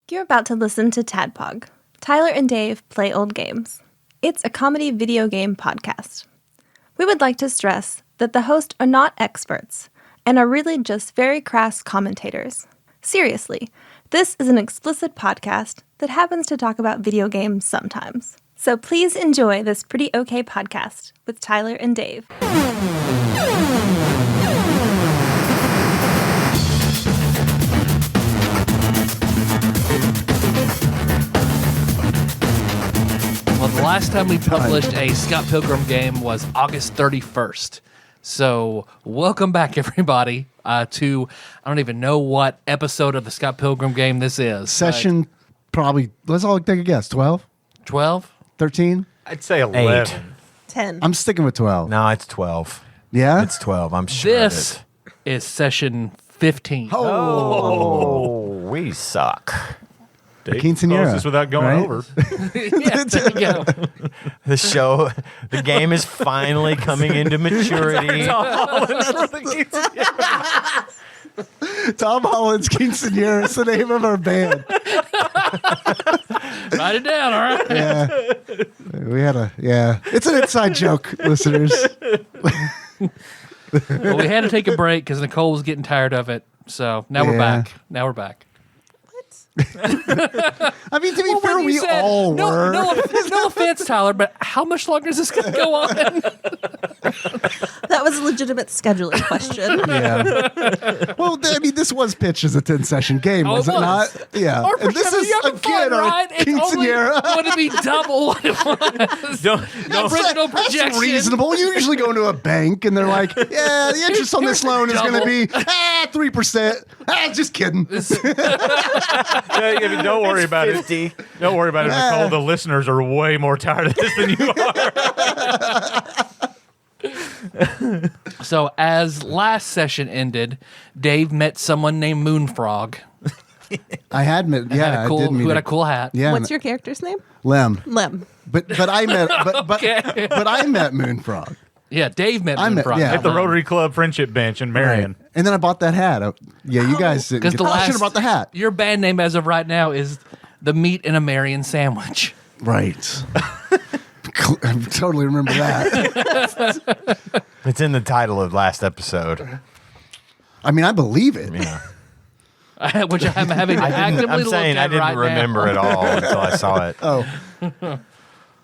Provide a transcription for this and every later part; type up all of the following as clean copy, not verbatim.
You're about to listen to TADPOG. Tyler and Dave play old games. It's a comedy video game podcast. We would like to stress that the hosts are not experts and are really just very crass commentators. Seriously, this is an explicit podcast that happens to talk about video games sometimes. So please enjoy this pretty okay podcast with Tyler and Dave. Well, the last time we published a Scott Pilgrim game was August 31st. So welcome back, everybody, to, I don't even know what episode of the Scott Pilgrim game this is. Session probably, let's all take a guess, 12? 12? 13? I'd say 11. 10. I'm sticking with 12. No, it's 12. Yeah? It's 12. I'm sure. This is session 15. Oh, we suck. Dave Quinceañera, closes without going right? over. Yeah, there you go. The game is finally coming into maturity. Tom Holland's Quinceañera is the name of our band. Write it down, all right? Yeah. It's an inside joke, listeners. Well, we had to take a break because Nicole was getting tired of it. So now we're Yeah. back. I mean, to be fair, when you we said- all were. No offense, Tyler, but how much longer is this going to go on? That was a legitimate scheduling question. Yeah. Well, I mean, this was pitched as a 10-session game, Oh, it was it was. not? Yeah. Or And this is, you're having again, fun, our right? It's only Quinceañera. going to be double what it was. Original That's projection. reasonable. You usually go to a bank and they're like, yeah, the interest on this loan is going to be 3%. Just kidding. Yeah, I mean, don't worry about 50. it. Don't worry about it, Nicole. The listeners are way more tired of this than you are. So as last session ended, Dave met someone named Moonfrog. I had met, yeah, I did meet who had her. a cool hat. Yeah, What's your character's name? Lem. Lem. But I met Okay. but I met Moonfrog. Yeah, Dave met I met- Moonfrog. yeah. At the Rotary Club Friendship Bench in Marion. And then I bought that hat. Yeah, you guys didn't. Because Get the I last should have brought the hat. Your band name as of right now is the Meat in a Marion Sandwich. Right. I totally remember that. It's in the title of last episode. I mean, I believe it. Yeah. Which I'm having to actively I'm look saying at I didn't right remember now. it all until I saw it. Oh.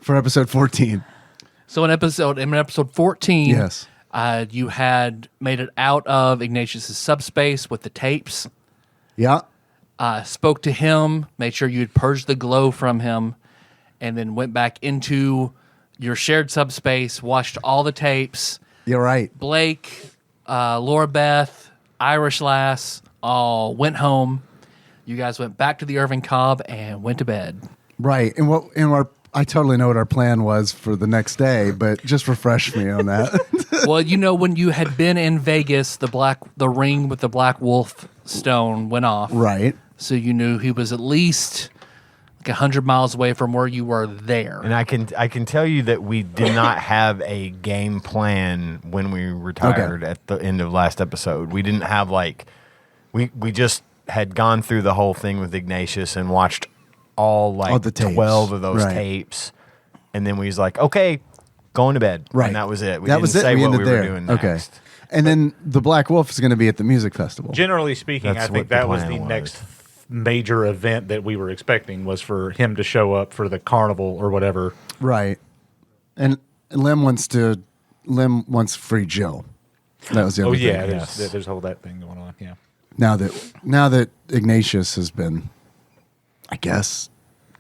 For episode 14. So in episode 14, Yes. you had made it out of Ignatius's subspace with the tapes. Yeah. Spoke to him, made sure you had purged the glow from him, and then went back into your shared subspace, watched all the tapes. You're right. Blake, Laura Beth, Irish Lass all went home. You guys went back to the Irving Cobb and went to bed. Right. I totally know what our plan was for the next day, but just refresh me on that. Well, you know, when you had been in Vegas, the ring with the black wolf stone went off. Right. So you knew he was at least like 100 miles away from where you were there. And I can tell you that we did not have a game plan when we retired at the end of last episode. We didn't have we just had gone through the whole thing with Ignatius and watched all the tapes. 12 of those Right. tapes. And then we was like, okay, going to bed. Right. And that was it. We that didn't was it. say We what ended we there. were doing Okay. next. And then the Black Wolf is going to be at the music festival. Generally speaking, That's I think what the that was plan the was. next major event that we were expecting was for him to show up for the carnival or whatever. Right. And Lem wants free Jill. That was the other Oh, thing. yeah, yes. there's all that thing going on, yeah. Now that Ignatius has been, I guess,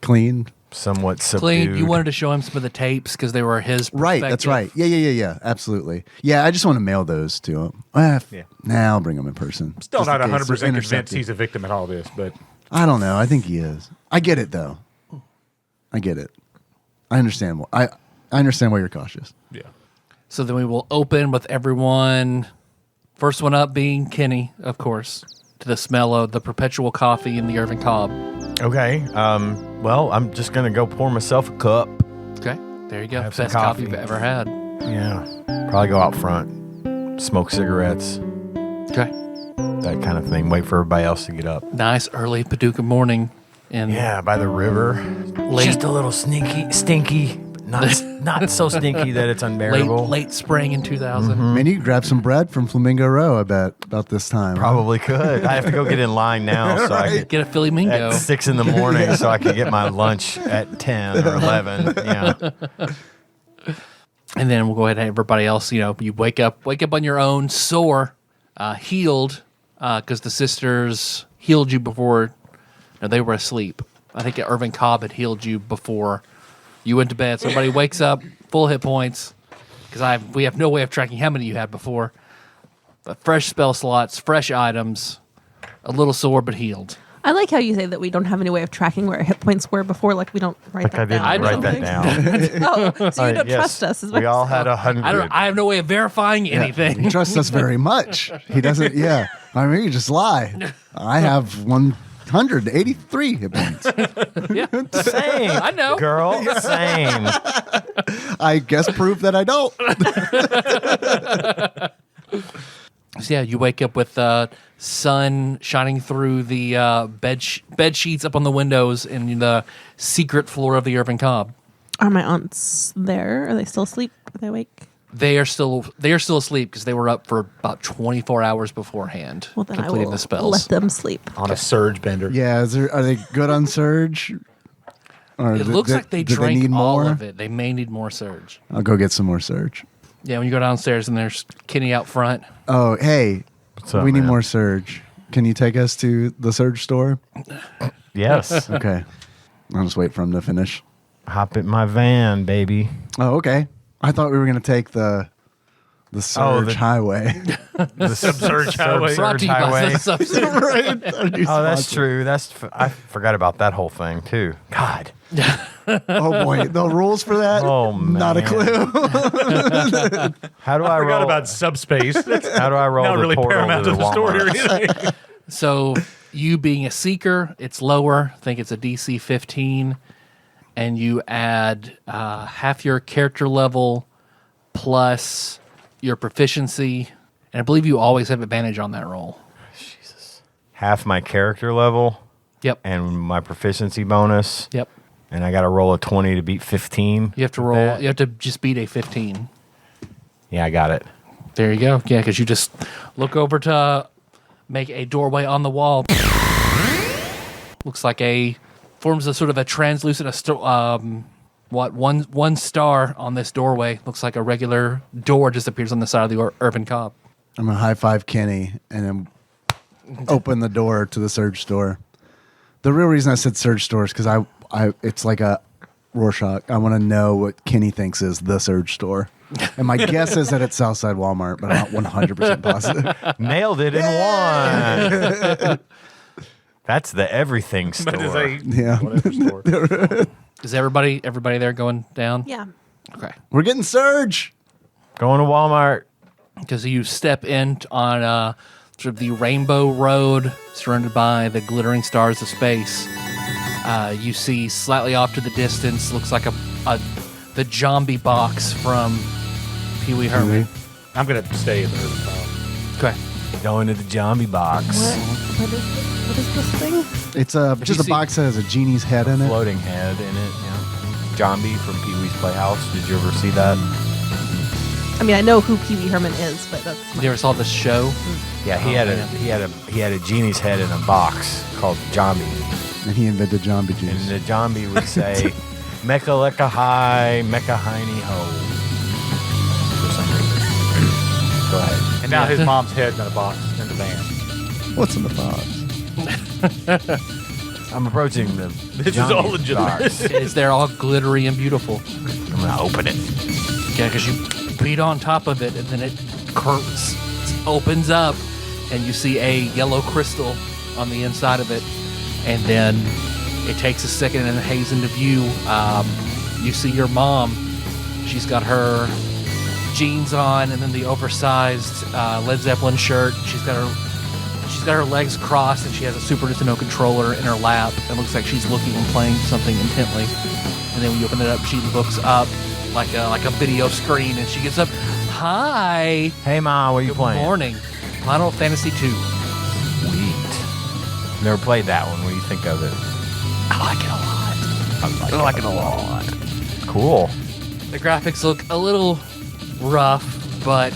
cleaned. Somewhat subdued. Clean, you wanted to show him some of the tapes because they were his Right, that's perspective. right. Yeah, absolutely. Yeah, I just want to mail those to him. Yeah. Now I'll bring them in person. Still Just not in case 100% they're convinced intercepted. he's a victim in all this, but I don't know. I think he is. I get it, though. I get it. I understand. I understand why you're cautious. yeah. So then we will open with everyone. First one up being Kenny, of course, to the smell of the perpetual coffee in the Irving Cobb. Okay. Well, I'm just going to go pour myself a cup. Okay, there you go. Have some Best coffee coffee. you've ever had. Yeah. Probably go out front, smoke cigarettes, Okay. that kind of thing. Wait for everybody else to get up. Nice early Paducah morning And Yeah, by the river. Just a little stinky, but not so stinky that it's unbearable. late spring in 2000. Man, you could grab some bread from Flamingo Row, I bet, about this time. huh? Probably could. I have to go get in line now, so I could Get a Philly Mingo. at 6 in the morning, so I could get my lunch at 10 or 11. Yeah. And then we'll go ahead and everybody else, you wake up on your own, sore, healed, because the sisters healed you before they were asleep. I think Irvin Cobb had healed you before you went to bed. So everybody wakes up, full hit points, because we have no way of tracking how many you had before. But fresh spell slots, fresh items, a little sore but healed. I like how you say that we don't have any way of tracking where our hit points were before, like we don't write Like I that didn't down. write that down. Oh, so you don't Yes, trust us? Is what we you're all saying. had 100. I have no way of verifying He anything. trusts us very much. He doesn't, yeah. I mean, you just lie. I have 183 hit points. Yeah. Same. I know. Girl, same. I guess proof that I don't. So yeah, you wake up with sun shining through the bed sheets up on the windows in the secret floor of the Irvin Cobb. Are my aunts there? Are they still asleep? Are they awake? They are still asleep because they were up for about 24 hours beforehand, Well, then I completing will the spells. let them sleep. On a surge bender. Yeah, are they good on Surge? Or It looks like they do drank need all more? of it. They may need more surge. I'll go get some more Surge. Yeah, when you go downstairs and there's Kenny out front. Oh, hey, What's up, we need man? more Surge. Can you take us to the Surge store? Yes. Okay. I'll just wait for him to finish. Hop in my van, baby. Oh, okay. I thought we were going to take the Surge Highway. The Surge Highway. Brought to you by the Subspace. Oh, that's true. I forgot about that whole thing too. God. Oh, boy. The rules for that? Oh, man. Not a clue. How do I Forgot roll? about subspace. That's How do I roll not the really portal paramount to to the the story or Walmart? anything. So you being a seeker, it's lower. I think it's a DC 15. And you add half your character level plus your proficiency. And I believe you always have advantage on that roll. Half my character level Yep. and my proficiency bonus. Yep. And I got to roll a 20 to beat 15. You have to roll. that. You have to just beat a 15. Yeah, I got it. There you go. Yeah, because you just look over to make a doorway on the wall. Looks like forms a sort of a translucent one star on this doorway. Looks like a regular door just appears on the side of the Irvin Cobb. I'm going to high five Kenny and then open the door to the Surge store. The real reason I said Surge store is because it's like a Rorschach. I want to know what Kenny thinks is the Surge store. And my guess is that it's Southside Walmart, but I'm not 100% positive. Nailed it in one. That's the everything store. But it's a Yeah. whatever store. Is everybody there going down? Yeah. Okay. We're getting Surge. Going to Walmart. Because you step in on sort of the rainbow road surrounded by the glittering stars of space. You see slightly off to the distance, looks like the zombie box from Pee Wee Herman. I'm going to stay in the Irvin Cobb. Okay. Going to the zombie box. What is this thing? It's you just a see- box that has a genie's head in it. Floating head in it. Yeah. Zombie from Pee Wee's Playhouse. Did you ever see that? I mean, I know who Pee Wee Herman is, but that's You ever saw the show? Yeah, he had a genie's head in a box called Zombie. And he invented zombie And juice. the zombie would say, Mecca lecca hi, Mecca hiney ho. For some reason. Go ahead. And now his mom's head's in a box in the van. What's in the box? I'm approaching the This is zombie all legitimate. box. Is they're all glittery and beautiful. I'm going to open it. Yeah, because you beat on top of it, and then it opens up, and you see a yellow crystal on the inside of it. And then it takes a second and it haze into view. You see your mom. She's got her jeans on, and then the oversized Led Zeppelin shirt. She's got her legs crossed, and she has a Super Nintendo controller in her lap. It looks like she's looking and playing something intently. And then when you open it up, she looks up like a video screen, and she gets up. Hi. Hey, Ma, what are you Good playing? morning. Final Fantasy II. Sweet. Never played that one. What do you think of it? like it a lot. I like it a lot. Cool. The graphics look a little rough, but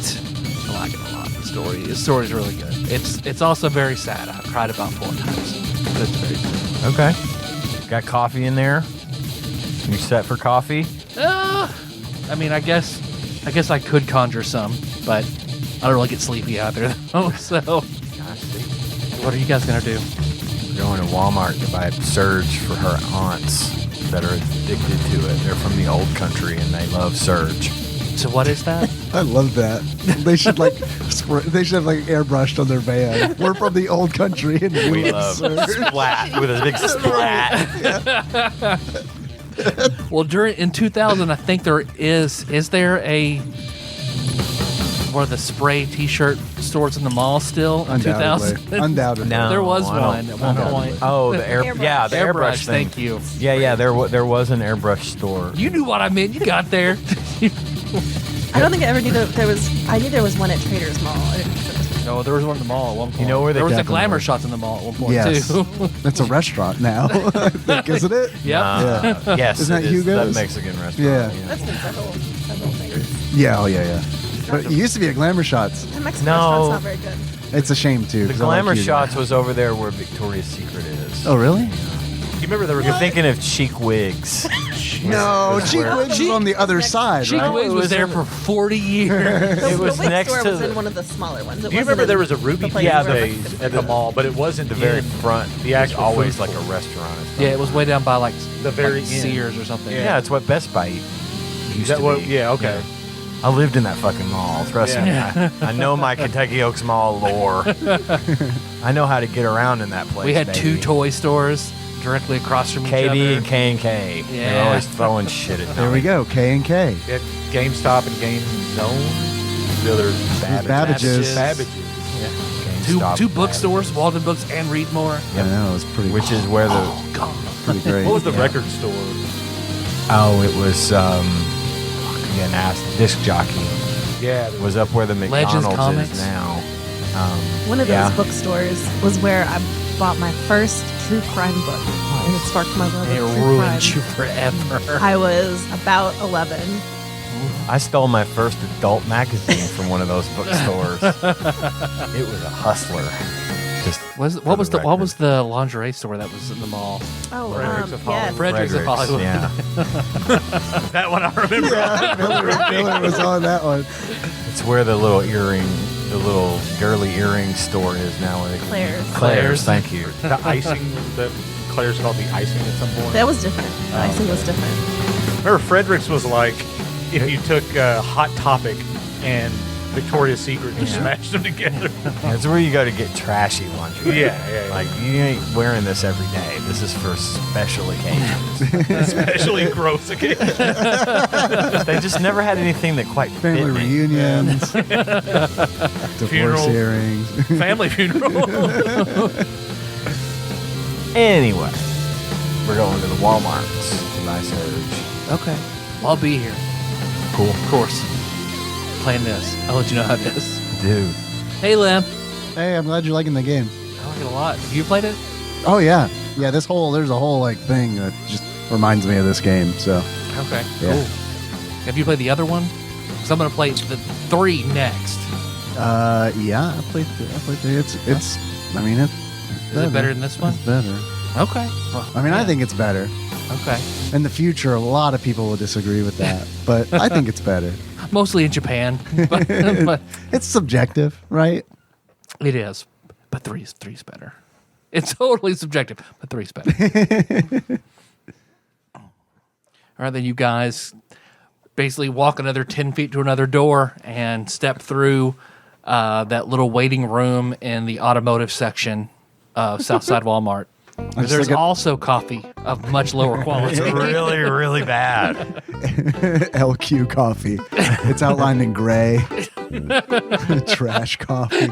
I like it a lot. The story's really good. It's also very sad. I've cried about 4 times, but it's very good. Okay. Got coffee in there? You set for coffee? I mean, I guess I could conjure some, but I don't really get sleepy out there though. So, what are you guys gonna do? We're going to Walmart to buy a Surge for her aunts that are addicted to it. They're from the old country and they love Surge. So what is that? I love that. They should they should have like airbrushed on their van. We're from the old country and We love splat with a big splat. Well, in 2000, I think is there a one of the spray T-shirt stores in the mall still in Undoubtedly. 2000? Undoubtedly. No. There was I don't- one at one point. Oh, the airbrush. the airbrush thing. Thank you. Yeah, there was an airbrush store. You knew what I meant. You got there. I don't think I ever knew that there was. I knew there was one at Trader's Mall. I didn't know there was one. No, there was one in the mall at one point. You know where they there was a definitely- Glamour Shots in the mall at one point Yes. too. It's a restaurant now, I think, isn't it? Yep. Yes, Isn't that it is Hugo's? that Mexican restaurant. Yeah. That's been several things. Yeah, oh yeah. But it used to be a Glamour Shots. The Mexican No. restaurant's not very good. It's a shame too. The 'cause I like Glamour Hugo. Shots was over there where Victoria's Secret is. Oh really? You remember there was You're thinking of Chic Wigs. No, Cheap where- Wigs is on the other side, Chic right? Wigs was there for 40 years. It was the wig next store to was in the, one of the smaller ones. It Do you wasn't remember in there was a Ruby the place Yeah, where Tuesdays Mexican at the food. mall, but it wasn't the very in front. the There's actual always food like a court. restaurant. Yeah, it was way down by like The very like end. Sears or something. Yeah, it's what Best Buy used That to what, be. yeah, okay. I lived in that fucking mall. Trust Yeah. me. I know my Kentucky Oaks Mall lore. I know how to get around in that place. We had baby. 2 toy stores directly across from each KD other. and K&K. They're Yeah. always throwing shit at There we go, K&K. At GameStop and Game Zone. The other Babbage's. Babbage's. Two bookstores, Walden Books and Readmore. I know, it was pretty, Which is where the Oh God. pretty great. What was the Yeah. record store? it was Disc Jockey Yeah, there was up where the Legends McDonald's Comics? is now. One of those Yeah. bookstores was where I bought my first true crime book, and it sparked my love It of true ruined crime. you forever. I was about 11. I stole my first adult magazine from one of those bookstores. It was a Hustler. Just What was the lingerie store that was in the mall? Oh, Frederick's of yes. Frederick's of Hollywood. Yeah. that one I remember. Miller was on that one. It's where the little girly earring store is now. Where they Claire's. Claire's, thank you. The icing that Claire's called the icing at some point. That was different. The icing was different. Remember, Frederick's was like if you took Hot Topic and Victoria's Secret and smashed them together. That's where you go to get trashy lingerie. Yeah. Like, you ain't wearing this every day. This is for special occasions. Especially gross occasions. They just never had anything that quite Family fit me. reunions, divorce Funeral. hearings. Family funeral. Anyway, we're going to the Walmarts to buy Surge. Okay. I'll be here. Cool. Of course. Playing this. I'll let you know how it is. Dude. Hey, Lim. Hey, I'm glad you're liking the game. I like it a lot. Have you played it? Oh yeah, yeah. There's a whole like thing that just reminds me of this game. So Okay. Yeah. Cool. Have you played the other one? Because I'm going to play the 3 next. yeah, I played. It's. I mean, it's. Is it better than this one? It's better. Okay. Well, I mean, I yeah. think it's better. Okay. In the future, a lot of people will disagree with that, but I think it's better. Mostly in Japan. but It's subjective, right? it is. But three's better. It's totally subjective, but 3's better. All right, then you guys basically walk another 10 feet to another door and step through that little waiting room in the automotive section of Southside Walmart. just There's like a- also coffee of much lower quality. Really, really bad. LQ coffee. It's outlined in gray. Trash coffee.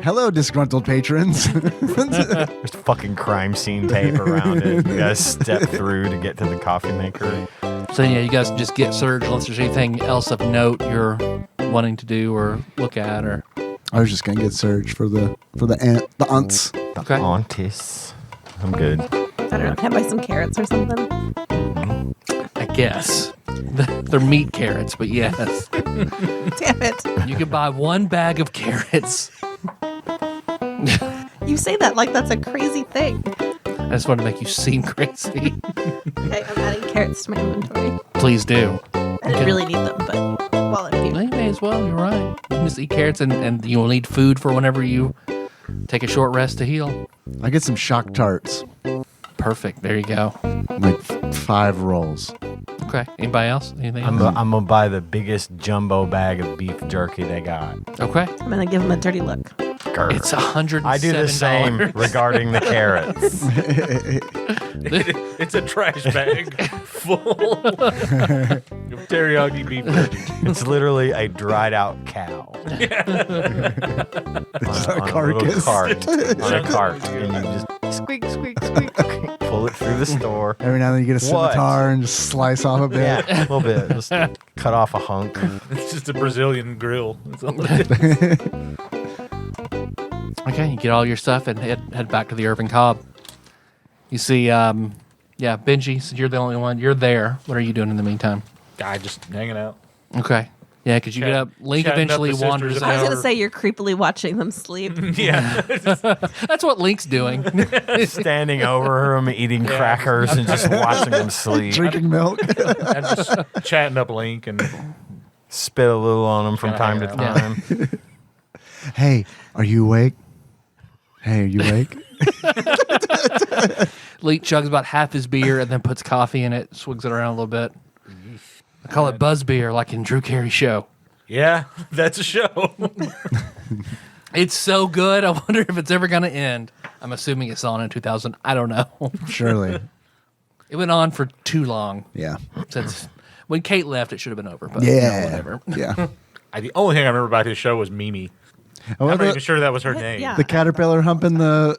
Hello, disgruntled patrons. There's fucking crime scene tape around it. You guys step through to get to the coffee maker. So yeah, you guys can just get Surge unless there's anything else of note you're wanting to do or look at or I was just gonna get Surge for the aunts. okay. Aunties. I'm good. I don't know. Can I buy some carrots or something? I guess. They're meat carrots, but yes. Damn it. You can buy one bag of carrots. You say that like that's a crazy thing. I just want to make you seem crazy. Okay, I'm adding carrots to my inventory. Please do. I didn't really need them, but while I'm You here. may as well. You're right. You can just eat carrots, and you'll need food for whenever you take a short rest to heal. I get some shock tarts, Perfect. There you go. like 5 rolls. Okay. Anybody else? Anything I'm else? gonna buy the biggest jumbo bag of beef jerky they got. Okay. I'm gonna give them a dirty look. Grr. It's $107. I do the same regarding the carrots. It's a trash bag full of teriyaki beef jerky. It's literally a dried out cow. It's on a little carcass. cart, on a cart, and you just squeak, squeak, squeak, pull it through the store. Every now and then you get a What? scimitar and just slice off a bit. Yeah, a little bit. Just cut off a hunk. It's just a Brazilian grill. That's all it is. Okay, you get all your stuff and head back to the Irving Cobb. You see, Benji, since you're the only one, you're there. What are you doing in the meantime? Guy just hanging out. Okay. Yeah, because you get up. Link chatting up eventually the sisters wanders about- I was out. gonna say you're creepily watching them sleep. Yeah. That's what Link's doing. Standing over him, eating crackers, and just watching them sleep. Drinking milk. And just chatting up Link and Spit a little on them from Kinda time to hanging time. Hey, are you awake? Hey, are you awake? Link chugs about half his beer and then puts coffee in it, swigs it around a little bit. I call it buzz beer, like in Drew Carey's show. yeah, that's a show. It's so good. I wonder if it's ever going to end. I'm assuming it's on in 2000. I don't know. Surely. It went on for too long. Yeah. Since when Kate left, it should have been over. But you know, Yeah. whatever. Yeah. The only thing I remember about his show was Mimi. Oh, I'm not the, even sure that was her name. Yeah. the caterpillar humping the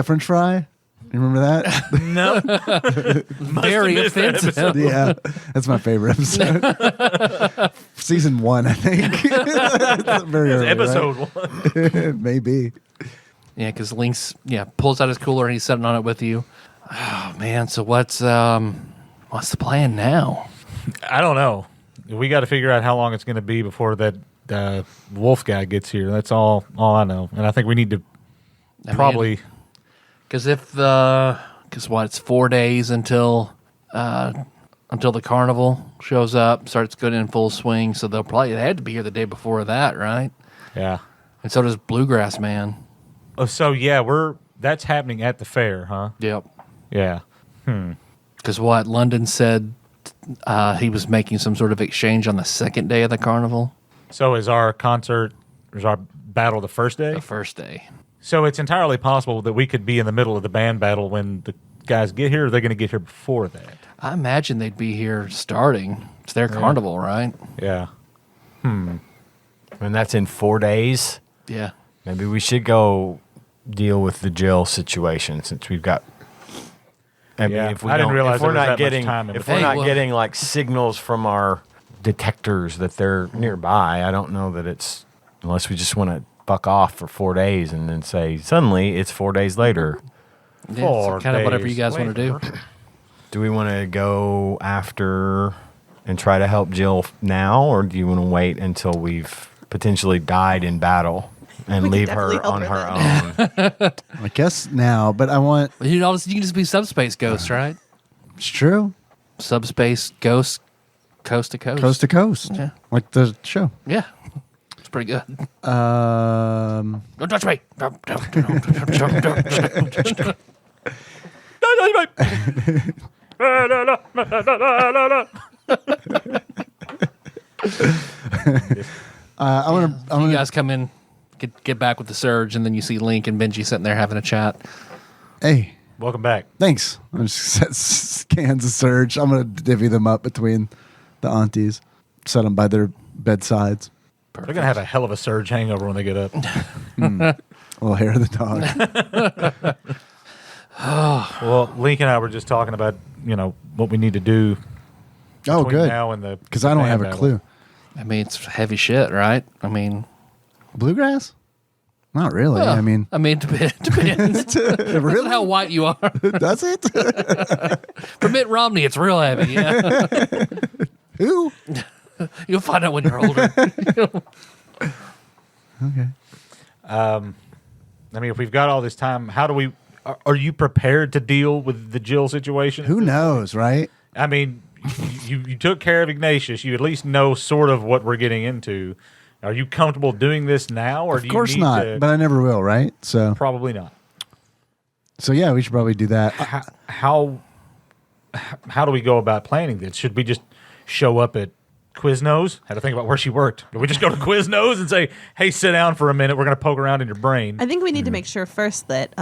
French fry. You remember that? No. Very missed that offensive. episode. Yeah, that's my favorite episode. Season 1, I think. Very early, Episode 1. right? Maybe. Yeah, because Link's pulls out his cooler and he's sitting on it with you. Oh man, so what's the plan now? I don't know. We got to figure out how long it's going to be before that wolf guy gets here. That's all I know. And I think we need to probably. Because it's 4 days until the carnival shows up, starts going in full swing. So they had to be here the day before that, right? Yeah. And so does Bluegrass Man. Oh, so yeah, that's happening at the fair, huh? Yep. Yeah. Because London said he was making some sort of exchange on the second day of the carnival. So is our battle the first day? The first day. So it's entirely possible that we could be in the middle of the band battle when the guys get here, or they're going to get here before that. I imagine they'd be here starting. It's their carnival, right? Yeah. And that's in 4 days. Yeah. Maybe we should go deal with the jail situation since we've got. I mean, Yeah, if we I didn't don't- realize if we're there was not that much getting, time in if between. we're not Well- getting like signals from our detectors that they're nearby, I don't know that it's unless we just want to fuck off for 4 days and then say suddenly it's 4 days later. Yeah, 4 so kind of whatever you days guys want to do. later. Do we want to go after and try to help Jill now, or do you want to wait until we've potentially died in battle and We could leave definitely her help on her her own? I guess now, but I want. You can just be subspace ghosts, right? It's true. Subspace ghosts, coast to coast. Coast to coast. Yeah. Like the show. Yeah. It's pretty good. Um, Don't touch me. I'm You gonna. guys come in, get back with the surge, and then you see Link and Benji sitting there having a chat. Hey, Welcome back. thanks. I'm just set scans of surge. I'm gonna divvy them up between the aunties. Set them by their bedsides. They're going to have a hell of a surge hangover when they get up. A little hair of the dog. Well, Link and I were just talking about, what we need to do Oh, between good. now and the Because I don't band have a battle. clue. I mean, it's heavy shit, right? I mean, Bluegrass? Not really. Well, I mean, depends. Depends on how white you are. does it? For Mitt Romney, it's real heavy. Yeah, Who? you'll find out when you're older. Okay. I mean, if we've got all this time, how do we? Are you prepared to deal with the Jill situation? Who knows, right? I mean, you took care of Ignatius. You at least know sort of what we're getting into. Are you comfortable doing this now, or do Of course you need not, to? but I never will, right? So Probably not. yeah, we should probably do that. How do we go about planning this? Should we just show up at Quiznos? Had to think about where she worked. Do we just go to Quiznos and say, "Hey, sit down for a minute. We're going to poke around in your brain." I think we need to make sure first that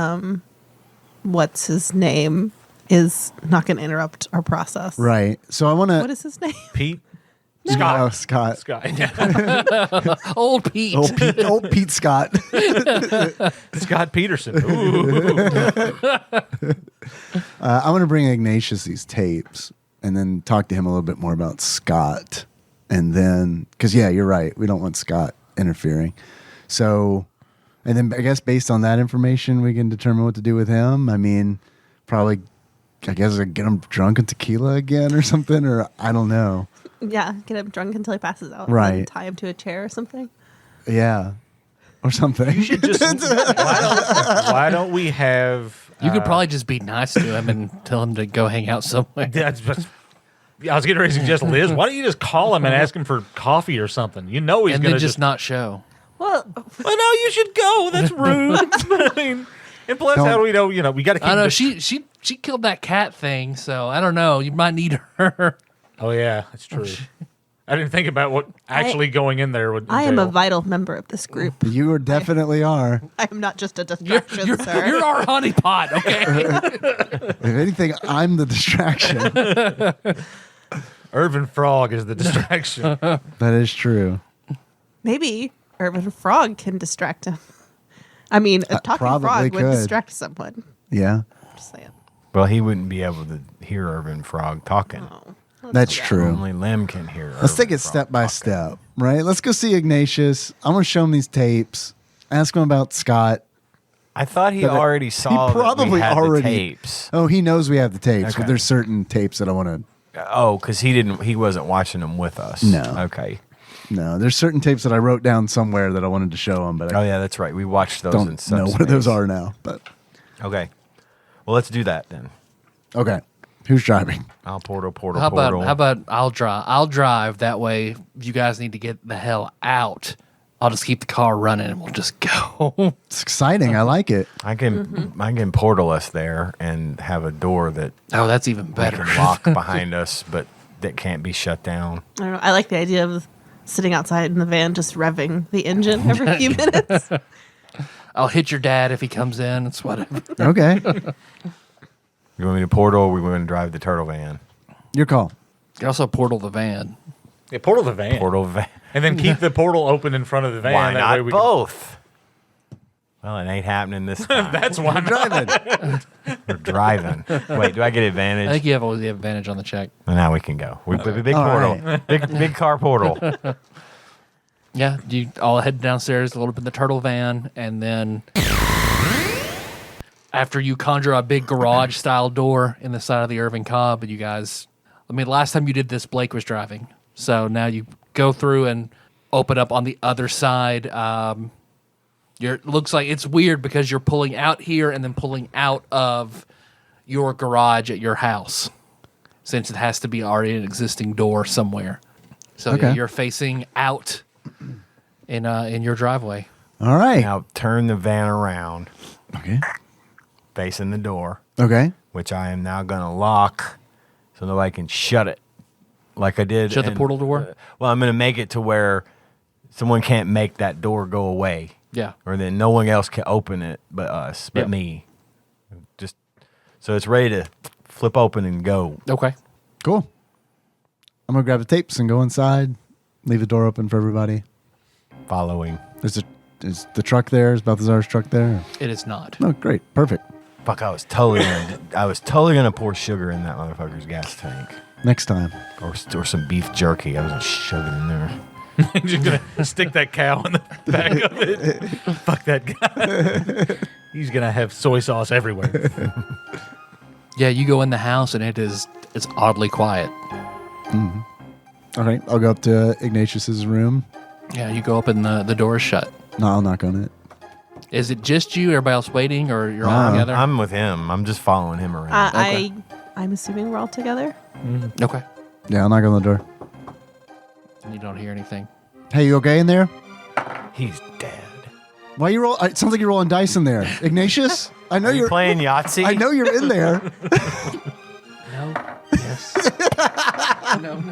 what's his name is not going to interrupt our process. Right. So I want What to. is his name? Pete, Oh, Scott. Scott, Old Pete. Old Pete Scott. Scott Peterson. Ooh. I want to bring Ignatius these tapes and then talk to him a little bit more about Scott. And then, because, yeah, you're right. We don't want Scott interfering. So, and then I guess based on that information, we can determine what to do with him. I mean, probably, I guess, get him drunk in tequila again or something, or I don't know. Yeah, get him drunk until he passes out. Right. And then tie him to a chair or something. Yeah. Or something. You should just. Why don't we have? You could probably just be nice to him and tell him to go hang out somewhere. I was getting ready to suggest Liz. Why don't you just call him and ask him for coffee or something? You know he's And going then to just not show. Well, Well, no, you should go. That's rude. I mean, and plus, how do we know? You know, we got to keep. I know this- she killed that cat thing, so I don't know. You might need her. Oh yeah, that's true. I didn't think about what actually going in there would. I am a entail. vital member of this group. You are definitely are. I am not just a distraction, sir. You're our honeypot, okay? If anything, I'm the distraction. Irvin Frog is the distraction. That is true. Maybe Urban Frog can distract him. I mean, a talking probably frog could. would distract someone. Yeah. Just saying. Well, he wouldn't be able to hear Urban Frog talking. Oh, That's true. Only Lem can hear. Let's take Urban it Frog step by talking. step, right? Let's go see Ignatius. I'm going to show him these tapes. Ask him about Scott. I thought he That- already saw. he probably that we had already the tapes. Oh, he knows we have the tapes, but Okay. there's certain tapes that I want to. Oh, because he wasn't watching them with us. No. Okay. No, there's certain tapes that I wrote down somewhere that I wanted to show him, but Oh I yeah, that's right. We watched those in don't know where those are now. But Okay. Well, let's do that then. okay, who's driving? I'll portal. How about I'll drive? I'll drive. That way, if you guys need to get the hell out, I'll just keep the car running and we'll just go. It's exciting. I like it. I can portal us there and have a door that Oh, that's even we better. can lock behind us, but that can't be shut down. I don't know. I like the idea of sitting outside in the van, just revving the engine every few minutes. I'll hit your dad if he comes in. It's whatever. Okay, You want me to portal? Or we want to drive the turtle van. your call. You can also portal the van. Yeah, portal the van, Portal van. and then keep the portal open in front of the van. Why that not way we both? Well, it ain't happening this time. That's why I'm Driving. We're driving. Wait, do I get I advantage? think you have always the advantage on the check. Well, now we can go. We put a big All portal, right. big car portal. Yeah, you all head downstairs, load up in the turtle van, and then after you conjure a big garage style door in the side of the Irving Cobb, and you guys, I mean, last time you did this, Blake was driving. So now you go through and open up on the other side. Looks like it's weird because you're pulling out here and then pulling out of your garage at your house, since it has to be already an existing door somewhere. So yeah, Okay. you're facing out in your driveway. All right. Now turn the van around, Okay. facing the door, Okay. which I am now going to lock so nobody can shut it like I did. Shut the in- portal door? Well, I'm going to make it to where someone can't make that door go away. Yeah. Or then no one else can open it but us, but Yep. me. Just so it's ready to flip open and go. Okay. Cool. I'm gonna grab the tapes and go inside. Leave the door open for everybody. Following. Is the truck there? Is Balthazar's truck there? It is not. Oh, great. Perfect. Fuck, I was totally gonna pour sugar in that motherfucker's gas tank. Next time. Or some beef jerky. I was gonna shove it in there. He's just going to stick that cow in the back of it. Fuck that guy. He's going to have soy sauce everywhere. Yeah, you go in the house and it's oddly quiet. All right, I'll go up to Ignatius's room. Yeah, you go up and the door's shut. No, I'll knock on it. Is it just you? Everybody else waiting, or you're all together? I'm with him. I'm just following him around. I'm assuming we're all together. Okay. Yeah, I'll knock on the door. You don't hear anything. Hey, you okay in there? He's dead. Why you roll? It sounds like you're rolling dice in there, Ignatius. I know Are you you're playing Yahtzee? I know you're in there. No. Yes. No.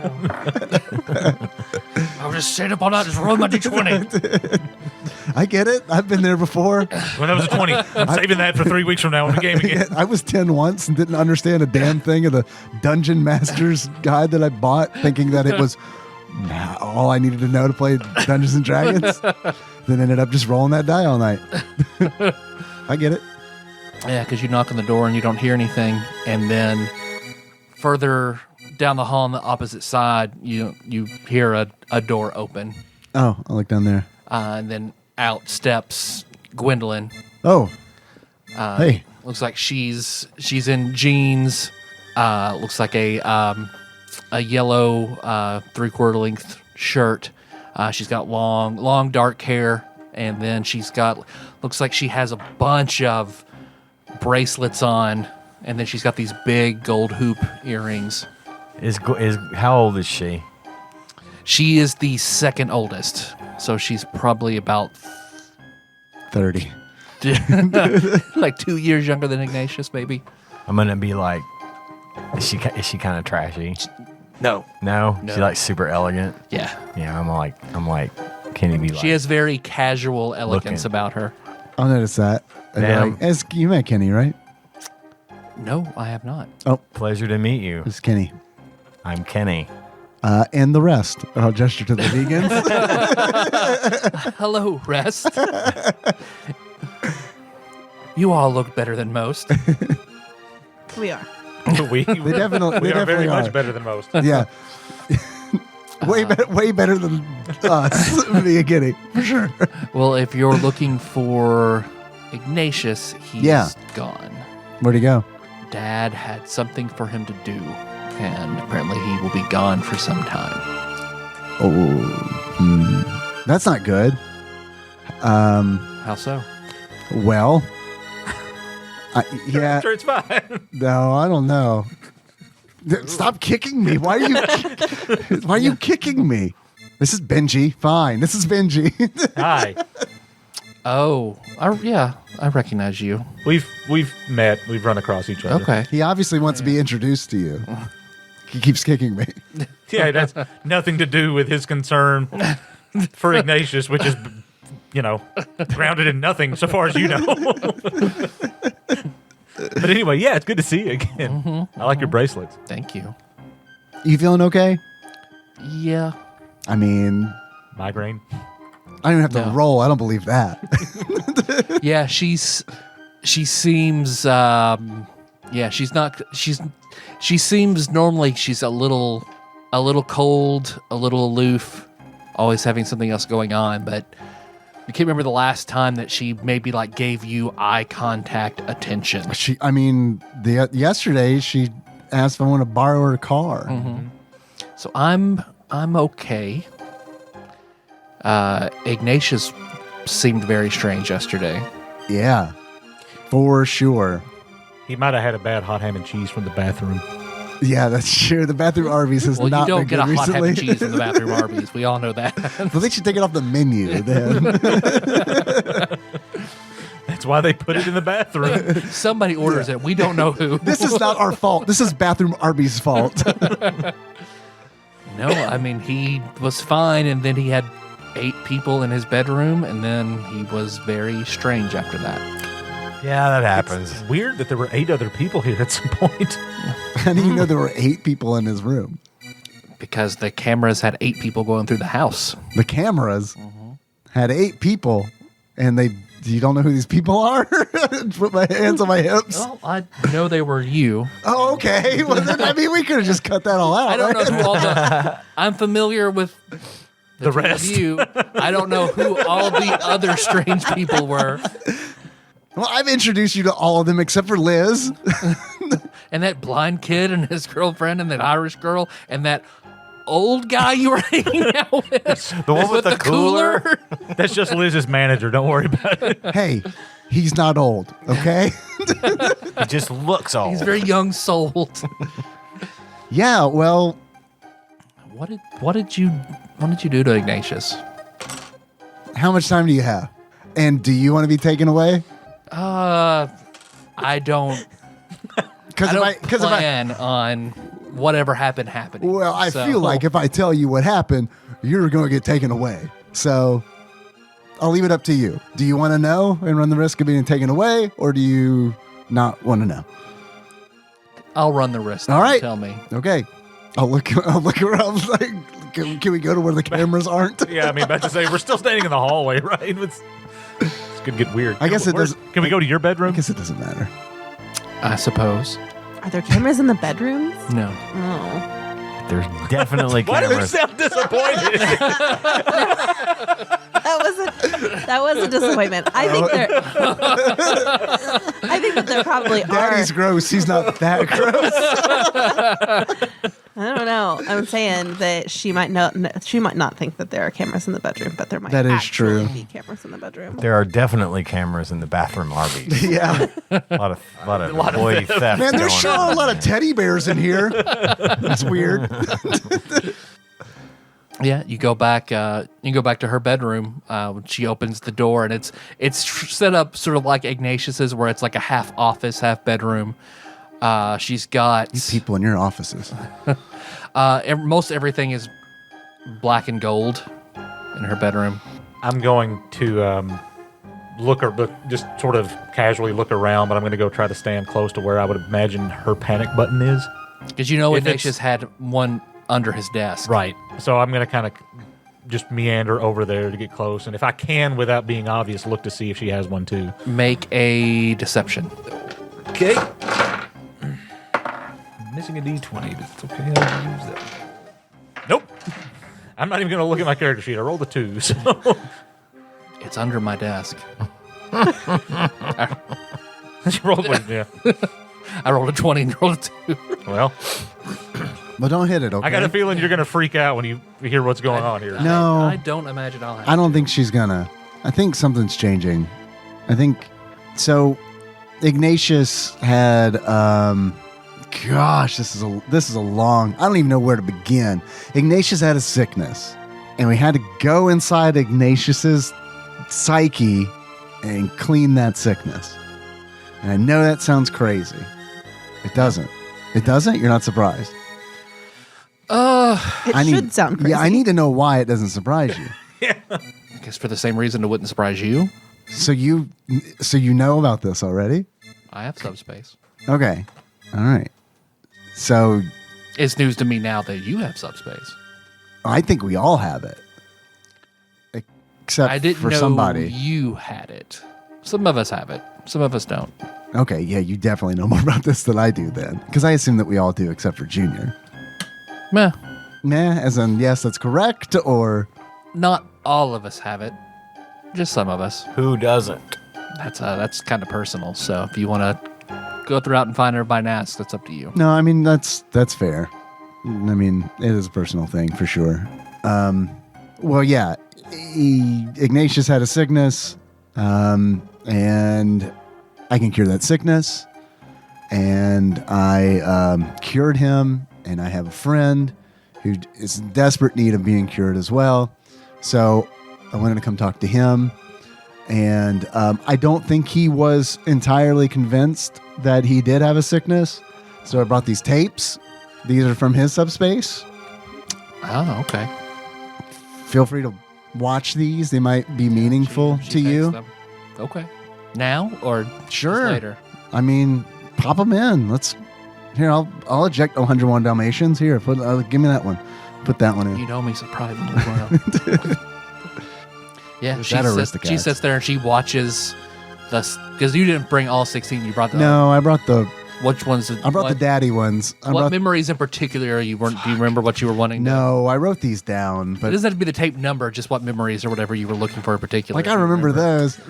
I was just staying up all night, just rolling my d20. I get it. I've been there before. When I was a 20, I'm saving that for 3 weeks from now in the game again. I was 10 once and didn't understand a damn thing of the Dungeon Master's guide that I bought, thinking that it was all I needed to know to play Dungeons and Dragons. Then ended up just rolling that die all night. I get it. Yeah, because you knock on the door and you don't hear anything, and then further down the hall on the opposite side, you hear a door open, Oh, I'll look down there. and then out steps Gwendolyn. Oh, hey. Looks like she's in jeans. Looks like a yellow 3/4 length shirt. She's got long dark hair, and then looks like she has a bunch of bracelets on, and then she's got these big gold hoop earrings. How old is she? She is the second oldest, so she's probably about 30. like 2 years younger than Ignatius, maybe. I'm gonna be like, is she kind of trashy? No. No, she like super elegant. Yeah. Yeah, I'm like, can he be like? She has very casual elegance Looking. about her. I'll notice that. And they're Damn. like, you met Kenny, right? No, I have not. Oh, Pleasure to meet you. it's Kenny. I'm Kenny. And the rest. I'll gesture to the vegans. Hello, Rest. You all look better than most. We are. we definitely are very are. much better than most. Yeah. way better than us, me and Kenny, for sure. Well, if you're looking for Ignatius, he's gone. Where'd he go? Dad had something for him to do, and apparently he will be gone for some time. Oh, that's not good. How so? Well, yeah. Sure, it's fine. No, I don't know. Stop kicking me. Why are you kicking me? This is Benji. Fine. This is Benji. Hi. Oh, I recognize you. We've met. We've run across each other. Okay. He obviously wants to be introduced to you. He keeps kicking me. Yeah, that's nothing to do with his concern for Ignatius, which is, grounded in nothing so far as you know. But anyway, yeah, it's good to see you again. I like your bracelets. Thank you. You feeling okay? Yeah. I mean, Migraine. I don't even have to No. roll. I don't believe that. Yeah, she seems she seems normally she's a little cold, a little aloof, always having something else going on, but you can't remember the last time that she maybe like gave you eye contact attention. Yesterday she asked if I want to borrow her car. So I'm okay. Ignatius seemed very strange yesterday. Yeah, for sure. He might have had a bad hot ham and cheese from the bathroom. Yeah, that's true. The bathroom Arby's has Well, not you don't been get a good hot ham recently. and cheese from the bathroom Arby's. We all know that. Well, they should take it off the menu then. That's why they put it in the bathroom. Somebody orders it. We don't know who. This is not our fault. This is bathroom Arby's fault. No, I mean, he was fine, and then he had 8 people in his bedroom, and then he was very strange after that. Yeah, that happens. It's weird that there were 8 other people here at some point. How do you know there were 8 people in his room? Because the cameras had 8 people going through the house. The cameras had 8 people, and you don't know who these people are? Put my hands on my hips. Well, I know they were you. Oh, okay. Well, then, I mean, we could have just cut that all out. I don't know right? who all the... I'm familiar with the two rest. of you. I don't know who all the other strange people were. Well, I've introduced you to all of them except for Liz. And that blind kid and his girlfriend and that Irish girl and that old guy you were hanging out with. The one with the cooler? That's just Liz's manager. Don't worry about it. Hey, he's not old, okay? He just looks old. He's very young souled. Yeah, well, What did you do to Ignatius? how much time do you have? And do you want to be taken away? I don't plan on whatever happening. Well, I So- feel like if I tell you what happened, you're going to get taken away. So I'll leave it up to you. Do you want to know and run the risk of being taken away, or do you not want to know? I'll run the risk. All right. Tell me. Okay. I'll look around like, can we go to where the cameras aren't? Yeah, I mean, about to say, we're still standing in the hallway, right? It's going to get weird. I guess it does. Can we go to your I bedroom? guess it doesn't matter. I suppose. Are there cameras in the bedrooms? No. Oh. There's definitely Why does it cameras. sound disappointed? That was a disappointment. I think that there probably Daddy's are. gross. He's not that gross. I don't know. I'm saying that she might not think that there are cameras in the bedroom, but there might That is actually true. be cameras in the bedroom. There are definitely cameras in the bathroom lobbies. Yeah. A lot of employee theft. Man, going there's sure on. a lot of teddy bears in here. It's weird. Yeah, you go back. You go back to her bedroom. When she opens the door, and it's set up sort of like Ignatius's, where it's like a half office, half bedroom. She's got People in your offices. most everything is black and gold in her bedroom. I'm going to just sort of casually look around, but I'm going to go try to stand close to where I would imagine her panic button is. Because you know If it's- Ignatius had one under his desk. Right. So I'm going to kind of just meander over there to get close, and if I can, without being obvious, look to see if she has one too. Make a deception. Okay. Missing a D20, but it's okay. I'll use that. Nope. I'm not even going to look at my character sheet. I rolled a 2, so... It's under my desk. She rolled one, yeah. I rolled a 20 and you rolled a 2. Well, But don't hit it, okay? I got a feeling you're going to freak out when you hear what's going on here. No. I don't imagine I'll have I don't think she's gonna. I think something's changing. I think so. Ignatius had gosh, this is a long. I don't even know where to begin. Ignatius had a sickness, and we had to go inside Ignatius's psyche and clean that sickness. And I know that sounds crazy. It doesn't. It doesn't? You're not surprised. It should sound crazy. Yeah, I need to know why it doesn't surprise you. I guess for the same reason it wouldn't surprise you. So you know about this already? I have subspace. Okay. All right. So It's news to me now that you have subspace. I think we all have it. Except I didn't for know somebody. you had it. Some of us have it. Some of us don't. Okay, yeah, you definitely know more about this than I do then. Because I assume that we all do except for Junior. Meh. Nah, as in, yes, that's correct, or... Not all of us have it. Just some of us. Who doesn't? That's kind of personal. So if you want to go throughout and find everybody and ask, that's up to you. No, I mean, that's fair. I mean, it is a personal thing for sure. Well, yeah, Ignatius had a sickness, and I can cure that sickness, and I cured him, and I have a friend who is in desperate need of being cured as well. So I wanted to come talk to him, and I don't think he was entirely convinced that he did have a sickness. So I brought these tapes. These are from his subspace. Oh, okay. Feel free to watch these. They might be meaningful She to takes you. them. Okay. Now or Sure. just later? I mean, pop them in. Here, I'll eject 101 Dalmatians. Here, give me that one. Put that one in. You know me surprisingly well. Yeah, Is she that sits, Aristocats? she sits there and she watches the because you didn't bring all 16. You brought the No, I brought the Which ones? I brought the daddy ones. What memories in particular do you remember what you were wanting? No, I wrote these down. But it doesn't have to be the tape number, just what memories or whatever you were looking for in particular. Like, I remember those.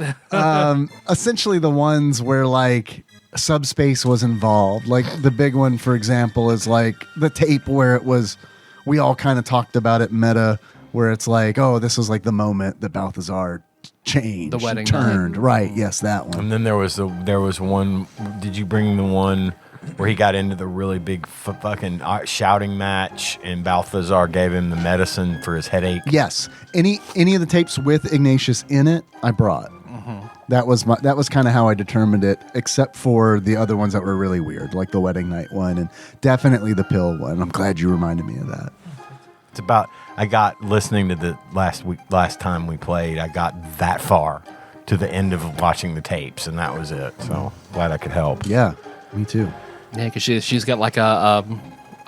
Essentially the ones where, like, subspace was involved. Like, the big one, for example, is, like, the tape where it was, we all kind of talked about it meta, where it's like, oh, this was, like, the moment that Balthazar changed. The wedding turned. night. Right, yes, that one. And then there was one. Did you bring the one where he got into the really big fucking shouting match, and Balthazar gave him the medicine for his headache? Yes. Any of the tapes with Ignatius in it, I brought. Mm-hmm. That was kind of how I determined it, except for the other ones that were really weird, like the wedding night one and definitely the pill one. I'm glad you reminded me of that. It's about, I got listening to the last time we played, I got that far to the end of watching the tapes, and that was it. So glad I could help. Yeah, me too. Yeah, because she's got like a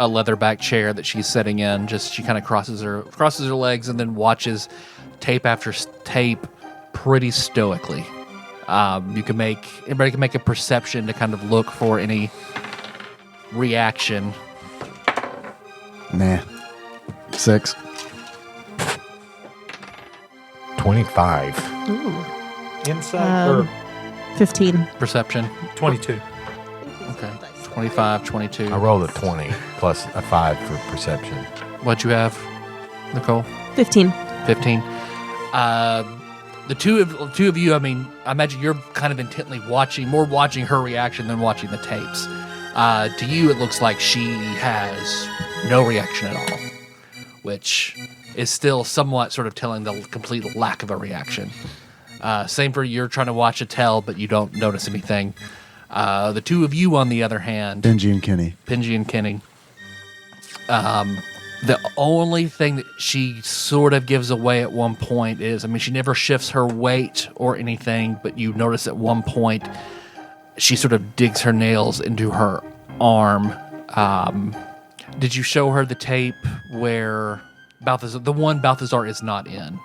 leatherback chair that she's sitting in. Just she kind of crosses her legs and then watches tape after tape pretty stoically. Everybody can make a perception to kind of look for any reaction. Nah. 6. 25. Ooh. Insight or 15. Perception. 22. Okay. 25, 22. I rolled a 20 plus a 5 for perception. What'd you have, Nicole? 15. 15. The two of you, I mean, I imagine you're kind of intently watching her reaction than watching the tapes. To you, it looks like she has no reaction at all, which is still somewhat sort of telling the complete lack of a reaction. Same for you're trying to watch a tell, but you don't notice anything. The two of you, on the other hand, Benji and Kenny. The only thing that she sort of gives away at one point is, I mean, she never shifts her weight or anything, but you notice at one point she sort of digs her nails into her arm. Did you show her the tape where Balthazar is not in,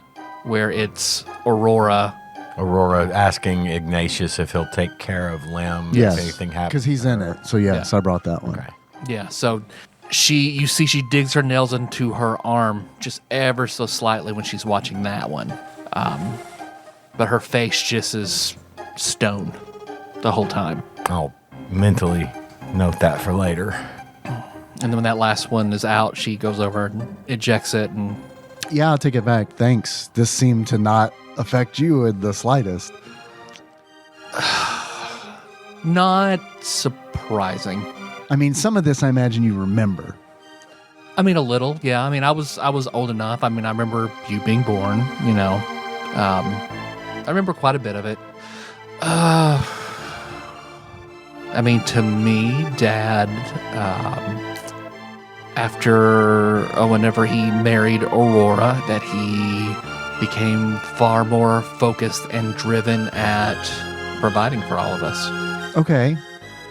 where it's Aurora asking Ignatius if he'll take care of Lem Yes, if anything happens. because he's in it. So yes, Yeah. I brought that one. Okay. Yeah, so you see she digs her nails into her arm just ever so slightly when she's watching that one. But her face just is stone the whole time. I'll mentally note that for later. And then when that last one is out, she goes over and ejects it. And Yeah, I'll take it back. Thanks. This seemed to not affect you in the slightest. not surprising. I mean, some of this I imagine you remember. I mean, a little, yeah. I mean, I was old enough. I mean, I remember you being born. You know, I remember quite a bit of it. I mean, to me, Dad, whenever he married Aurora, that he became far more focused and driven at providing for all of us. Okay.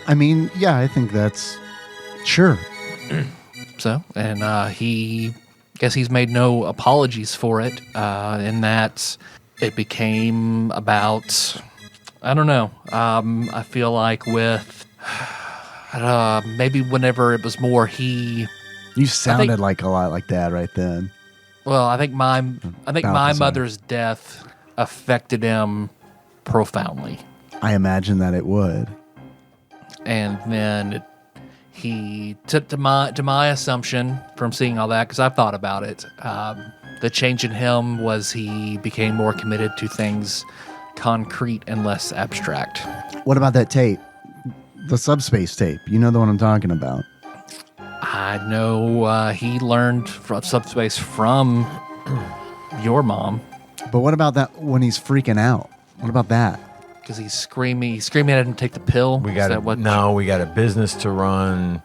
I mean, yeah, I think that's sure. So, and he's made no apologies for it, in that it became about, I don't know, I feel like with, maybe whenever it was more You sounded like a lot like Dad right then. well, I think my Balthazar. mother's death affected him profoundly. I imagine that it would. And then he took to my assumption from seeing all that, because I've thought about it. The change in him was he became more committed to things concrete and less abstract. What about that tape? The subspace tape. You know the one I'm talking about. I know he learned from subspace from your mom, But what about that when he's freaking out? What about that? because he's screaming at him to take the pill. We Is got that what? we got a business to run.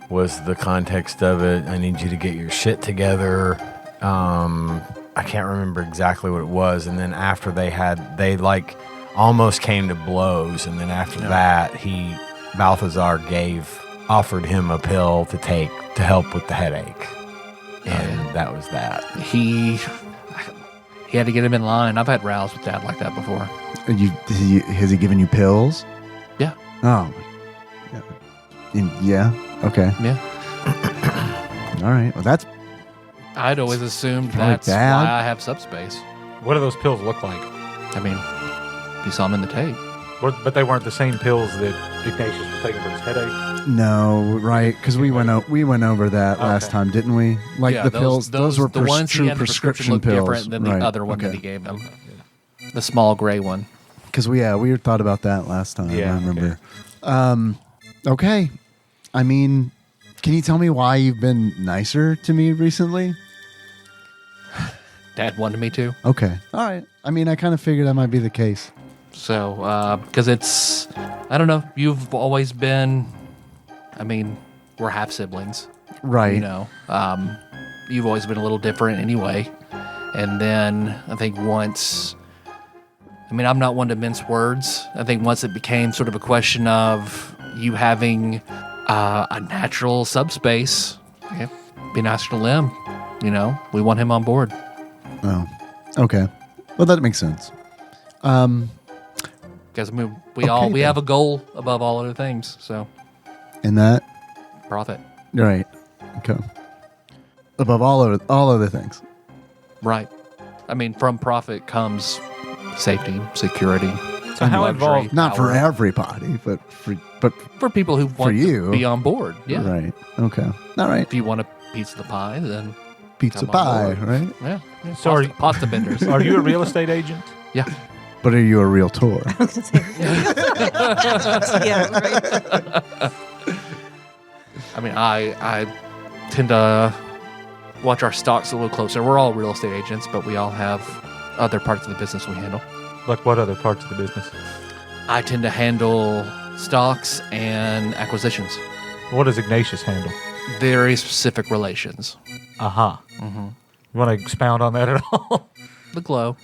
Was the context of it? I need you to get your shit together. I can't remember exactly what it was. And then after they like almost came to blows. And then after that, Balthazar offered him a pill to take to help with the headache. And that was that. He had to get him in line. I've had rows with Dad like that before. Has he given you pills? Yeah. Oh, yeah. Yeah. Okay. Yeah. All right. Well, that's I'd always assumed Probably that's bad. why I have subspace. What do those pills look like? I mean, you saw them in the tape. But they weren't the same pills that Ignatius was taking for his headache. no right because we went over that last Okay. time, didn't we? Like Yeah, the pills, those were the ones he true had in the prescription looked pills, different than the Right, other one that okay. he gave them. The small gray one. Because we thought about that last time. Yeah, I remember. Okay. I mean, can you tell me why you've been nicer to me recently? Dad wanted me to. Okay. All right. I mean, I kind of figured that might be the case. So, because it's, I don't know, you've always been, I mean, we're half siblings. Right. You know, you've always been a little different anyway. And then I think once, I mean, I'm not one to mince words. I think once it became sort of a question of you having a natural subspace, yeah, be nicer to Lim. You know, we want him on board. Oh. Okay. Well, that makes sense. Because I mean, we Okay, have then. a goal above all other things. So And that, profit, right. Okay. Above all other things. right? I mean, from profit comes safety, security. So how luxury, involved? Not for power. everybody, but For people who want you. to be on board. Yeah. right. Okay. All right. If you want a piece of the pie, then Pizza come on pie, board. right? yeah. So are pasta benders. Are you a real estate agent? Yeah. But are you a real tour? Yeah, right. I mean, I tend to watch our stocks a little closer. We're all real estate agents, but we all have other parts of the business we handle. Like what other parts of the business? I tend to handle stocks and acquisitions. What does Ignatius handle? Very specific relations. Uh-huh. You want to expound on that at all? The glow.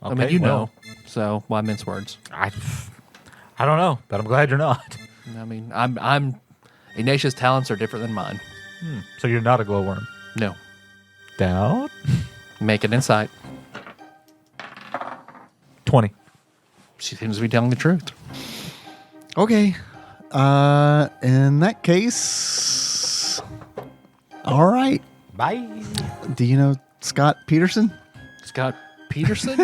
I mean, Okay, you well, know. So why mince words? I don't know, but I'm glad you're not. I mean, I'm Ignatius' talents are different than mine. So you're not a glowworm. No. Doubt? Make an insight. 20. She seems to be telling the truth. Okay. In that case, all right. Bye. Do you know Scott Peterson? Scott Peterson?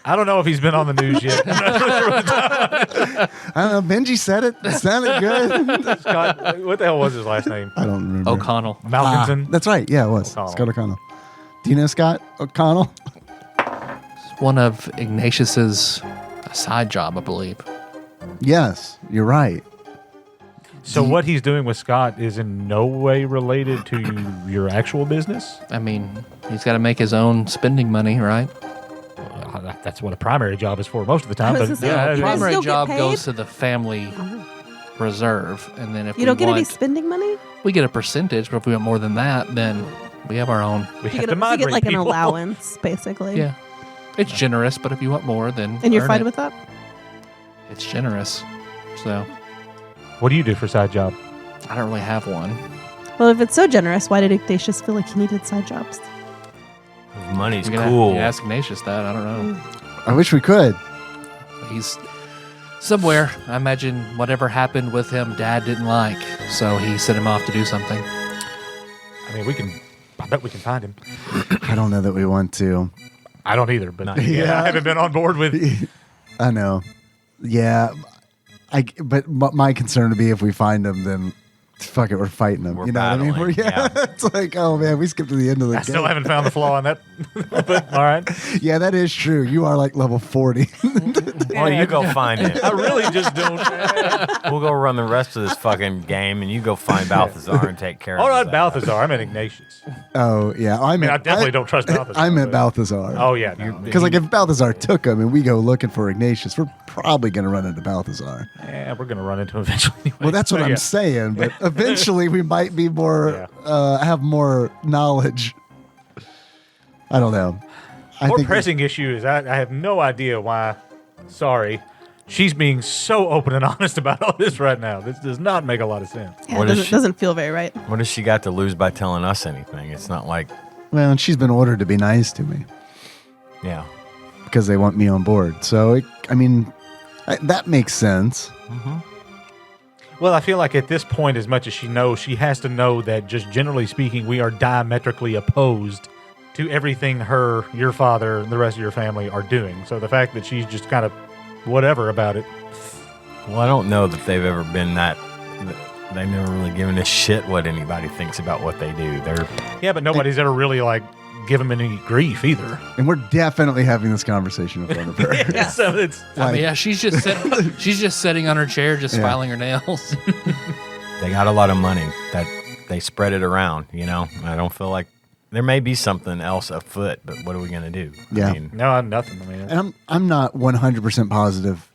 I don't know if he's been on the news yet. I don't know. Benji said it. It sounded good. Scott, what the hell was his last name? I don't remember. O'Connell. Malkinson? That's right. Yeah, it was. O'Connell. Scott O'Connell. Do you know Scott O'Connell? One of Ignatius's side job, I believe. Yes, you're right. So what he's doing with Scott is in no way related to your actual business? I mean, he's got to make his own spending money, right? That's what a primary job is for most of the time. I was But gonna say, yeah, you it is. guys Primary still get job paid? goes to the family reserve, and then if You we don't get any want, spending money? we get a percentage. But if we want more than that, then we have our own. we You have get, to you get like an people. allowance, basically. Yeah, it's generous. But if you want more, then And you're earn fine it. with that? It's generous. So What do you do for side job? I don't really have one. Well, if it's so generous, why did Ignatius feel like he needed side jobs? Money's You're gonna cool. ask Ignatius that. I don't know. I wish we could. He's somewhere. I imagine whatever happened with him, Dad didn't like, so he sent him off to do something. I mean, I bet we can find him. I don't know that we want to. I don't either, but Not yeah, I haven't been on board with. I know. Yeah. But my concern would be if we find him, then fuck it, we're fighting him. We're you know what I mean? battling, yeah. It's like, oh man, we skipped to the end of the I game. still haven't found the flaw in that. But all right. Yeah, that is true. You are like level 40. Well, you go find it. I really just don't. We'll go run the rest of this fucking game, and you go find Balthazar and take care All of right, his ass. Balthazar. I'm at Ignatius. Oh yeah, I I definitely don't trust Balthazar. I meant but- Balthazar. Oh yeah, no. Because like if Balthazar took him and we go looking for Ignatius, we're probably going to run into Balthazar. Yeah, we're gonna run into him eventually. Anyway. Well, that's what So, I'm yeah. saying. But eventually, we might be more have more knowledge. I don't know. I More think pressing issue is I have no idea why. Sorry, she's being so open and honest about all this right now. This does not make a lot of sense. Yeah, What it is doesn't, she- doesn't feel very right. What has she got to lose by telling us anything? It's not like, Well, and she's been ordered to be nice to me yeah. because they want me on board. So, that makes sense. Well, I feel like at this point, as much as she knows, she has to know that just generally speaking, we are diametrically opposed to everything your father, and the rest of your family are doing. So the fact that she's just kind of whatever about it. Well, I don't know that they've ever been that. They've never really given a shit what anybody thinks about what they do. Yeah, but nobody's ever really like give them any grief either. And we're definitely having this conversation in front of her. Yeah. So it's. I mean, yeah, she's just sitting on her chair, just filing her nails. They got a lot of money that they spread it around. I don't feel like there may be something else afoot, but what are we gonna do? Yeah. I mean, No, nothing. I mean, And I'm not 100% positive,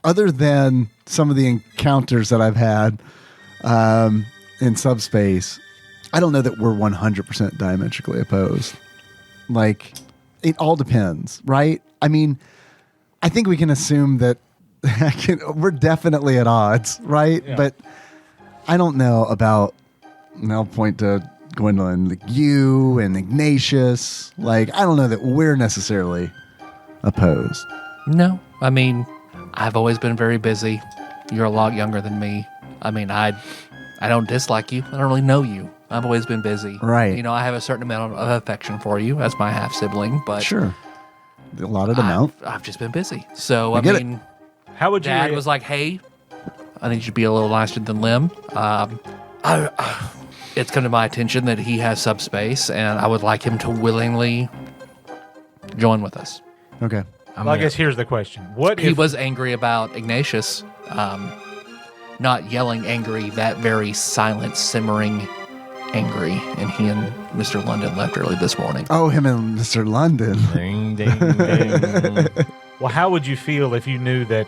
other than some of the encounters that I've had in subspace. I don't know that we're 100% diametrically opposed. Like, it all depends, right? I mean, I think we can assume that we're definitely at odds, right? Yeah. But I don't know about, and I'll point to Gwendolyn, like you and Ignatius. Like, I don't know that we're necessarily opposed. No, I mean, I've always been very busy. You're a lot younger than me. I mean, I don't dislike you. I don't really know you. I've always been busy. Right. I have a certain amount of affection for you as my half sibling, but Sure. A lot of amount. I've just been busy. So I get I mean, how would you? Dad was like, "Hey, I need you to be a little nicer than Lim." It's come to my attention that he has subspace, and I would like him to willingly join with us. Okay. I guess here's the question: What He if was angry about Ignatius, not yelling angry, that very silent, simmering angry, and he and Mr. London left early this morning. Oh, him and Mr. London. ding, ding, ding. Well, how would you feel if you knew that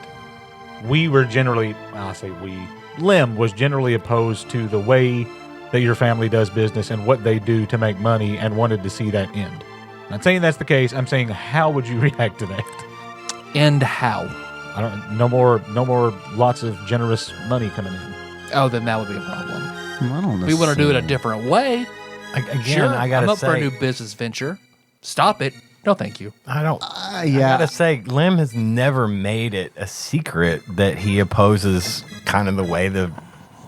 we were generally, I'll say we, Lim was generally opposed to the way that your family does business and what they do to make money and wanted to see that end? Not saying that's the case. I'm saying, how would you react to that? And how? No more lots of generous money coming in. Oh, then that would be a problem. I don't know. If we want to do it a different way, Again, sure, I gotta I'm up say, for a new business venture. Stop it. No, thank you. I don't. Yeah. I gotta say, Lim has never made it a secret that he opposes kind of the way the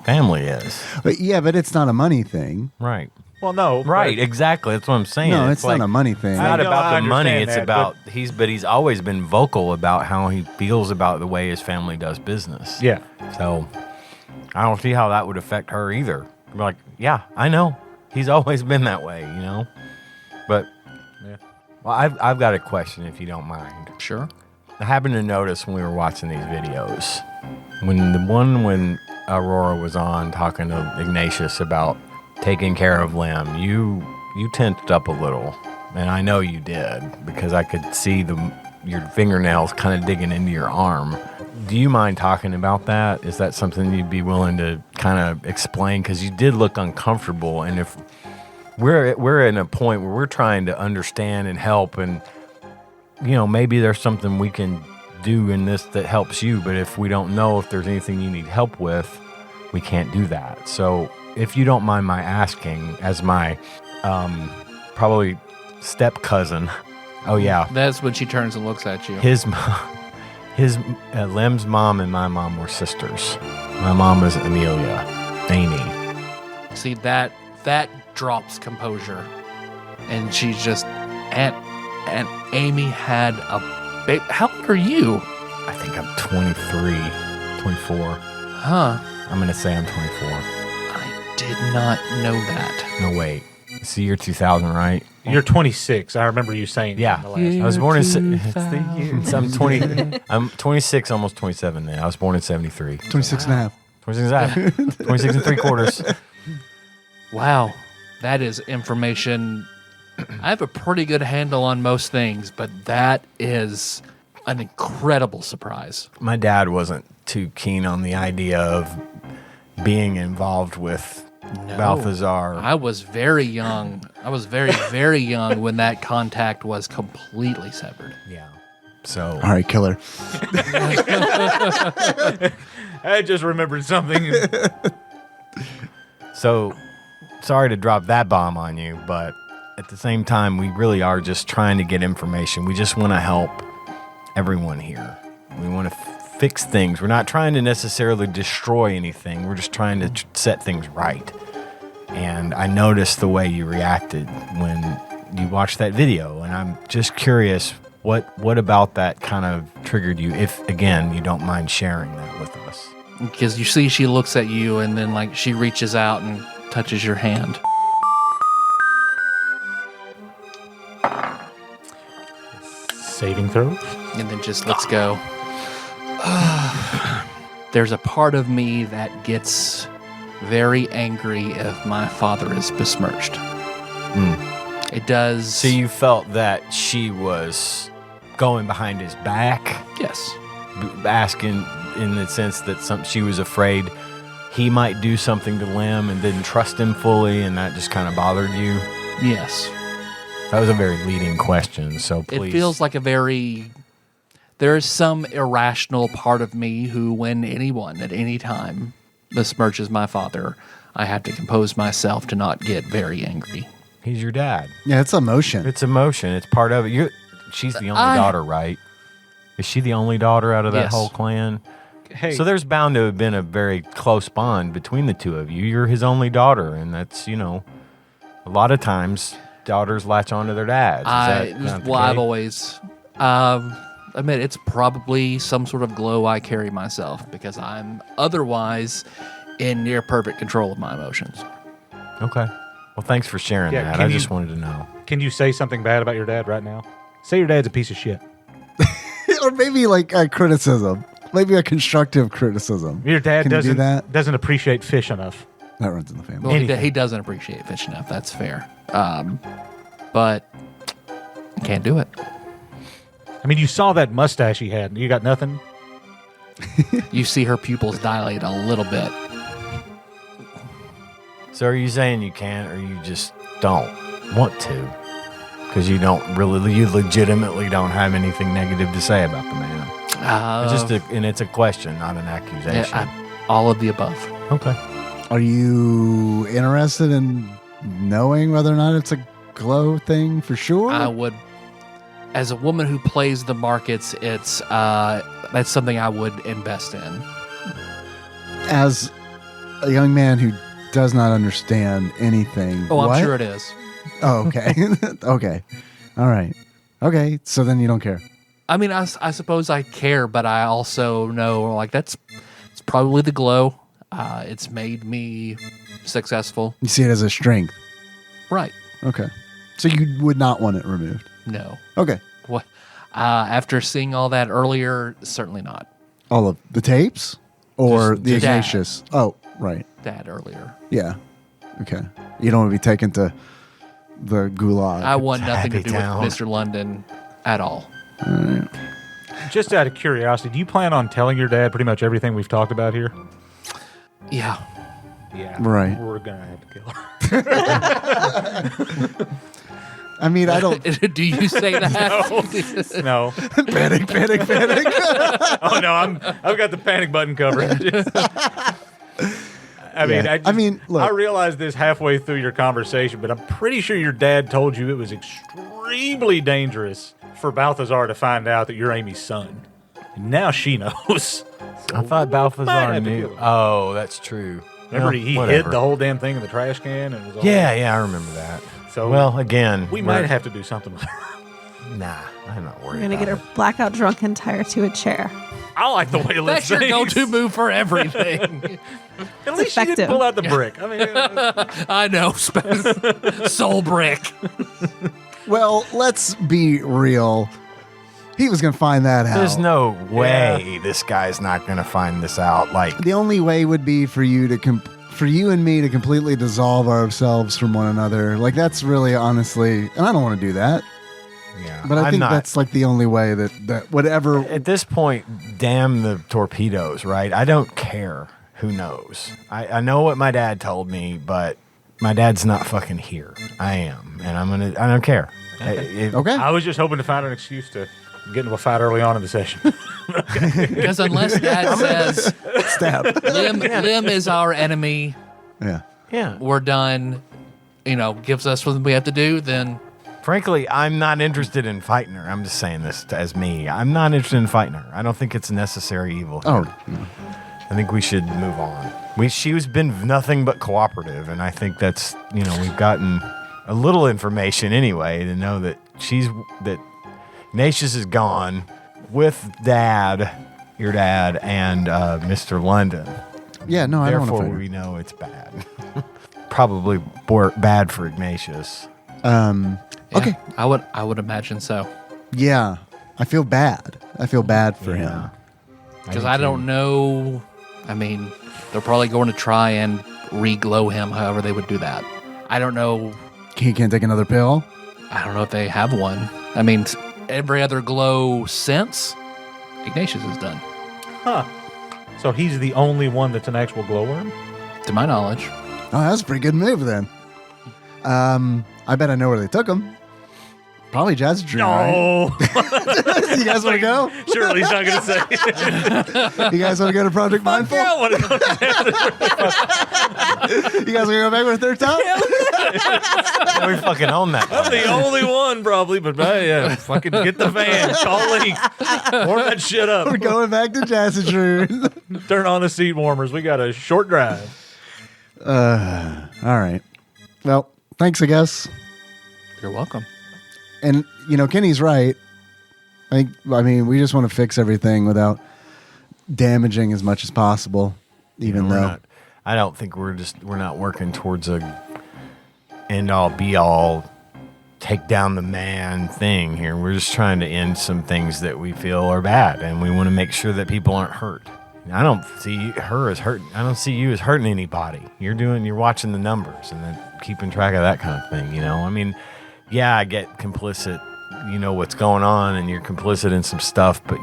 family is. But it's not a money thing. Right. Well, no. Right. but- Exactly. That's what I'm saying. No, it's like, not a money thing. It's not I know, about I the money. understand It's that, about he's always been vocal about how he feels about the way his family does business. Yeah. So I don't see how that would affect her either. Be like, yeah, I know. He's always been that way, But Yeah. well, I've got a question, if you don't mind. Sure. I happened to notice when we were watching these videos, when Aurora was on talking to Ignatius about taking care of Lim, you tensed up a little, and I know you did because I could see your fingernails kind of digging into your arm. Do you mind talking about that? Is that something you'd be willing to kind of explain? Because you did look uncomfortable, and if we're in a point where we're trying to understand and help, and maybe there's something we can do in this that helps you, but if we don't know if there's anything you need help with, we can't do that. So if you don't mind my asking, as my probably step cousin, oh yeah, That's when she turns and looks at you. Lim's mom and my mom were sisters. My mom was Amy. See, that drops composure. And she's just, and Amy had a baby. How old are you? I think I'm 23, 24. Huh. I'm going to say I'm 24. I did not know that. No, wait. It's the year 2000, right? You're 26. I remember you saying Yeah. that in the last I was born in... It's the year So I'm 20. I'm 26, almost 27 then. I was born in 73. 26 and a half. 26 and a half. 26 and 3/4. Wow. That is information. I have a pretty good handle on most things, but that is an incredible surprise. My dad wasn't too keen on the idea of being involved with Balthazar. I was very young. I was very, very young when that contact was completely severed. Yeah. So All right, killer. I just remembered something. So, sorry to drop that bomb on you, but at the same time, we really are just trying to get information. We just want to help everyone here. We want to fix things. We're not trying to necessarily destroy anything. We're just trying to set things right. And I noticed the way you reacted when you watched that video, and I'm just curious, what about that kind of triggered you, if, again, you don't mind sharing that with us? Because you see she looks at you and then like she reaches out and touches your hand. Saving throws? And then just lets go. There's a part of me that gets very angry if my father is besmirched. It does. So you felt that she was going behind his back? Yes. Asking in the sense that she was afraid he might do something to Lim and didn't trust him fully, and that just kind of bothered you? Yes. That was a very leading question, so please. It feels like there is some irrational part of me who, when anyone at any time besmirches my father, I have to compose myself to not get very angry. He's your dad. Yeah, it's emotion. It's emotion. It's part of it. She's the only daughter, right? Is she the only daughter out of that whole clan? Hey. So there's bound to have been a very close bond between the two of you. You're his only daughter, and that's, a lot of times daughters latch on to their dads. I've always admit it's probably some sort of glow I carry myself because I'm otherwise in near perfect control of my emotions. Okay. Well, thanks for sharing that. I just wanted to know. Can you say something bad about your dad right now? Say your dad's a piece of shit. Or maybe like a criticism. Maybe a constructive criticism. Your dad Can you do that? doesn't appreciate fish enough. That runs in the family. Well, he doesn't appreciate fish enough. That's fair. But can't do it. I mean, you saw that mustache he had, and you got nothing? You see her pupils dilate a little bit. So are you saying you can't, or you just don't want to? Because you legitimately don't have anything negative to say about the man. It's a question, not an accusation. All of the above. Okay. Are you interested in knowing whether or not it's a glow thing for sure? I would, as a woman who plays the markets, that's something I would invest in. As a young man who does not understand anything. Oh, I'm what? sure it is. Oh, okay. Okay. All right. Okay. So then you don't care. I mean, I suppose I care, but I also know, like, it's probably the glow. It's made me successful. You see it as a strength. Right. Okay. So you would not want it removed? No. Okay. What? After seeing all that earlier, certainly not. All of the tapes? Or Just the Dad. Ignatius? Oh, right. That earlier. Yeah. Okay. You don't want to be taken to the gulag. I want nothing to Happy do town. with Mr. London at all. Just out of curiosity, do you plan on telling your dad pretty much everything we've talked about here? Yeah. Yeah. Right. We're going to have to kill her. I mean, I don't... Do you say that? No. Panic. Oh, no, I've got the panic button covered. I mean, look. I realized this halfway through your conversation, but I'm pretty sure your dad told you it was extremely dangerous for Balthazar to find out that you're Amy's son. And now she knows. I thought might Balthazar have to knew. kill him. Oh, that's true. Remember, Well, he whatever. hid the whole damn thing in the trash can? And it was all Yeah, I remember that. So well, again, we might have to do something with her. Nah, I'm not worried. We're gonna get her blackout drunk and tie her to a chair. I like the way Liz That's your go-to move for everything. At least she didn't effective. pull out the brick. I mean, I know. Soul brick. Well, let's be real. He was going to find that out. There's no way this guy's not going to find this out. Like, The only way would be for you to for you and me to completely dissolve ourselves from one another. Like, that's really honestly, and I don't want to do that. yeah, But I I'm think not. that's like the only way that whatever. At this point, damn the torpedoes, right? I don't care who knows. I know what my dad told me, but my dad's not fucking here. I am, and I don't care. Okay. I was just hoping to find an excuse to get into a fight early on in the session. Because unless Dad says Stab. Lim is our enemy, Yeah. Yeah. we're done, gives us what we have to do, then Frankly, I'm not interested in fighting her. I'm just saying this as me. I'm not interested in fighting her. I don't think it's a necessary evil. Here. I think we should move on. She's been nothing but cooperative, and I think that's, we've gotten a little information anyway to know that Ignatius is gone with your dad, and Mr. London. Yeah, no, I don't want to Therefore, fight her. we know it's bad. Probably bad for Ignatius. Okay. I would imagine so. Yeah, I feel bad. I feel bad for him. Because I don't know. I mean, they're probably going to try and re-glow him however they would do that. I don't know. He can't take another pill? I don't know if they have one. I mean, every other glow since Ignatius is done, Huh. So he's the only one that's an actual glowworm? to my knowledge. Oh, that's a pretty good move then. I bet I know where they took him. Probably Jazz Dream. Right? You guys want to go? Surely he's not going to say. You guys want to go to Project Mindful? I want to go. You guys want to go back for a third time? Yeah, we fucking own that. I'm the only one, probably, but yeah, fucking get the van, call Link, warm that shit up. We're going back to Jazz Dream. Turn on the seat warmers. We got a short drive. All right. Well, thanks, I guess. You're welcome. And, Kenny's right. I mean, we just want to fix everything without damaging as much as possible, even though. I don't think we're not working towards a end all be all take down the man thing here. We're just trying to end some things that we feel are bad, and we want to make sure that people aren't hurt. I don't see her as hurting. I don't see you as hurting anybody. You're watching the numbers and then keeping track of that kind of thing. I mean, yeah, I get complicit. You know what's going on, and you're complicit in some stuff. But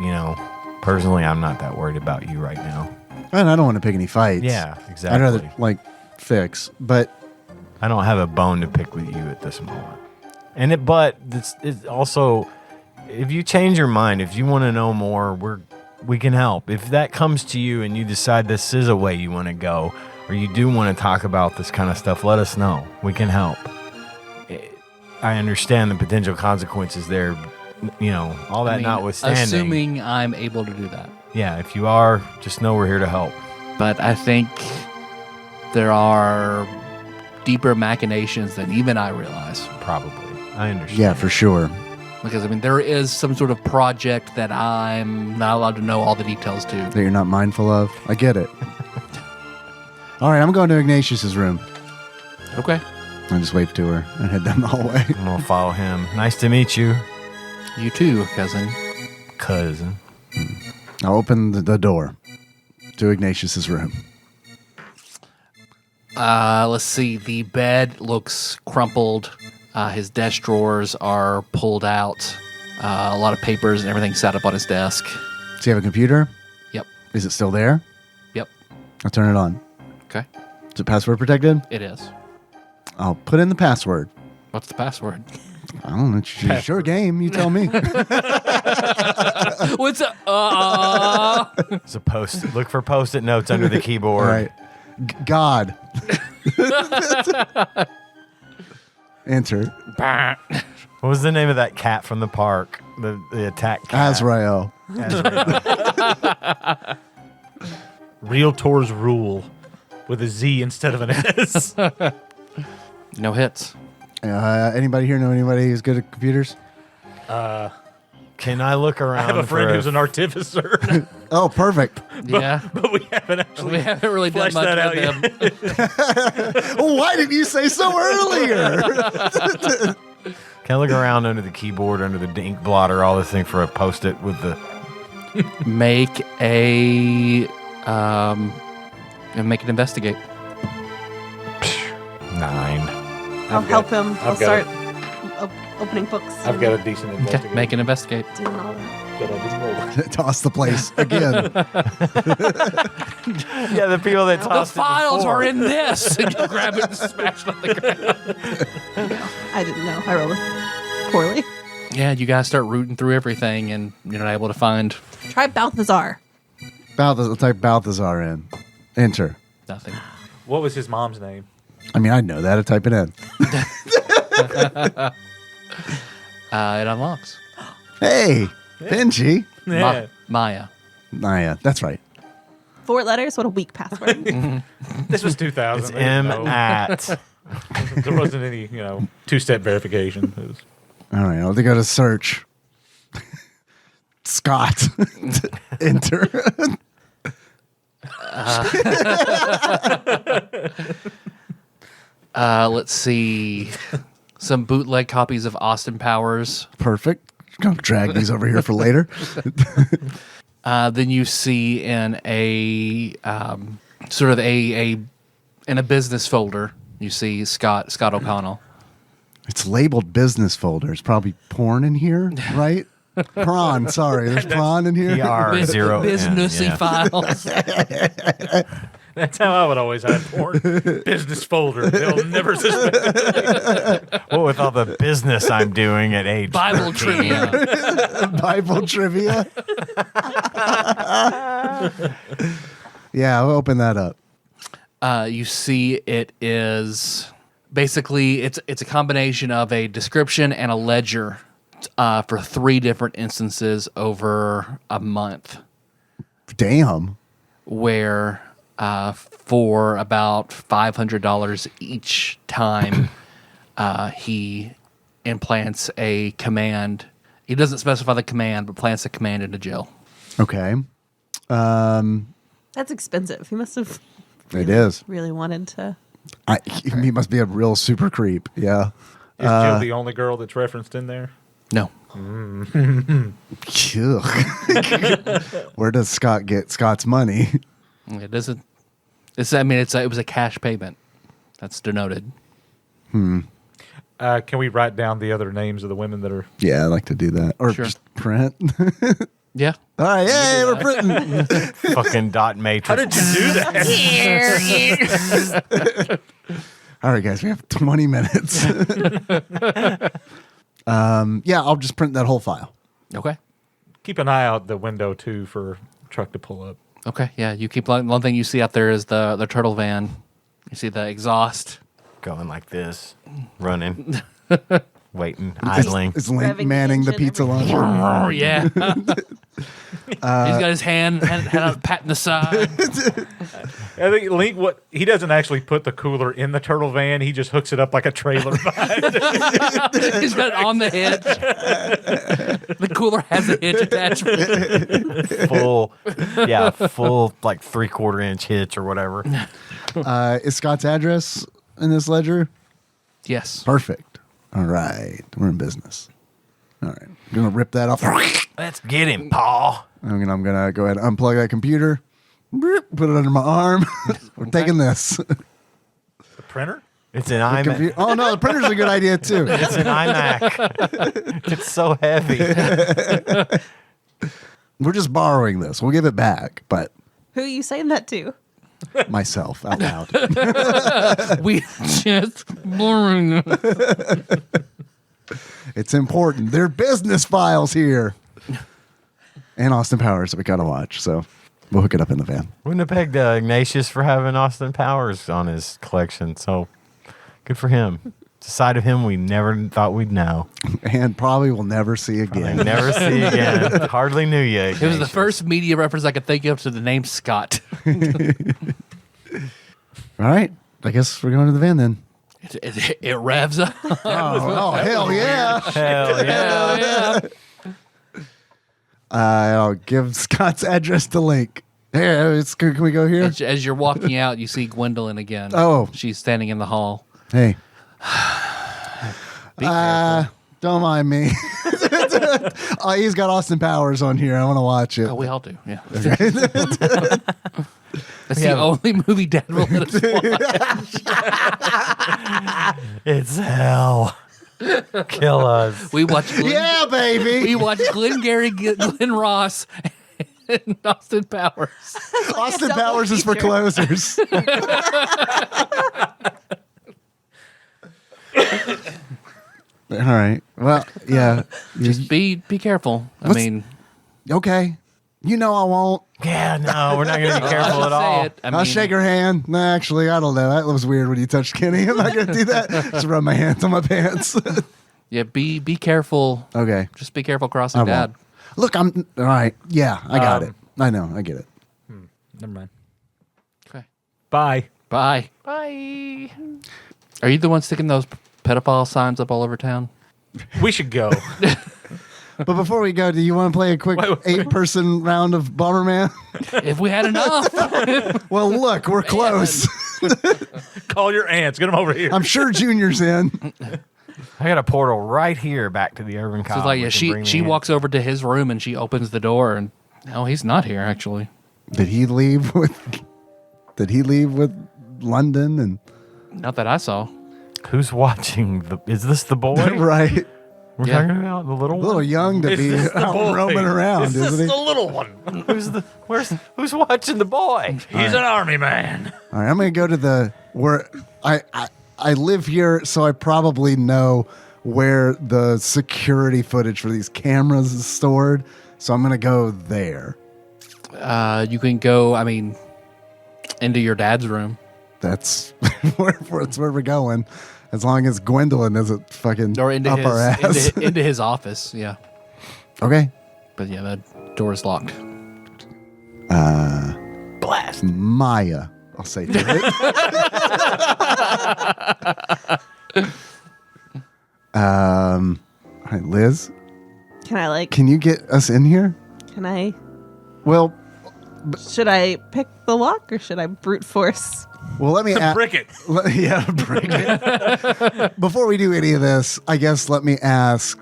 personally, I'm not that worried about you right now. And I don't want to pick any fights. Yeah, exactly. I'd rather fix, but I don't have a bone to pick with you at this moment. But it's also, if you change your mind, if you want to know more, we can help. If that comes to you and you decide this is a way you want to go, or you do want to talk about this kind of stuff, let us know. We can help. I understand the potential consequences there, all that notwithstanding. Assuming I'm able to do that. Yeah, if you are, just know we're here to help. But I think there are deeper machinations than even I realize. Probably. I understand. yeah, for sure. Because, there is some sort of project that I'm not allowed to know all the details to. That you're not mindful of. I get it. All right, I'm going to Ignatius's room. Okay. I just wave to her and head down the hallway. I'm going to follow him. Nice to meet you. You too, cousin. Cousin. I'll open the door to Ignatius's room. Let's see. The bed looks crumpled. His desk drawers are pulled out. A lot of papers and everything sat up on his desk. Does he have a computer? Yep. Is it still there? Yep. I'll turn it on. Okay. Is it password protected? It is. I'll put in the password. What's the password? I don't know. It's your game. You tell me. What's up? It's a look for post-it notes under the keyboard. All right. God. Enter. What was the name of that cat from the park? The attack cat. Azrael. Realtors rule with a Z instead of an S. No hits. Anybody here know anybody who's good at computers? Can I look around? I have a friend who's an artificer. Oh, perfect. Yeah. But we haven't We haven't really done fleshed much that with out them. Oh, why didn't you say so earlier? Can I look around under the keyboard, under the ink blotter, all this thing for a post-it with the... Make an investigate. 9. I'll help him. I'll I've got start opening books. I've got a decent Okay. investigation. Make an investigate. doing all that. But I didn't roll it. Toss the place again. Yeah, the people that The tossed files it before. are in this. And you grab it and smash it on the ground. I didn't know. I rolled it poorly. Yeah, you guys start rooting through everything, and you're not able to find Try Balthazar. Balthazar, type Balthazar in. Enter. nothing. What was his mom's name? I mean, I'd know that. I'd type it in. It unlocks. Hey, Benji. Yeah. Maya. Naya, that's right. 4 letters. What a weak password. This was 2000. It's They didn't M know. at. There wasn't any, two-step verification. It was, All right, I'll go to search. Scott. Enter. Let's see. Some bootleg copies of Austin Powers. Perfect. Gonna drag these over here for later. Then you see in a sort of in a business folder, you see Scott O'Connell. It's labeled business folder. It's probably porn in here, right? Prawn. Sorry, there's prawn in here. PR0. Businessy files. that's how I would always hide porn. Business folder. They'll never suspect. What with all the business I'm doing at age Bible 13. trivia. Bible trivia. Yeah, I'll open that up. You see it is basically it's a combination of a description and a ledger for 3 different instances over a month, Damn. where for about $500 each time he implants a command. He doesn't specify the command, but plants a command into Jill. Okay. That's expensive. He must have It is. really wanted to. He must be a real super creep. Yeah. Is Jill the only girl that's referenced in there? No. Ugh. Where does Scott get Scott's money? It doesn't. It was a cash payment. That's denoted. Can we write down the other names of the women that are? Yeah, I'd like to do that. Or Sure. just print. Yeah. All right, yay, we're printing. Fucking dot matrix. How did you do that? All right, guys, we have 20 minutes. Yeah, I'll just print that whole file. Okay. Keep an eye out the window too for a truck to pull up. Okay. Yeah. You keep one thing you see out there is the turtle van. You see the exhaust. Going like this, running, waiting, idling. Is Link Revving the manning the engine, pizza everything. Oh lunch? yeah. He's got his hand out patting the side. I think Link, he doesn't actually put the cooler in the turtle van. He just hooks it up like a trailer behind it. He's got it on the hitch. The cooler has a hitch attachment. full like 3/4 inch hitch or whatever. Is Scott's address in this ledger? Yes. Perfect. All right, we're in business. All right, I'm gonna rip that off. Let's get him, Paul. I'm gonna go ahead and unplug that computer. Put it under my arm. We're taking this. The printer? It's an iMac. Oh no, the printer's a good idea too. It's an iMac. It's so heavy. We're just borrowing this. We'll give it back, but Who are you saying that to? myself out loud. We just boring. It's important. They're business files here. And Austin Powers that we gotta watch. So we'll hook it up in the van. Wouldn't have pegged Ignatius for having Austin Powers on his collection. So good for him. It's a side of him we never thought we'd know. And probably will never see again. Never see again. Hardly knew you. It was the first media reference I could think of to the name Scott. All right. I guess we're going to the van then. It revs up. Oh, hell yeah. Hell yeah. I'll give Scott's address to Link. Hey, can we go here? As you're walking out, you see Gwendolyn again. Oh. She's standing in the hall. Hey. Be careful. Don't mind me. Oh, he's got Austin Powers on here. I want to watch it. Oh, we all do. Yeah. That's the only movie Dad will let us watch. It's hell. Kill us. We watch Yeah, baby. We watch Glengarry, Glenn Ross, and Austin Powers. Austin double Powers is for feature. closers. All right. Well, yeah. Just be careful. I What's- mean, Okay. You know I won't. Yeah, no, we're not going to be careful at all. I'll shake her hand. No, actually, I don't know. That was weird when you touched Kenny. I'm not going to do that. Just rub my hands on my pants. Yeah, be careful. Okay. Just be careful crossing I Dad. won't. Look, I'm all right. Yeah, I got it. I know. I get it. Never mind. Okay. Bye. Bye. Bye. Are you the one sticking those pedophile signs up all over town? We should go. But before we go, do you want to play a quick Wait. 8-person round of Bomberman? If we had enough. Well, look, we're close. Call your aunts. Get them over here. I'm sure Junior's in. I got a portal right here back to the urban So college. it's like, yeah, she walks over to his room and she opens the door and no, he's not here actually. Did he leave with London and Not that I saw. Who's watching? Is this the boy? right? We're Yeah. talking about the little A little one. young to Is be this the out boy? roaming around, Is this isn't he? the little one? Who's watching the boy? He's an army man. All right, I'm going to go to where I live here, so I probably know where the security footage for these cameras is stored. So I'm going to go there. You can go, into your dad's room. That's that's where we're going. As long as Gwendolyn isn't fucking Or into up our ass. into his office, yeah. Okay. But yeah, that door is locked. Blast. Maya, I'll say to it. All right, Liz, Can I can you get us in here? Well, should I pick the lock or should I brute force? let me ask. Brick it. Yeah, break it. Before we do any of this, I guess let me ask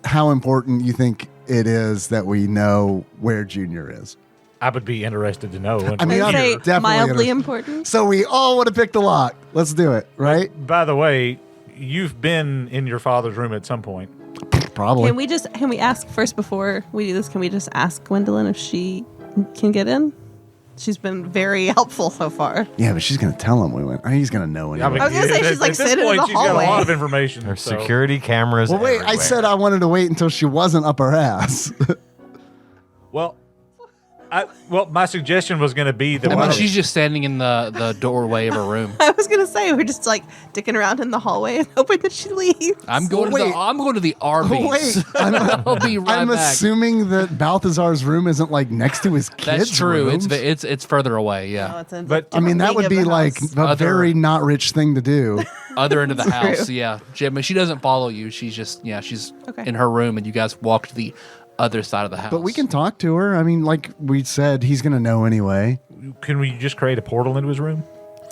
how important you think it is that we know where Junior is. I would be interested to know. I mean, I'd I'm say definitely mildly interested. important. So we all want to pick the lock. Let's do it, right? By the way, you've been in your father's room at some point. Probably. Can we ask first before we do this? Can we just ask Gwendolyn if she can get in? She's been very helpful so far. Yeah, but she's gonna tell him we went. He's gonna know anyway. I was gonna say, she's, like, at this sitting in point, the she's got a lot hallway. of information. There's so- security cameras. Well, wait. I everywhere. said I wanted to wait until she wasn't up her ass. Well, my suggestion was going to be that She's just standing in the doorway of her room. I was gonna say we're just like dicking around in the hallway and hoping that she leaves. I'm going Wait. to the Arby's. Wait, I'll be right I'm back. assuming that Balthazar's room isn't like next to his kids' That's true. rooms. It's further away. Yeah, Oh, it's a But- I mean, that would be like a Other- very not rich thing to do. other end of the True. house. Yeah, Jim. She doesn't follow you. She's just she's Okay. in her room, and you guys walk to the other side of the house. But we can talk to her. I mean, like we said, he's gonna know anyway. Can we just create a portal into his room?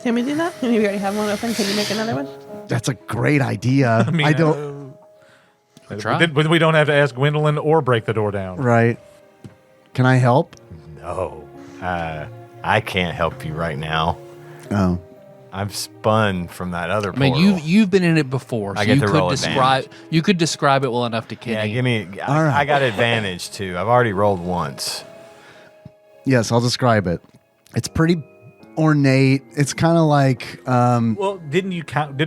Can we do that? Maybe we already have one open. Can you make another one? That's a great idea. I don't. try. But we don't have to ask Gwendolyn or break the door down. Right. Can I help? No. I can't help you right now. Oh. I've spun from that other I mean, portal. you've been in it before, so I get you to could roll describe. advantage. You could describe it well enough to Yeah, Kenny. give me. All right. I got advantage too. I've already rolled once. Yes, I'll describe it. It's pretty ornate. It's kind of like. Well, didn't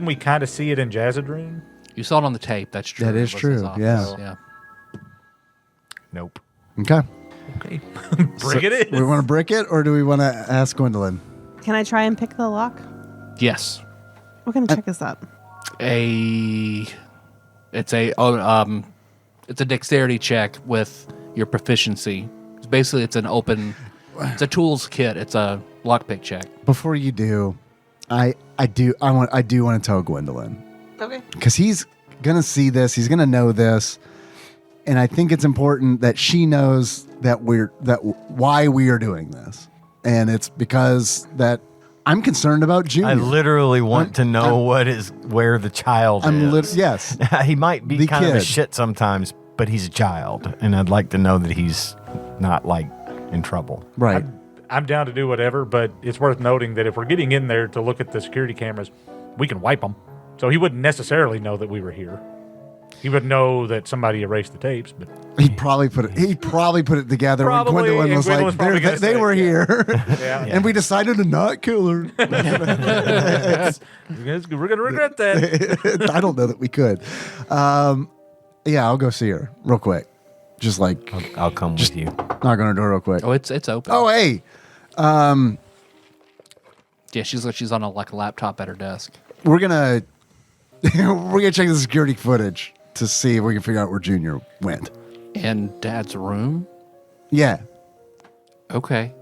we kind of see it in Jazz's room? You saw it on the tape. That's true. That is It was true, his office, yeah. Yeah. Nope. Okay. Okay, bring it in. We want to brick it, or do we want to ask Gwendolyn? Can I try and pick the lock? Yes. What kind of check is that? It's a dexterity check with your proficiency. It's a tools kit. It's a lockpick check. Before you do, I do want to tell Gwendolyn Okay. because he's gonna see this. He's gonna know this, and I think it's important that she knows that why we are doing this, and it's because that I'm concerned about Junior. I literally want to know where the child is. Yes. He might be The kind of a kid. shit sometimes, but he's a child, and I'd like to know that he's not like in trouble. Right. I'm down to do whatever, but it's worth noting that if we're getting in there to look at the security cameras, we can wipe them. So he wouldn't necessarily know that we were here. He would know that somebody erased the tapes, but He probably put it together Probably, when Gwendolyn and was Gwendolyn's like, probably "They gonna say, were yeah. here," yeah, and we decided to not kill her. we're gonna regret that. I don't know that we could. Yeah, I'll go see her real quick. Just like I'll come with you. knock on her door real quick. Oh, it's open. Oh, hey, Yeah, she's on a laptop at her desk. we're gonna check the security footage to see if we can figure out where Junior went. In Dad's room? Yeah. Okay.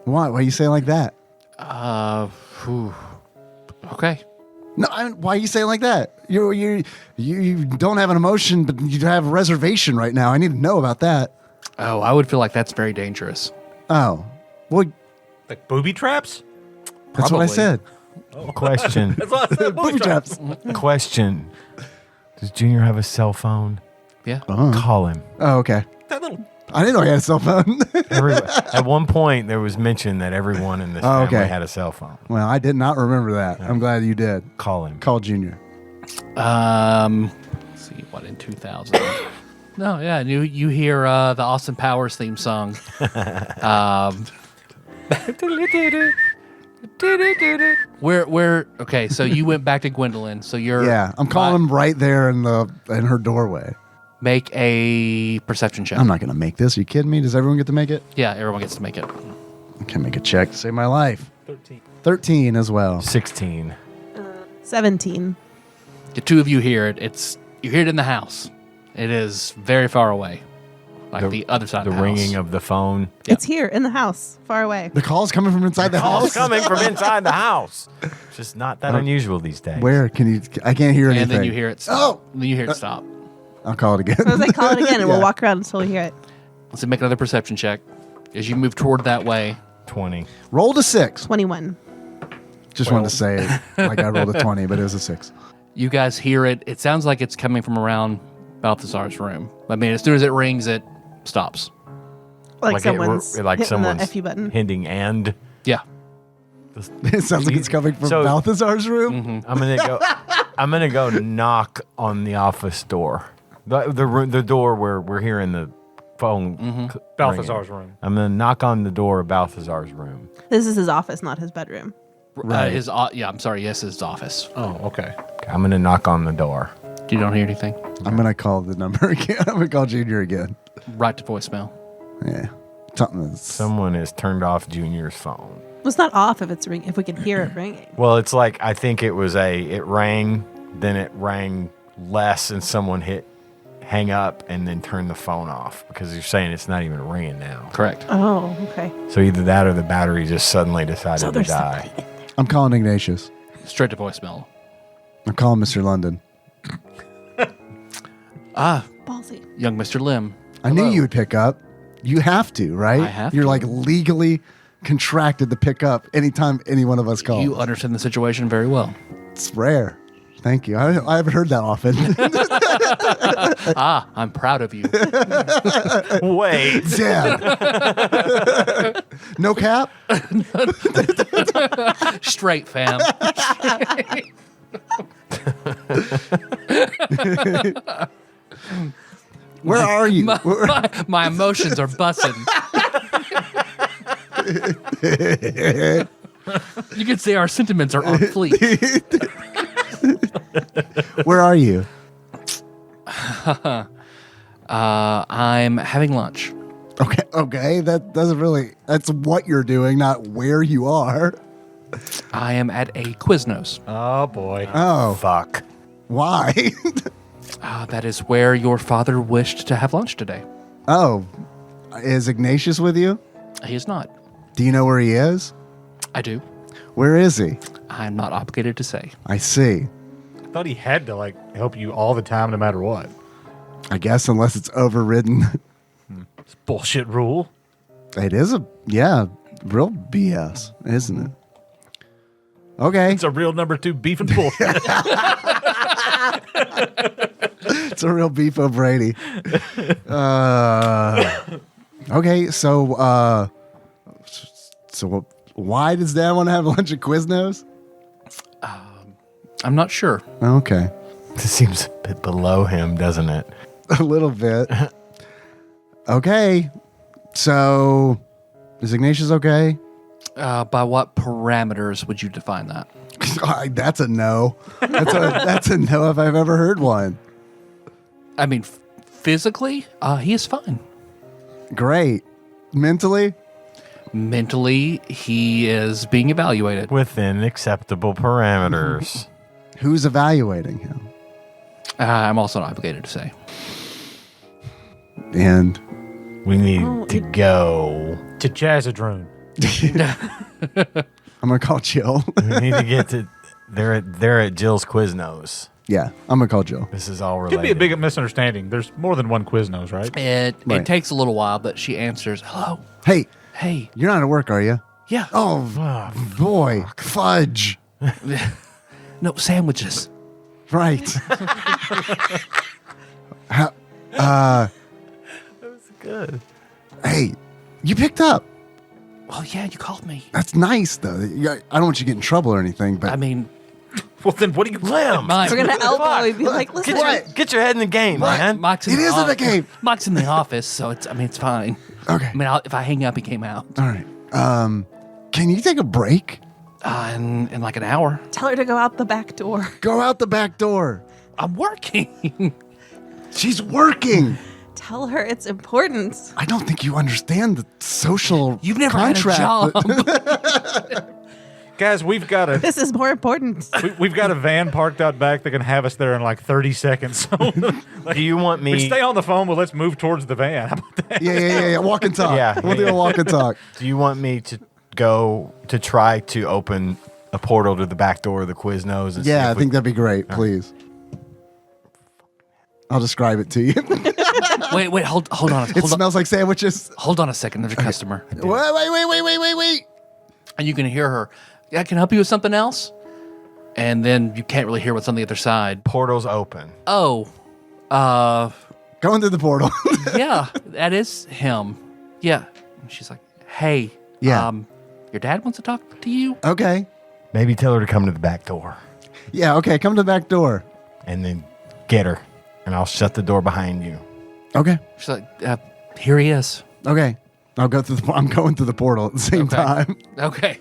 Why you say it like that? Whew. Okay. No, why you say it like that? You don't have an emotion, but you have a reservation right now. I need to know about that. Oh, I would feel like that's very dangerous. Oh, well, Like booby traps? that's what I Probably. said. Question. That's what I said, Booby traps. Question. Does Junior have a cell phone? Yeah. Call him. Oh, okay. That little I didn't know he had a cell phone. At one point, there was mention that everyone in this Oh, family okay. had a cell phone. Well, I did not remember that. I'm glad you did. Call him. Call Junior. Let's see, what, in 2000? No, yeah, you hear the Austin Powers theme song. Okay, so you went back to Gwendolyn, so you're... Yeah, I'm calling him right there in her doorway. Make a perception check. I'm not going to make this. Are you kidding me? Does everyone get to make it? Yeah, everyone gets to make it. I can make a check to save my life. 13 as well. 16. 17. The two of you hear it. You hear it in the house. It is very far away. Like the other side The of the ringing house. of the phone. It's here in the house, far away. The call's coming from inside the Call's house. coming from inside the house. It's just not that unusual these days. Where can you? I can't hear anything. And then you hear it stop. And then you hear it stop. I'll call it again. So I was like, call it again, and we'll Yeah. walk around until we hear it. Let's make another perception check. As you move toward that way, 20. Rolled a 6. 21. Just wanted to say it like I rolled a 20, but it was a 6. you guys hear it. It sounds like it's coming from around Balthazar's room. I mean, as soon as it rings, it stops. Like someone's hitting someone's the FU button. hinting and. Yeah. It sounds like it's coming from So- Balthazar's room. I'm gonna go knock on the office door, the door where we're hearing the phone. Balthazar's ringing. room. I'm gonna knock on the door of Balthazar's room. This is his office, not his bedroom. Right. I'm sorry. Yes, his office. Oh, okay. I'm gonna knock on the door. You don't hear anything. I'm going to call the number again. I'm going to call Junior again. Right to voicemail. Yeah. Something that's, Someone has turned off Junior's phone. Well, it's not off if it's ring. If we can hear it ringing. Well, it's like I think it rang, then it rang less, and someone hit hang up and then turn the phone off because you're saying it's not even ringing now. Correct. Oh, okay. So either that or the battery just suddenly decided So to there's die. something in there. I'm calling Ignatius. Straight to voicemail. I'm calling Mr. London. Ballsy. Young Mr. Lim. I knew you would pick up. You have to, right? I have You're to. like legally contracted to pick up anytime any one of us calls. You understand the situation very well. It's rare. Thank you. I haven't heard that often. I'm proud of you. Wait. Damn. No cap? Straight, fam. Where are you? My emotions are bussing. You could say our sentiments are on fleek. Where are you? I'm having lunch. Okay. That doesn't really. That's what you're doing, not where you are. I am at a Quiznos. Oh, boy. Oh, Fuck. why? That is where your father wished to have lunch today. Oh, is Ignatius with you? He is not. Do you know where he is? I do. Where is he? I'm not obligated to say. I see. I thought he had to, help you all the time, no matter what. I guess unless it's overridden. It's bullshit rule. It is real BS, isn't it? Okay. It's a real number 2 beef and bullshit. It's a real beef O'Brady. Okay, so why does Dad want to have lunch at Quiznos? I'm not sure. Okay, This seems a bit below him, doesn't it? a little bit. Okay, so is Ignatius okay? By what parameters would you define that? That's a no. That's a no if I've ever heard one. I mean, physically, he is fine. Great. Mentally? Mentally, he is being evaluated. Within acceptable parameters. Who's evaluating him? I'm also not obligated to say. And We need to go. To Jazzadrone. I'm gonna call Jill. We need to get to. They're at Jill's Quiznos. Yeah, I'm gonna call Jill. This is all related. Could be a big misunderstanding. There's more than one Quiznos, right? It Right. takes a little while, but she answers, "Hello, Hey, hey, you're not at work, are you? yeah, Oh, boy, fudge. no sandwiches." Right. good. Hey, you picked up. Well, yeah, you called me. That's nice, though. I don't want you to get in trouble or anything, but I mean, Well, then what do you Lim, Mike, We're gonna elbow and be like, listen. get your head in the game, man. Mike's in It the isn't a off- game. Mike's in the office, so it's fine. okay. I mean, if I hang up, he came out All right. Can you take a break? in like an hour. Tell her to go out the back door. Go out the back door. I'm working. She's working. Tell her it's important. I don't think you understand the social You've never contract. had a job. guys? We've got a This is more important. we've got a van parked out back that can have us there in like 30 seconds. So Do you want we me? stay on the phone, but let's move towards the van. How about that? Yeah. Walk and talk. Yeah, We'll do yeah. a walk and talk. Do you want me to go to try to open a portal to the back door of the Quiznos? And see Yeah, if I think that'd be great. Please. I'll describe it to you. wait, hold on. It smells like sandwiches. Hold on a second. There's a customer, Wait. and you can hear her. Yeah, I can help you with something else. And then you can't really hear what's on the other side. portal's open. Oh, Go into the portal. yeah, that is him. Yeah. And she's like, "Hey, Yeah. your dad wants to talk to you." Okay. Maybe tell her to come to the back door, Yeah, okay. Come to the back door. and then get her, and I'll shut the door behind you. Okay. She's like, "Here he is." Okay. I'm going through the portal at the same Okay. time. Okay.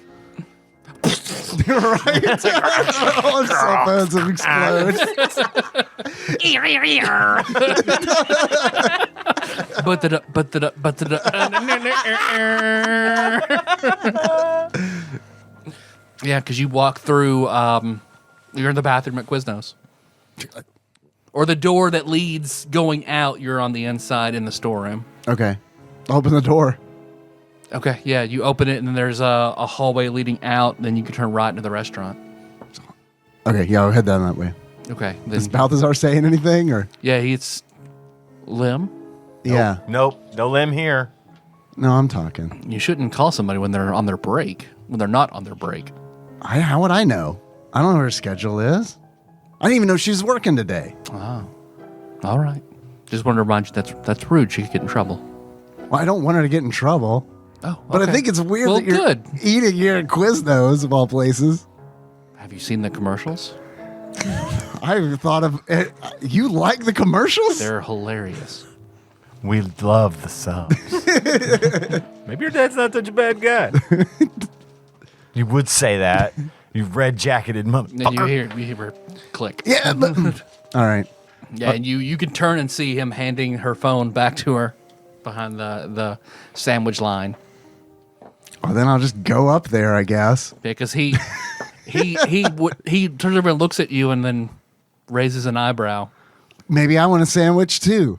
Right? All the cell phones have exploded. Yeah, because you walk through. You're in the bathroom at Quiznos, or the door that leads going out. You're on the inside in the storeroom. Okay. Open the door. Okay, yeah, you open it, and then there's a hallway leading out. Then you can turn right into the restaurant. Okay, yeah, I'll head down that way. Okay, then, Is Balthazar saying anything or? yeah, it's Lim. Yeah. Nope, no limb here. No, I'm talking. You shouldn't call somebody when they're on their break. When they're not on their break. How would I know? I don't know what her schedule is. I didn't even know she was working today. Oh, all right. Just wanted to remind you that's rude. She could get in trouble. Well, I don't want her to get in trouble. Oh, But okay. I think it's weird Well, that you're good. eating here at Quiznos, of all places. Have you seen the commercials? I thought of it. You like the commercials? They're hilarious. We love the subs. Maybe your dad's not such a bad guy. You would say that. You red jacketed And then you motherfucker. hear her click. Yeah. But, all right. Yeah, and you can turn and see him handing her phone back to her behind the sandwich line. Well, then I'll just go up there, I guess. Because he turns over and looks at you and then raises an eyebrow. Maybe I want a sandwich too.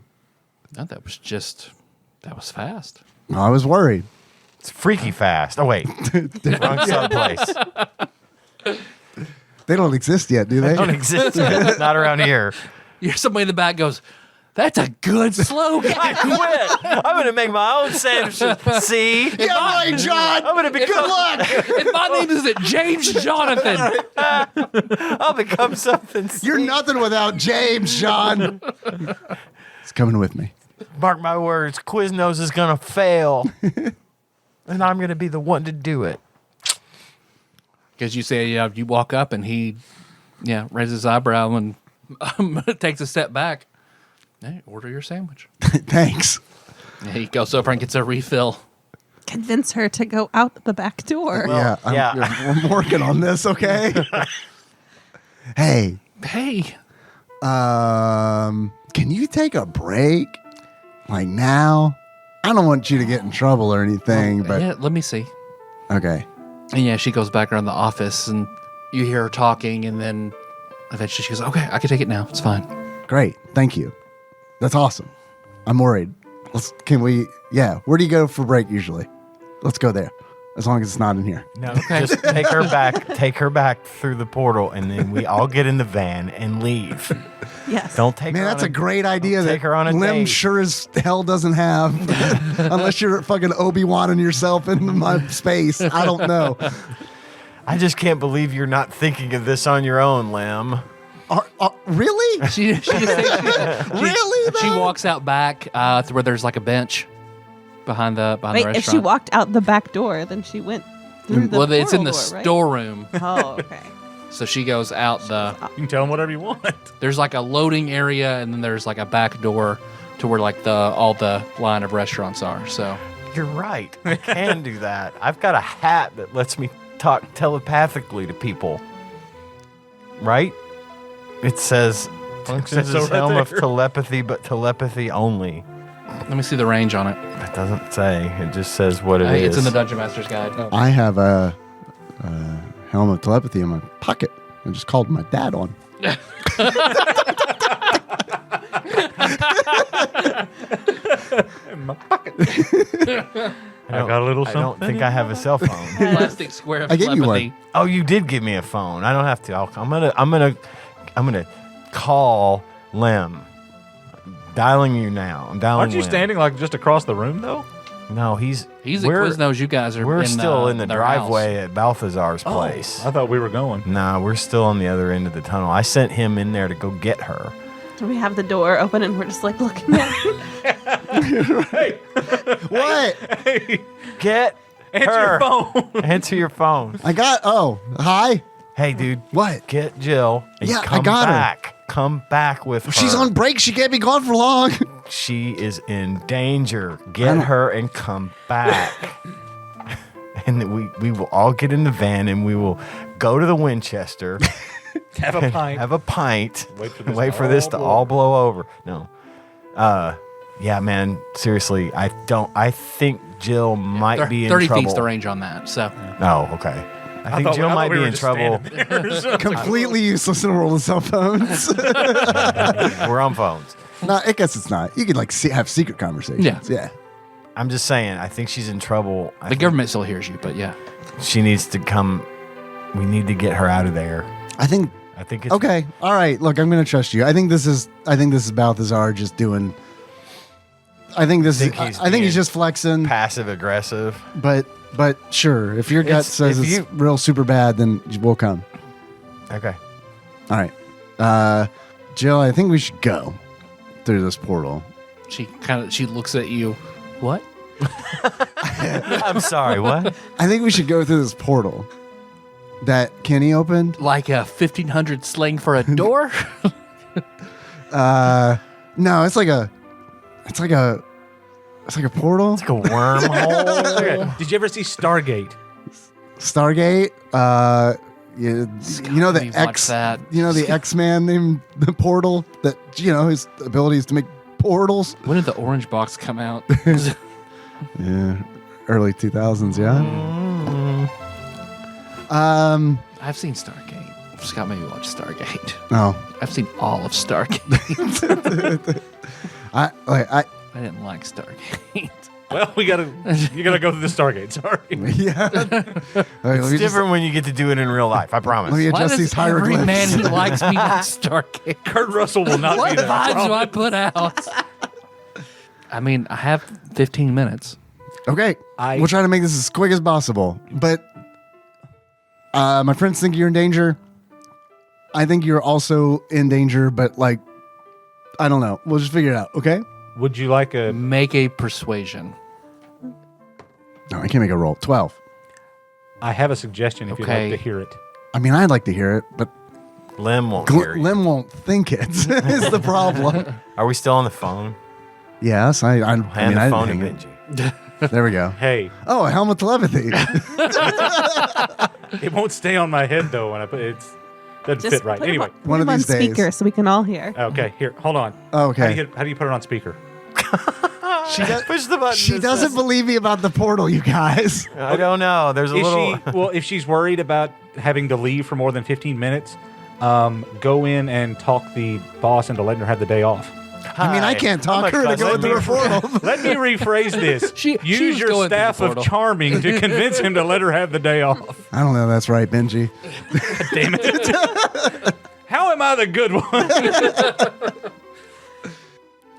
No, that was fast. I was worried. It's freaky fast. Oh wait, wrong sub place. They don't exist yet, do they? Don't exist. Yet. Not around here. You're somebody in the back goes, "That's a good slogan." I quit. I'm gonna make my own sandwiches. See, Yeah, right, John. I'm gonna become. Good luck. If my name isn't James Jonathan. I'll become something. You're nothing without James, John. He's coming with me. Mark my words. Quiznos is gonna fail, and I'm gonna be the one to do it. Because you say, you walk up and he, raises his eyebrow and takes a step back. Hey, order your sandwich. Thanks. Yeah, he goes over and gets a refill. Convince her to go out the back door. Yeah, I'm working on this, okay? Hey, Hey, can you take a break? Like now? I don't want you to get in trouble or anything, but yeah, let me see. okay. And yeah, she goes back around the office and you hear her talking and then eventually she goes, okay, I can take it now. It's fine. Great. Thank you. That's awesome. I'm worried. Where do you go for break usually? Let's go there. As long as it's not in here. No, just take her back. Take her back through the portal, and then we all get in the van and leave. Yes. Don't take Man, her. that's a great idea. Take her on a Lim date. sure as hell doesn't have, unless you're fucking Obi-Wan yourself in my space. I don't know. I just can't believe you're not thinking of this on your own, Lim. Really? She Really? She though? walks out back to where there's like a bench behind the Wait, restaurant. if she walked out the back door, then she went through the well, it's in the portal door, right? storeroom, Oh, okay. so she goes out the. You can tell them whatever you want. There's like a loading area, and then there's like a back door to where like all the line of restaurants are. So You're right. I can do that. I've got a hat that lets me talk telepathically to people. Right? It says functions So as right helm of there. telepathy, but telepathy only. let me see the range on it. It doesn't say. It just says what it is. It's in the Dungeon Master's Guide. I have a helm of telepathy in my pocket. I just called my dad on. In my pocket. I got a little I something. don't think I have a cell phone. Plastic square of I gave you telepathy. Oh, you did give me a phone. I don't have to. I'm gonna call Lim. Dialing you now. I'm dialing. Aren't you Lim. standing like just across the room though? No, he's at we're- Quiznos. You guys are. We're in still in the their driveway house. at Balthazar's place. I thought we were going. Nah, we're still on the other end of the tunnel. I sent him in there to go get her. Do we have the door open and we're just like looking at it? Hey, What? hey, Get answer her. your phone. Answer your phone. Hi. Hey, dude. What? Get Jill. And Yeah, I come got her. back. Come back with her. She's on break. She can't be gone for long. She is in danger. Get her and come back. And then we will all get in the van and we will go to the Winchester. Have a pint. Have a pint. Wait for this to all blow over. No. Yeah, man. Seriously, I think Jill might be in 30 trouble. feet's the range on that. So Oh, okay. I think Jill might be in trouble. Completely useless in a world of cell phones. We're on phones. No, I guess it's not. You could like have secret conversations. Yeah. I'm just saying. I think she's in trouble. the government still hears you, but yeah. She needs to come. We need to get her out of there. I think. I think it's Okay. All right. Look, I'm going to trust you. I think this is Balthazar just doing. I think he's just flexing. passive aggressive. But sure, if your gut says if it's you- real super bad, then we'll come. Okay. All right. Jill, I think we should go through this portal. She looks at you. What? I'm sorry. What? I think we should go through this portal that Kenny opened. Like a 1500 sling for a door? No, it's like a portal. Like a wormhole. Okay. Did you ever see Stargate? Stargate. You know the We've watched X. that. You know the X-Man named the Portal. That his ability is to make portals. When did the orange box come out? Yeah, early 2000s. Yeah. I've seen Stargate. Scott made me watch Stargate. No. I've seen all of Stargate. I I didn't like Stargate. Well, you gotta go through the Stargate. Sorry. yeah. It's different when you get to do it in real life. I promise. Let me Why adjust does these every hieroglyphs. man who likes me like Stargate? Kurt Russell will not What be there. vibes do I put out? I mean, I have 15 minutes. Okay. We'll try to make this as quick as possible. But my friends think you're in danger. I think you're also in danger, but like, I don't know. We'll just figure it out, okay? Would you like a? Make a persuasion. No, I can't make a roll. 12. I have a suggestion if you'd Okay. like to hear it. I mean, I'd like to hear it, but Lim won't hear you. Lim won't think it is the problem. Are we still on the phone? Yes, I Hand mean, the I phone to didn't hang Benji. it. There we go. Hey, Oh, a helmet telepathy. it won't stay on my head though when I put it. Doesn't Just fit right. put him Anyway, on, put One of him on these days. speaker so we can all hear. okay. Here, hold on. Okay. How do you put it on speaker? She, does, Push the button. she that doesn't says- believe me about the portal, you guys. I don't know. There's a little. If she's worried about having to leave for more than 15 minutes, go in and talk the boss into letting her have the day off. I mean, I can't talk her to go through a portal. Let me rephrase this. She Use was your going through the staff of portal. charming to convince him to let her have the day off. I don't know. That's right, Benji. Damn it. How am I the good one?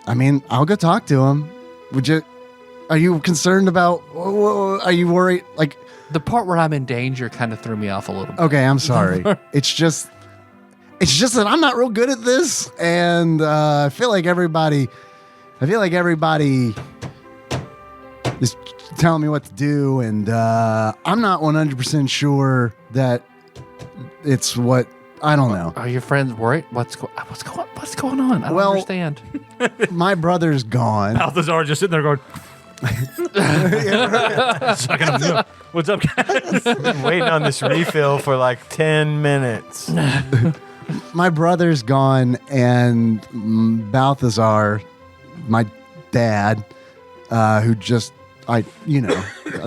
I mean, I'll go talk to him. Would you? Are you concerned about? Are you worried? Like, The part where I'm in danger kind of threw me off a little bit. okay, I'm sorry. It's just that I'm not real good at this, and I feel like everybody is telling me what to do, and I'm not 100% sure that it's what. I don't know. Are your friends worried? What's going on? I don't Well- understand. My brother's gone. Balthazar just sitting there going, sucking him. What's up, guys? Been waiting on this refill for like 10 minutes. My brother's gone, and Balthazar, my dad, who just I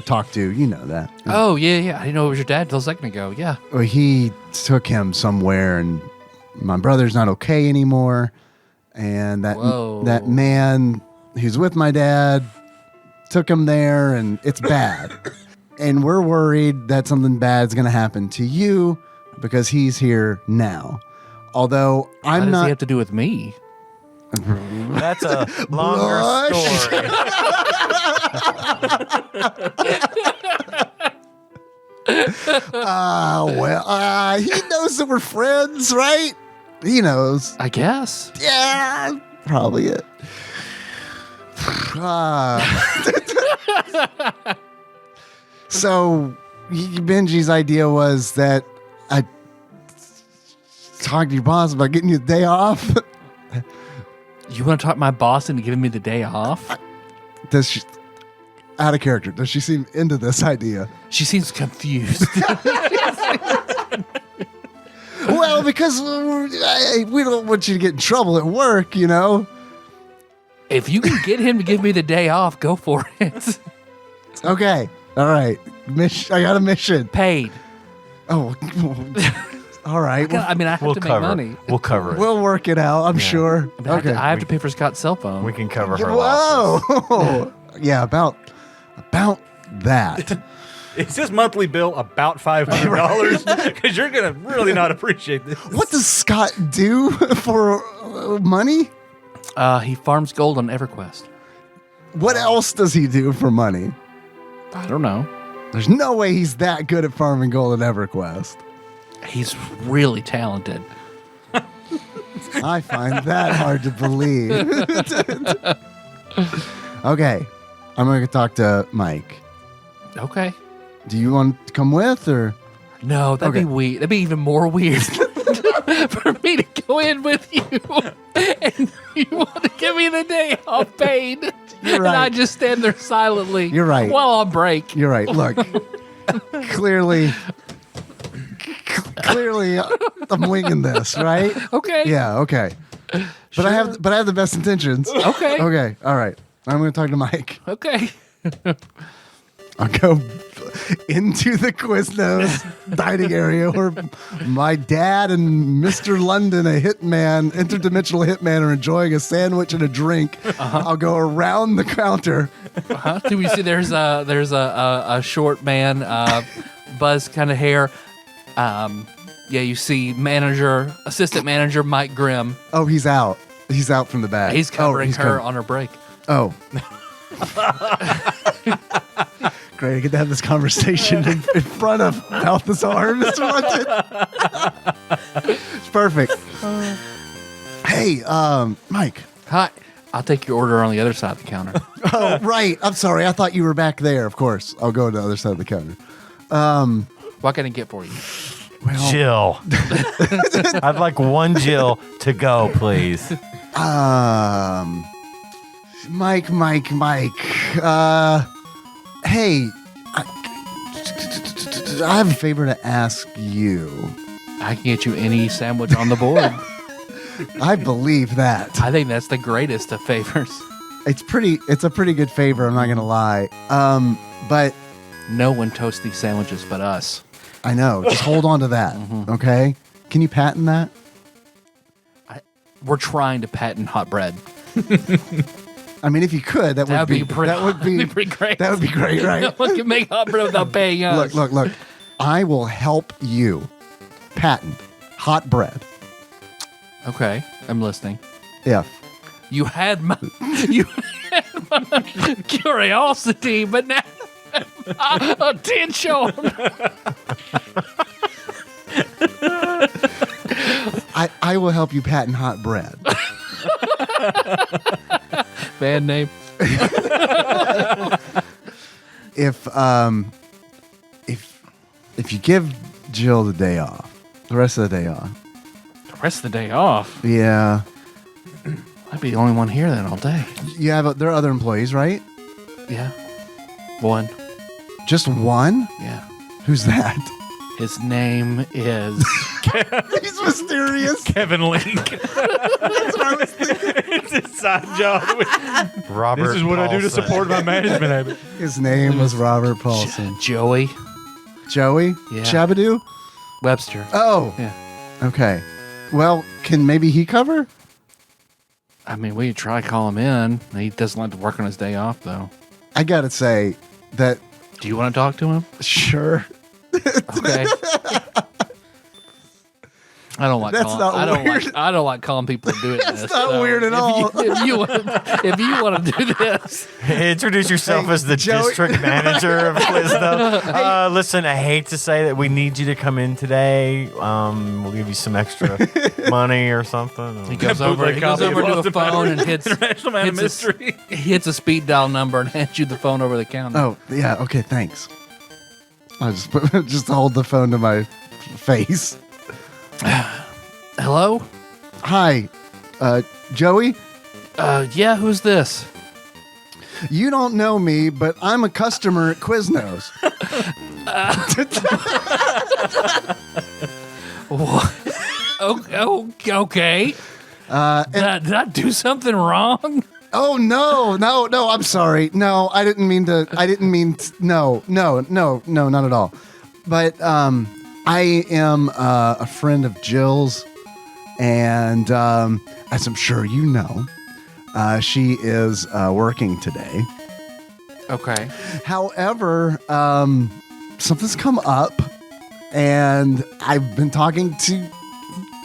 talked to, that. Oh, yeah. I didn't know it was your dad till a second ago. Yeah. Well, he took him somewhere, and my brother's not okay anymore. And Whoa. that man who's with my dad took him there, and it's bad. And we're worried that something bad's going to happen to you because he's here now. Although What I'm does not. he have to do with me? That's a longer Blush. story. He knows that we're friends, right? He knows. I guess. Yeah, probably it. So Benji's idea was that I talk to your boss about getting you the day off. You want to talk my boss into giving me the day off? Does she, out of character, does she seem into this idea? She seems confused. Well, because we don't want you to get in trouble at work, If you can get him to give me the day off, go for it. Okay. All right. I got a mission. Paid. Oh, all right. I mean, I have We'll to make cover. money. We'll cover it. We'll work it out, I'm sure. I have, to, I have to pay for Scott's cell phone. We can cover her losses. Whoa. Yeah, about that. Is this monthly bill about $500? Because you're going to really not appreciate this. What does Scott do for money? He farms gold on EverQuest. What else does he do for money? I don't know. There's no way he's that good at farming gold at EverQuest. He's really talented. I find that hard to believe. Okay, I'm going to talk to Mike. Okay. Do you want to come with, or? No, that'd Okay. be weird. That'd be even more weird for me to go in with you and you want to give me the day off paid. You're And I right. just stand there silently. You're right. While on break. You're right. Look, clearly, I'm winging this, right? Okay. Yeah. Okay. But I have the best intentions. Okay. Okay. All right. I'm going to talk to Mike. Okay. I'll go into the Quiznos dining area where my dad and Mr. London, a hitman, interdimensional hitman, are enjoying a sandwich and a drink. I'll go around the counter. Do we see there's a short man, buzz kind of hair. Yeah, you see assistant manager Mike Grimm. Oh, he's out. He's out from the back. He's covering he's her coming. on her break. Oh. Great, I get to have this conversation in front of Balthazar, Mr. London. It's perfect. Hey, Mike. Hi. I'll take your order on the other side of the counter. Oh, right. I'm sorry. I thought you were back there. Of course. I'll go to the other side of the counter. What can I get for you? Jill. I'd like one Jill to go, please. Mike. Hey, I have a favor to ask you. I can get you any sandwich on the board. I believe that. I think that's the greatest of favors. It's a pretty good favor, I'm not gonna lie. But No one toasts these sandwiches but us. I know. Just hold on to that. Okay? Can you patent that? We're trying to patent hot bread. I mean, if you could, that would be pretty great. That would be great, right? No one can make hot bread without paying us. Look. I will help you patent hot bread. Okay, I'm listening. If You had my curiosity, but now attention. I will help you patent hot bread. Band name. If you give Jill the day off, the rest of the day off. The rest of the day off. Yeah. I'd be the only one here then all day. There are other employees, right? Yeah. One. Just one? Yeah. Who's that? His name is He's mysterious. Kevin Link. That's what I was thinking. It's his side job. Robert This is what I do to Paulson. support my management habit. His name was Robert Paulson. Joey Joey? Yeah. Shabadoo? Webster. Oh. Yeah. Okay. Well, can maybe he cover? I mean, we could try call him in. He doesn't like to work on his day off, though. I gotta say that Do you want to talk to him? sure. Okay. I don't like That's calling. not weird. I don't like calling people doing this. That's not weird at all. If you want to do this, Introduce yourself as the Joey- district manager of Quizno. Listen, I hate to say that we need you to come in today. We'll give you some extra money or something. he goes over bootleg copy of to Lost a and phone Found. and hits International Man of Mystery. hits a speed dial number and hands you the phone over the counter. Oh, yeah, okay, thanks. I just hold the phone to my face. Hello? Hi, Joey. Yeah. Who's this? You don't know me, but I'm a customer at Quiznos. Okay. Did I do something wrong? Oh no! I'm sorry. No, I didn't mean to. No, not at all. But I am a friend of Jill's, and as I'm sure you know, she is working today. Okay. However, something's come up, and I've been talking to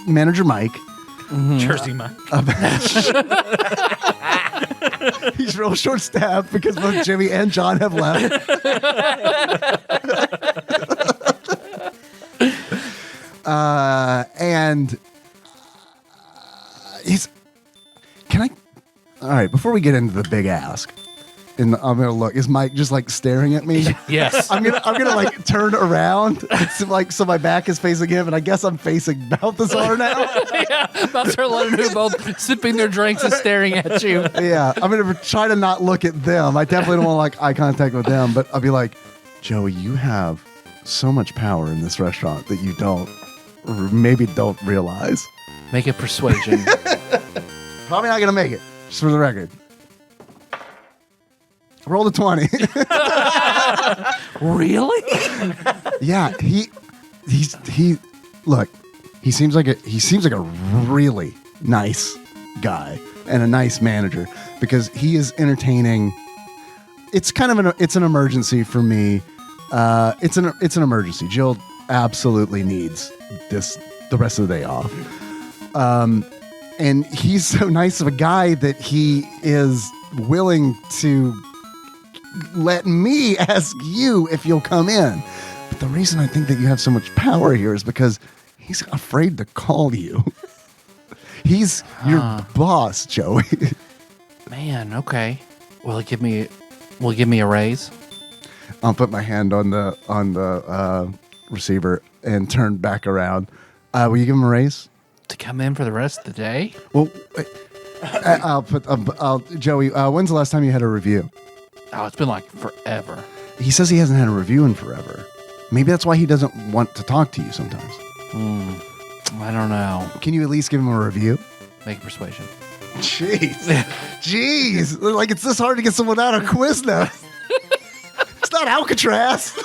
manager Mike. Jersey Mike. He's real short-staffed because both Jimmy and John have left. And he's. Can I? All right. Before we get into the big ask, and I'm gonna look. Is Mike just like staring at me? Yes. I'm gonna like turn around. It's like so my back is facing him, and I guess I'm facing Balthazar now. Yeah. Balthazar and Leonard who both sipping their drinks and staring at you. Yeah, I'm gonna try to not look at them. I definitely don't want like eye contact with them, but I'll be like, Joey, you have so much power in this restaurant that you don't, or maybe don't realize. Make it persuasion. Probably not gonna make it. Just for the record. Roll the 20. Really? Yeah, he look, he seems like a really nice guy and a nice manager because he is entertaining. It's kind of it's an emergency for me. It's an emergency. Jill absolutely needs the rest of the day off. And he's so nice of a guy that he is willing to let me ask you if you'll come in. But the reason I think that you have so much power here is because he's afraid to call you. He's your boss, Joey. Man, okay. Will he give me a raise? I'll put my hand on the receiver and turn back around. Will you give him a raise? To come in for the rest of the day? Well, Joey. When's the last time you had a review? Oh, it's been like forever. He says he hasn't had a review in forever. Maybe that's why he doesn't want to talk to you sometimes. I don't know. Can you at least give him a review? Make persuasion. Jeez. Like it's this hard to get someone out of Quiznos. It's not Alcatraz.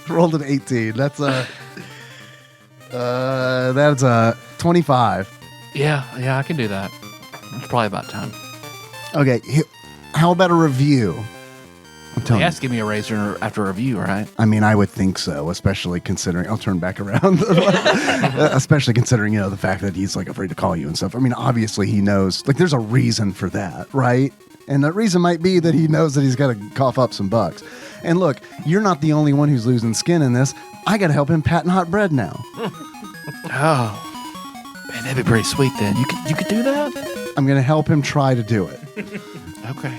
Rolled an 18. That's That's a 25. Yeah, I can do that. It's probably about time. Okay, how about a review? I'm He telling you. has to give me a raise after a review, right? I mean, I would think so, especially considering. I'll turn back around. Especially considering, the fact that he's like afraid to call you and stuff. I mean, obviously he knows. Like, there's a reason for that, right? And that reason might be that he knows that he's got to cough up some bucks. And look, you're not the only one who's losing skin in this. I got to help him patent hot bread now. Oh, man, that'd be pretty sweet. Then you could do that. I'm going to help him try to do it. Okay.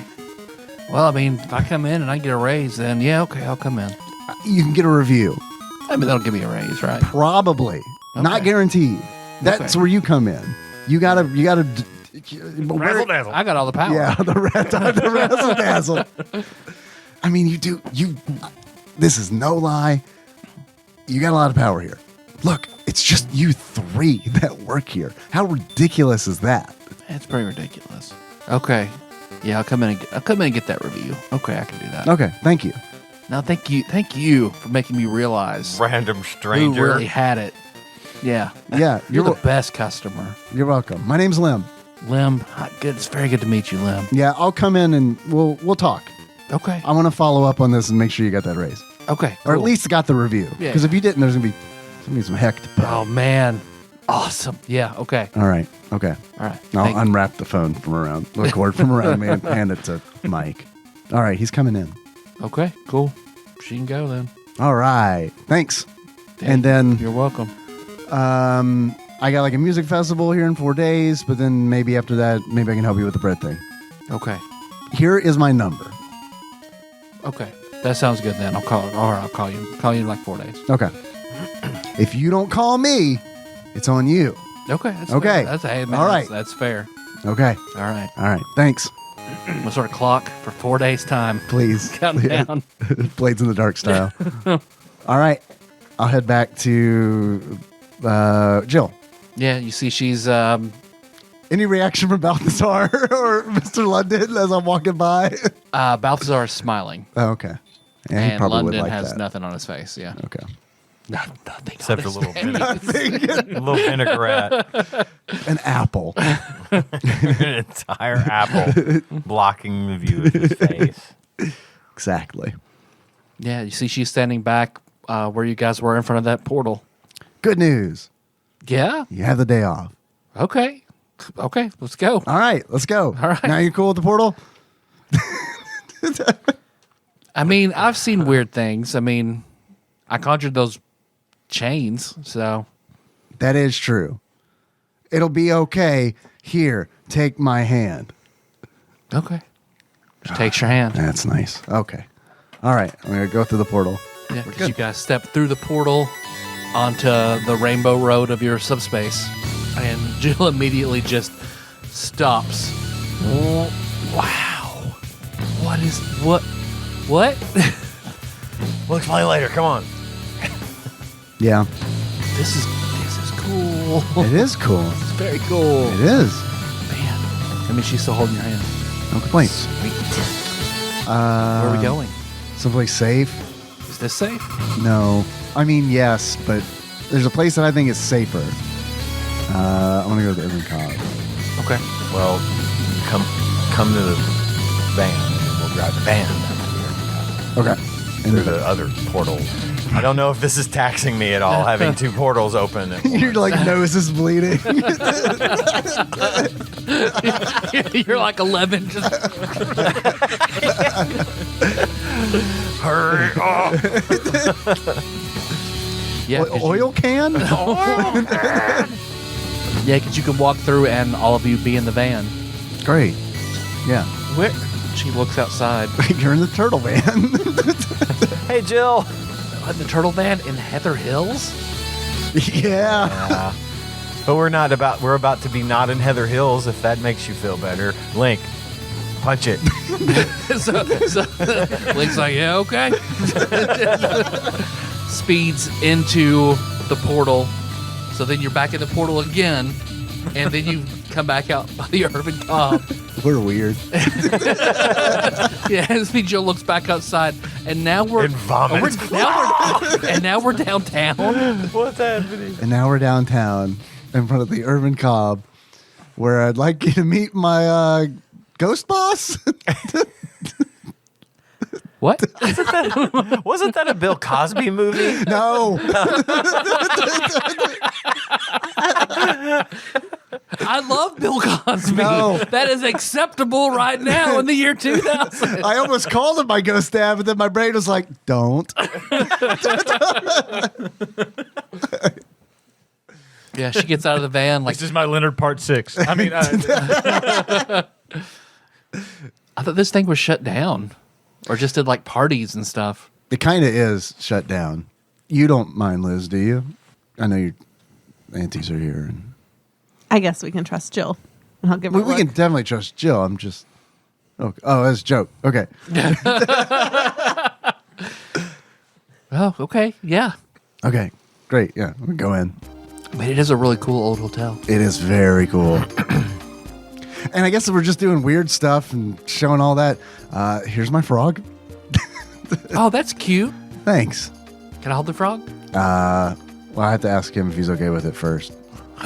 Well, I mean, if I come in and I get a raise, then yeah, okay, I'll come in. You can get a review. I mean, that'll give me a raise, right? Probably. Not Okay. guaranteed. That's Okay. where you come in. You gotta. Razzle dazzle. I got all the power. Yeah, the razzle dazzle. I mean, you do. This is no lie. You got a lot of power here. Look, it's just you three that work here. How ridiculous is that? It's pretty ridiculous. Okay. Yeah, I'll come in and get that review. Okay, I can do that. Okay, thank you. Now, thank you for making me realize Random who stranger. really had it. Yeah. Yeah, You're the best customer. You're welcome. My name's Lim. Lim, good. It's very good to meet you, Lim. Yeah, I'll come in and we'll talk. Okay. I want to follow up on this and make sure you got that raise, Okay. or at cool. least got the review. Yeah. Because if you didn't, there's gonna be some heck to pay. Oh man, awesome. Yeah. Okay. All right. Okay. All right. I'll Thank- unwrap the phone from around the cord from around me and hand it to Mike. All right, he's coming in. Okay. Cool. She can go then. All right, thanks. Thank And then You're welcome. I got like a music festival here in 4 days, but then maybe after that, maybe I can help you with the bread thing. Okay. Here is my number. Okay. That sounds good then. I'll call you. Call you in like 4 days. Okay. If you don't call me, it's on you. Okay. That's Okay. Fair. That's hey, man, All right. That's fair. Okay. All right. All right. Thanks. We'll start a clock for 4 days time. Please. Countdown. Blades in the Dark style. All right. I'll head back to Jill. Yeah. You see, she's Any reaction from Balthazar or Mr. London as I'm walking by? Balthazar is smiling, Oh, okay. Yeah, he and probably London would like has that. nothing on his face. Yeah. Okay. Nothing. Except for a on his little, face. a little vinaigrette. An apple. An entire apple blocking the view of his face. Exactly. Yeah. You see, she's standing back where you guys were in front of that portal. Good news. Yeah. You have the day off. Okay. Okay. Let's go. All right, let's go. All right. Now you're cool with the portal? I mean, I've seen weird things. I mean, I conjured those chains, so That is true. It'll be okay. Here, take my hand. okay. Just takes your hand. That's nice. Okay. All right, I'm going to go through the portal. Yeah, because you guys step through the portal onto the rainbow road of your subspace, and Jill immediately just stops. Oh, wow. What? We'll explain later. Come on. Yeah, This is cool. it is cool. It's very cool. It is. Man. I mean, she's still holding your hand. No complaints. Where are we going? Someplace safe? Is this safe? No. I mean, yes, but there's a place that I think is safer. I want to go to the Urban Cobb. Okay. Well, come to the van, and we'll drive the van down Okay. through the other portal. I don't know if this is taxing me at all, having two portals open. At Your once. like nose is bleeding. You're like 11. Just Hurry up. yeah, 'cause Oil can? Yeah, because you can walk through and all of you be in the van. Great. Yeah. Where? She looks outside. You're in the turtle van. Hey, Jill. The turtle van in Heather Hills? Yeah. But we're about to be not in Heather Hills, if that makes you feel better. Link, punch it. so Link's like, yeah, okay. Speeds into the portal. So then you're back in the portal again. And then you come back out by the urban cob. We're weird. Yeah, this means Joe looks back outside, and now we're And vomits. now we're downtown. What's happening? And now we're downtown in front of the urban cob, where I'd like you to meet my ghost boss. What? Wasn't that a Bill Cosby movie? No. I love Bill Cosby. No. That is acceptable right now in the year 2000. I almost called him my ghost dad, but then my brain was like, don't. Yeah, she gets out of the van like, This is my Leonard Part 6. I mean, I thought this thing was shut down, or just did like parties and stuff. It kind of is shut down. You don't mind, Liz, do you? I know your aunties are here. And I guess we can trust Jill. And I'll give her we a look. can definitely trust Jill. I'm just... Oh, that's a joke. Okay. Oh, okay, yeah. Okay, great. Yeah, we go in. I mean, it is a really cool old hotel. It is very cool. And I guess if we're just doing weird stuff and showing all that, here's my frog. Oh, that's cute. Thanks. Can I hold the frog? Well, I have to ask him if he's okay with it first.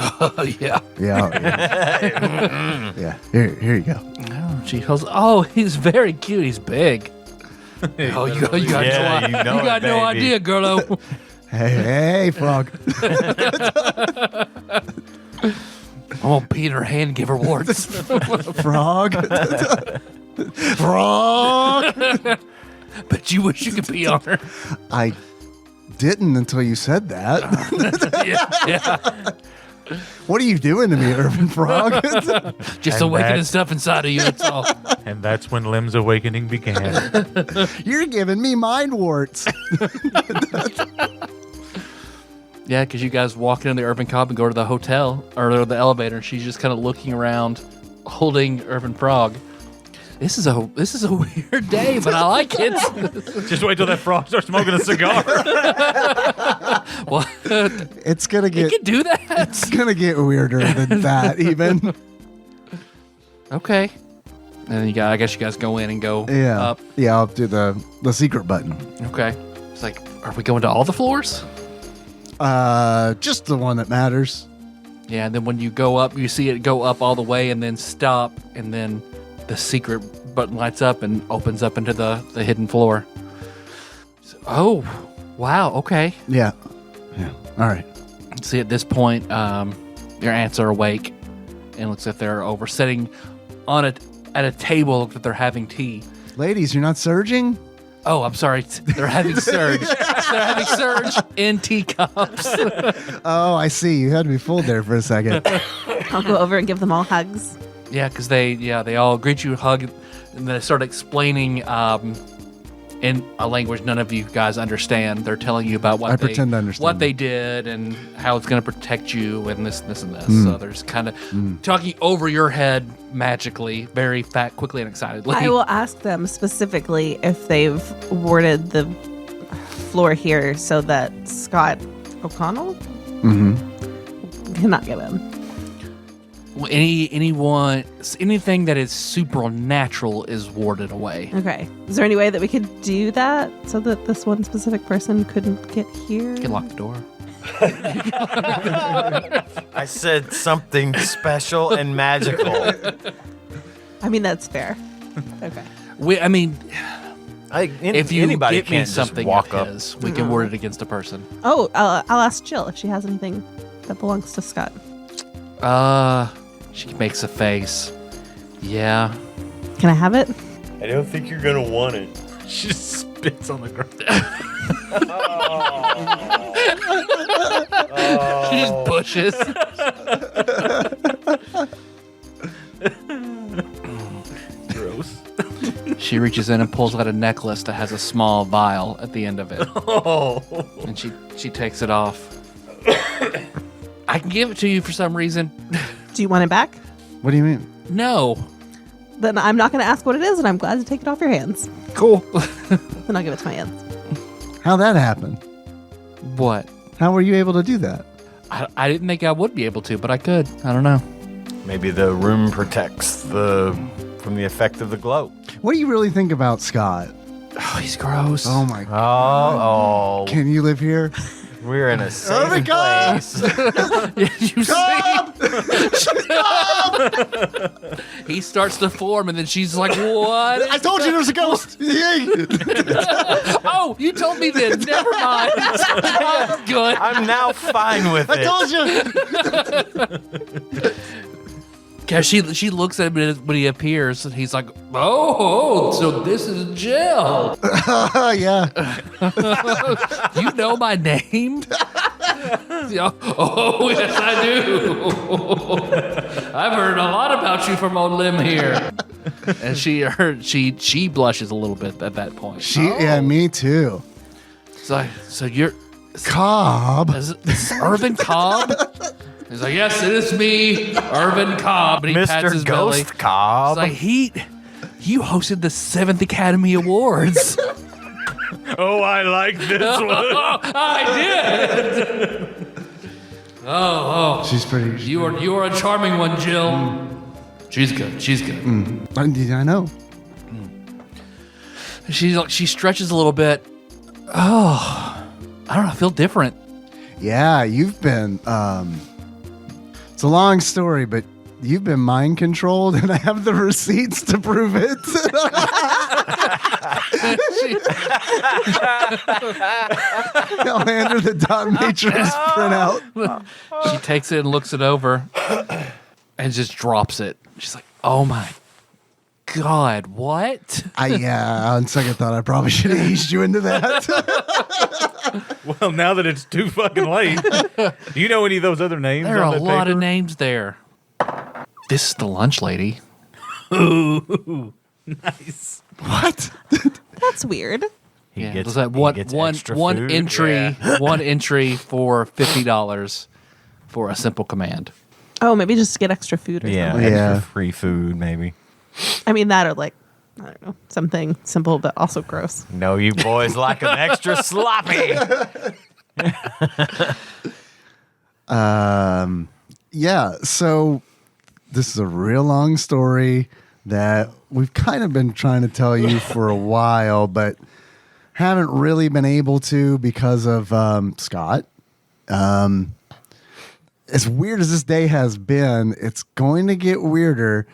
Oh, yeah. Yeah. Yeah. Yeah. Here you go. Oh, she holds. Oh, he's very cute. He's big. Oh, you got Yeah, you know you got it, no baby. idea, girlo. Hey, frog. I'm gonna pee in her hand and give her warts. Frog. Frog. But you wish you could pee on her. I didn't until you said that. Yeah. What are you doing to me, Urban Frog? Just And awakening that's- stuff inside of you. That's all. and that's when Lim's awakening began. You're giving me mind warts. Yeah, because you guys walk in the urban cob and go to the hotel or the elevator, and she's just kind of looking around, holding Urban Frog. This is a weird day, but I like it. Just wait till that frog starts smoking a cigar. Well, It's gonna you get can do that. it's gonna get weirder than that even. Okay. And then I guess you guys go in and go Yeah. up. Yeah, I'll do the secret button. Okay. It's like, are we going to all the floors? Just the one that matters. Yeah, and then when you go up, you see it go up all the way and then stop, and then the secret button lights up and opens up into the hidden floor. So, oh, wow, okay. Yeah. Yeah. All right. See, at this point, your aunts are awake, and it looks like they're over sitting on at a table. Looks like they're having tea. Ladies, you're not surging? Oh, I'm sorry. They're having surge. They're having surge in teacups. Oh, I see. You had me fooled there for a second. I'll go over and give them all hugs. Yeah, because they all greet you, hug, and then they start explaining in a language none of you guys understand. They're telling you about what I pretend to understand. what they did and how it's going to protect you and this, and this. So there's kind of talking over your head magically, very quickly and excitedly. I will ask them specifically if they've warded the floor here so that Scott O'Connell cannot get in. Anything that is supernatural is warded away. Okay. Is there any way that we could do that so that this one specific person couldn't get here? You can lock the door. I said something special and magical. I mean, that's fair. Okay. If you anybody get me can't just something walk of up. his, we can ward it against a person. Oh, I'll ask Jill if she has anything that belongs to Scott. She makes a face. Yeah. Can I have it? I don't think you're gonna want it. She just spits on the ground. She just pushes. Gross. She reaches in and pulls out a necklace that has a small vial at the end of it. Oh. And she takes it off. I can give it to you for some reason. Do you want it back? What do you mean? No. Then I'm not going to ask what it is, and I'm glad to take it off your hands. Cool. Then I'll give it to my aunts. How'd that happen? What? How were you able to do that? I didn't think I would be able to, but I could. I don't know. Maybe the room protects from the effect of the glow. What do you really think about Scott? Oh, he's gross. Oh my god. Oh, Can you live here? we're in a safe place. You see? He starts to form, and then she's like, "What?" I told you there was a ghost. Oh, you told me then. Never mind. Good. I'm now fine with it. I told you. Cause she looks at him when he appears, and he's like, "Oh, so this is Jill. Yeah. You know my name?" Oh, yes, I do. I've heard a lot about you from old Lim here. And she blushes a little bit at that point. Yeah, me too. So you're Cobb. is Irvin Cobb? He's like, "Yes, it is me, Irvin Cobb." And he pats his Mr. belly. Ghost Cobb. It's like, you hosted the 7th Academy Awards. Oh, I like this one. I did. Oh, She's pretty. you are a charming one, Jill. She's good. She's good. I know. She stretches a little bit. Oh, I don't know. I feel different. Yeah, you've been. It's a long story, but you've been mind controlled, and I have the receipts to prove it. I'll hand her the dot matrix printout. She takes it and looks it over, and just drops it. She's like, "Oh my God, what?" On second thought, I probably should have eased you into that. Well, now that it's too fucking late, do you know any of those other names? There on are a that lot paper? of names there. This is the lunch lady. Ooh, nice. What? That's weird. He Yeah, gets, was that he one gets one extra one food. entry Yeah. one entry for $50 for a simple command. Oh, maybe just to get extra food or Yeah, something. Yeah. extra free food, maybe. I mean, that or like, I don't know, something simple but also gross. No, you boys like them extra sloppy. Yeah, so this is a real long story that we've kind of been trying to tell you for a while, but haven't really been able to because of Scott. As weird as this day has been, it's going to get weirder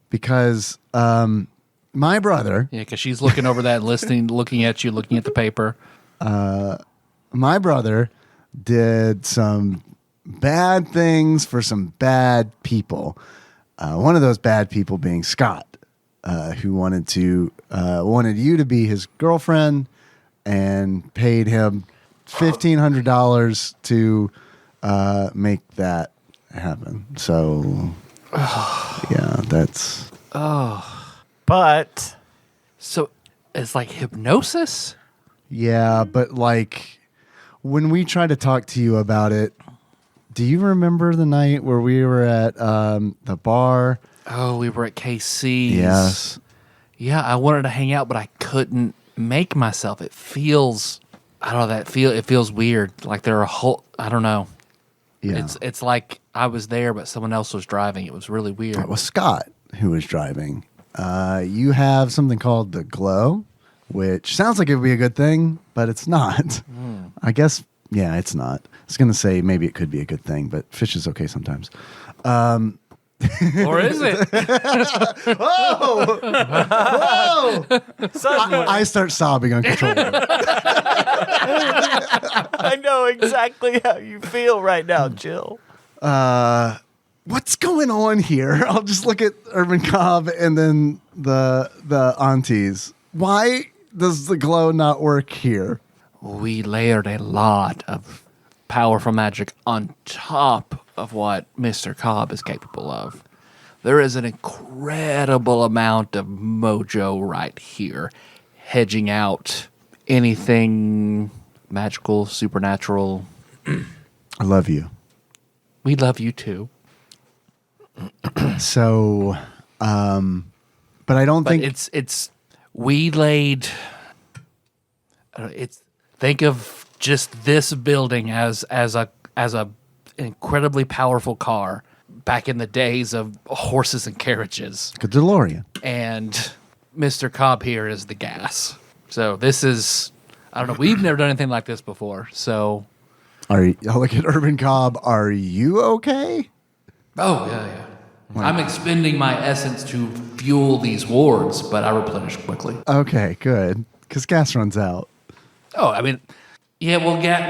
because my brother, Yeah, because she's looking over that, listening, looking at you, looking at the paper. my brother did some bad things for some bad people. One of those bad people being Scott, who wanted you to be his girlfriend and paid him $1,500 to make that happen. So, yeah, that's But So it's like hypnosis? yeah. But like when we tried to talk to you about it, do you remember the night where we were at the bar? Oh, we were at KC's. Yes. Yeah, I wanted to hang out, but I couldn't make myself. It feels, I don't know, it feels weird. Like there are I don't know. Yeah. It's like I was there, but someone else was driving. It was really weird. It was Scott who was driving. You have something called the glow, which sounds like it would be a good thing, but it's not. I guess, yeah, it's not. I was going to say maybe it could be a good thing, but fish is okay sometimes. Or is it? Whoa! suddenly, I start sobbing uncontrollably. I know exactly how you feel right now, Jill. What's going on here? I'll just look at Urban Cobb and then the aunties. Why does the glow not work here? We layered a lot of powerful magic on top of what Mr. Cobb is capable of. There is an incredible amount of mojo right here, hedging out anything magical, supernatural. I love you. We love you too. So, but I don't But think it's we laid. It's think of just this building as a incredibly powerful car back in the days of horses and carriages. Good DeLorean. And Mr. Cobb here is the gas. So this is, I don't know, we've never done anything like this before. So, Look at Urban Cobb. Are you okay? oh, yeah. I'm expending my essence to fuel these wards, but I replenish quickly. Okay, good. Because gas runs out. Oh, I mean, yeah,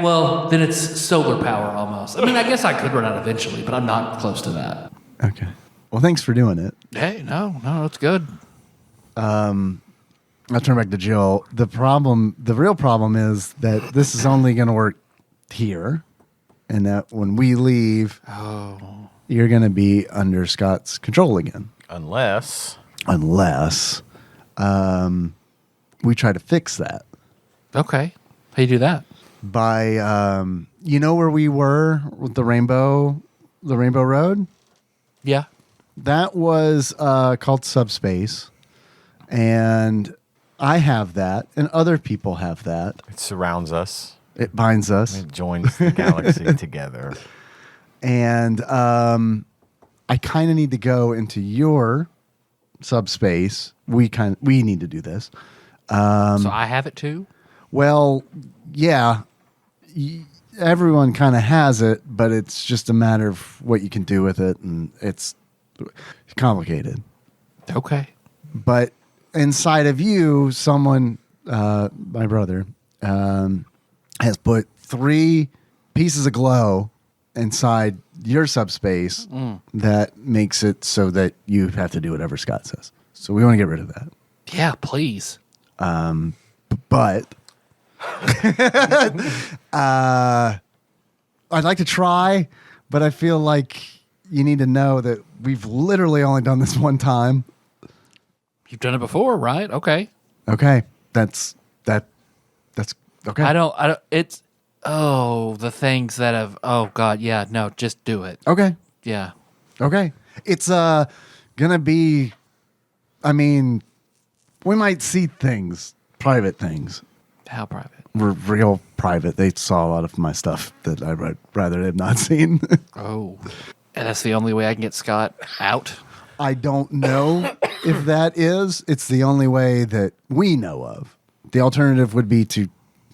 well, then it's solar power almost. I mean, I guess I could run out eventually, but I'm not close to that. Okay. Well, thanks for doing it. Hey, no, it's good. I'll turn back to Jill. The real problem is that this is only going to work here, and that when we leave, you're going to be under Scott's control again. Unless we try to fix that Okay. How you do that? by, where we were with the Rainbow Road? Yeah. That was called Subspace, and I have that, and other people have that. it surrounds us, It binds us. it joins the galaxy together. And I kind of need to go into your subspace. We need to do this. So I have it too? Well, yeah, everyone kind of has it, but it's just a matter of what you can do with it, and it's complicated. Okay. But inside of you, someone, my brother, has put 3 pieces of glow inside your subspace that makes it so that you have to do whatever Scott says. So we want to get rid of that. Yeah, please. But I'd like to try, but I feel like you need to know that we've literally only done this one time. You've done it before, right? Okay. Okay. That's okay. I don't, it's, the things that have, oh God, yeah, no, just do it. Okay. Yeah. Okay. It's gonna be, I mean, we might see things, private things. How private? We're real private. They saw a lot of my stuff that I'd rather have not seen. Oh. And that's the only way I can get Scott out? I don't know if that is. It's the only way that we know of. The alternative would be to,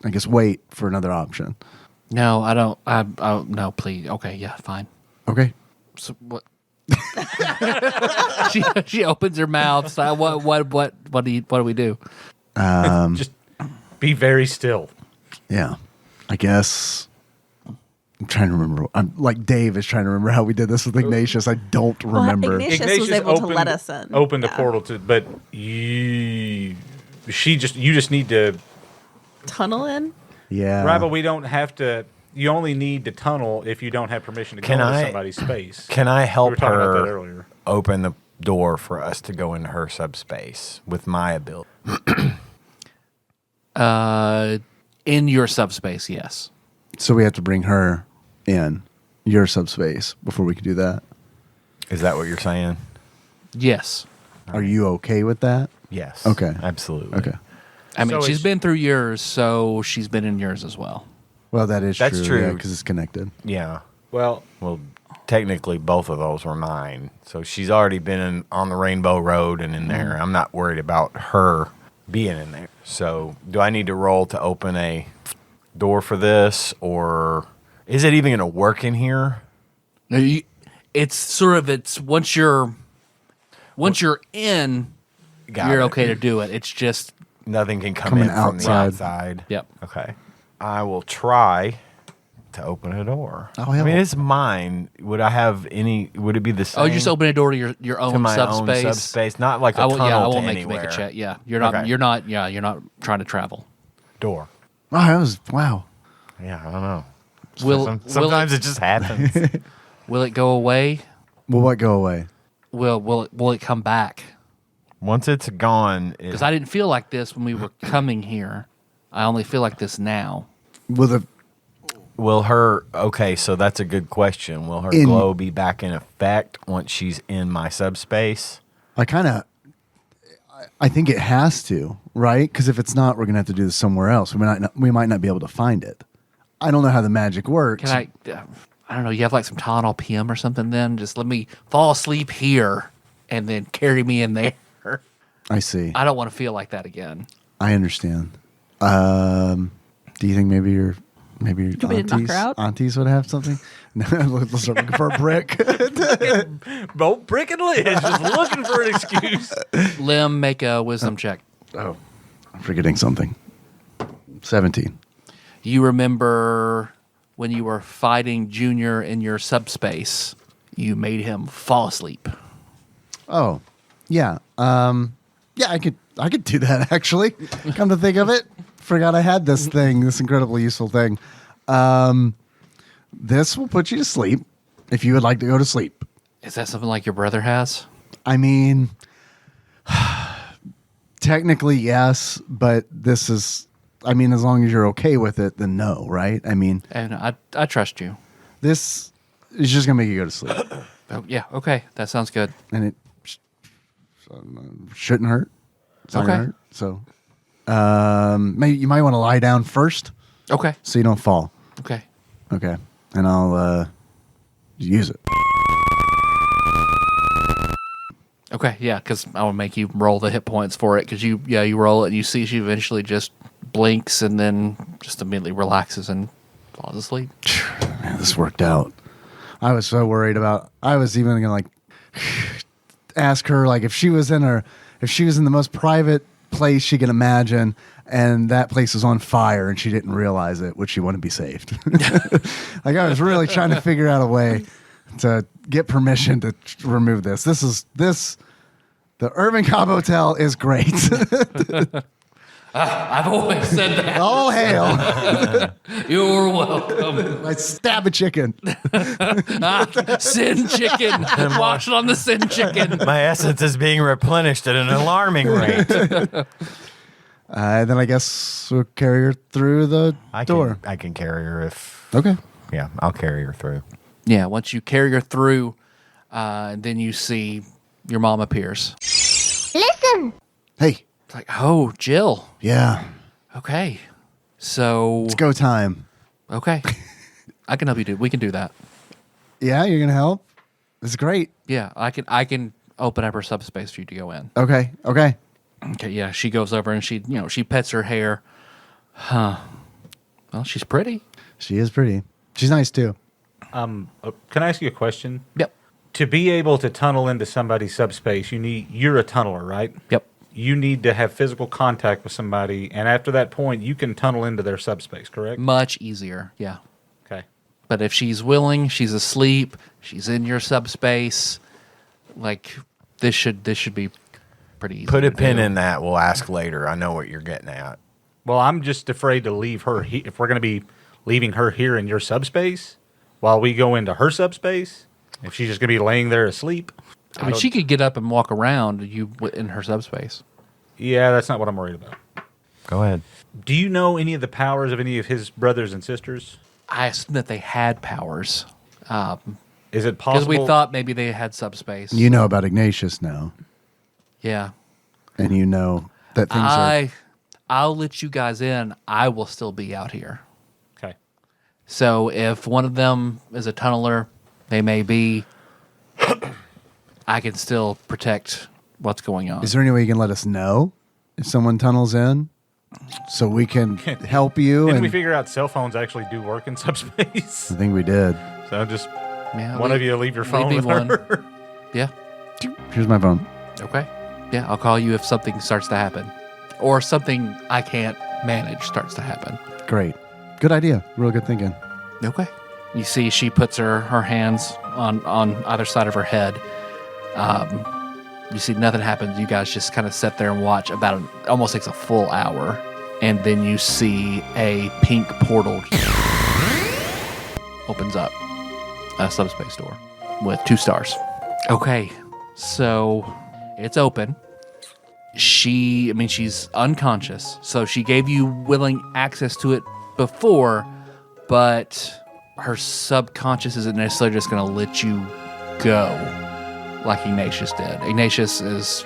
I guess, wait for another option. No, I don't. No, please. Okay, yeah, fine. Okay. So what? she opens her mouth. So what do we do? Just be very still. Yeah. I guess I'm trying to remember. I'm like Dave is trying to remember how we did this with Ignatius. I don't remember. Ignatius was able to let us in. Opened the Yeah. portal to, but you just need to. Tunnel in? Yeah. Right, but we don't have to. You only need to tunnel if you don't have permission to go Can into I- somebody's space. Can I We help were talking about that her earlier. open the door for us to go into her subspace with my ability? In your subspace, yes. So we have to bring her in your subspace before we can do that. Is that what you're saying? Yes. Are you okay with that? Yes. Okay. Absolutely. Okay. I mean, So she's it's- been through yours, so she's been in yours as well. Well, that's That's true. true. Because it's connected. Yeah. Well, Well, technically, both of those were mine. So she's already been on the Rainbow Road and in there. I'm not worried about her being in there. So, do I need to roll to open a door for this, or is it even going to work in here? No, it's once you're in, Got you're it. okay to do it. It's just Nothing can come Coming in from the outside. outside. Yep. Okay. I will try to open a door. Oh, I hell. mean, it's mine. Would I have any? Would it be the same? you just open a door to your own to my subspace. own subspace, not like a I won't, tunnel I to won't make you make anywhere. a check. Yeah, you're not. Okay. You're not. Yeah, you're not trying to travel. Door. Oh, that was, wow. Yeah, I don't know. will Sometimes it just happens. Will it go away? Will what go away? Will it come back? Once it's gone, Because I didn't feel like this when we were coming here. I only feel like this now. Will the will her? Okay, so that's a good question. Will her In- glow be back in effect once she's in my subspace? I think it has to, right? Because if it's not, we're gonna have to do this somewhere else. We might not be able to find it. I don't know how the magic works. Can I don't know, you have like some Tylenol PM or something then? Just let me fall asleep here and then carry me in there. I see. I don't want to feel like that again. I understand. Do you think maybe your want me to knock her out? aunties would have something? No, let's start looking for a brick. Both Brick and Liz just looking for an excuse. Lim, make a wisdom check. Oh, I'm forgetting something. 17. You remember when you were fighting Junior in your subspace, you made him fall asleep. Oh, yeah. Yeah, I could do that actually. Come to think of it, forgot I had this thing, this incredibly useful thing. This will put you to sleep if you would like to go to sleep. Is that something like your brother has? I mean, technically yes, but this is, I mean, as long as you're okay with it, then no, right? I mean, And I trust you. this is just gonna make you go to sleep, Oh, yeah, okay. That sounds good. and it shouldn't hurt. It's not gonna Okay. hurt. So, maybe you might want to lie down first Okay. so you don't fall. Okay. Okay, and I'll use it. Okay, yeah, because I will make you roll the hit points for it because you roll it and you see she eventually just blinks and then just immediately relaxes and falls asleep. Man, this worked out. I was so worried about. I was even gonna like ask her like if she was in the most private place she can imagine, and that place was on fire and she didn't realize it, would she want to be saved? Like I was really trying to figure out a way to get permission to remove this. The Irving Cobb Hotel is great. I've always said that. All hail! You're welcome. I stab a chicken. Sin chicken. Wash it on the sin chicken. My essence is being replenished at an alarming rate. Then I guess we'll carry her through the door. I can carry her if. Okay. Yeah, I'll carry her through. Yeah, once you carry her through, then you see your mom appears. Hey. It's like, oh, Jill. Yeah. Okay. So, It's go time. okay. I can help you do. We can do that. Yeah, you're gonna help. This is great. Yeah, I can open up her subspace for you to go in. Okay. Okay. Okay, yeah, she goes over and she pets her hair. Huh. Well, she's pretty. She is pretty. She's nice too. Can I ask you a question? Yep. To be able to tunnel into somebody's subspace, you're a tunneler, right? Yep. You need to have physical contact with somebody, and after that point, you can tunnel into their subspace, correct? Much easier. Yeah. Okay. But if she's willing, she's asleep, she's in your subspace, like this should be pretty easy. Put a to pin do. in that. We'll ask later. I know what you're getting at. Well, I'm just afraid to leave her if we're going to be leaving her here in your subspace while we go into her subspace, if she's just going to be laying there asleep. I mean, she could get up and walk around in her subspace. Yeah, that's not what I'm worried about. Go ahead. Do you know any of the powers of any of his brothers and sisters? I assume that they had powers. Is it Because possible? we thought maybe they had subspace. You know about Ignatius now, Yeah. and you know that things are. I'll let you guys in. I will still be out here. Okay. So if one of them is a tunneler, they may be. I can still protect what's going on. Is there any way you can let us know if someone tunnels in, so we can help you? Didn't And we figure out cell phones actually do work in subspace? I think we did. So just Yeah, one of you leave your phone me with one. her. Yeah. Here's my phone. Okay. Yeah, I'll call you if something starts to happen, or something I can't manage starts to happen. Great. Good idea. Real good thinking. Okay. You see, she puts her hands on either side of her head. You see, nothing happens. You guys just kind of sit there and watch. Almost takes a full hour, and then you see a pink portal opens up, a subspace door with 2 stars. Okay, so it's open. She's unconscious, so she gave you willing access to it before, but her subconscious isn't necessarily just going to let you go like Ignatius did. Ignatius is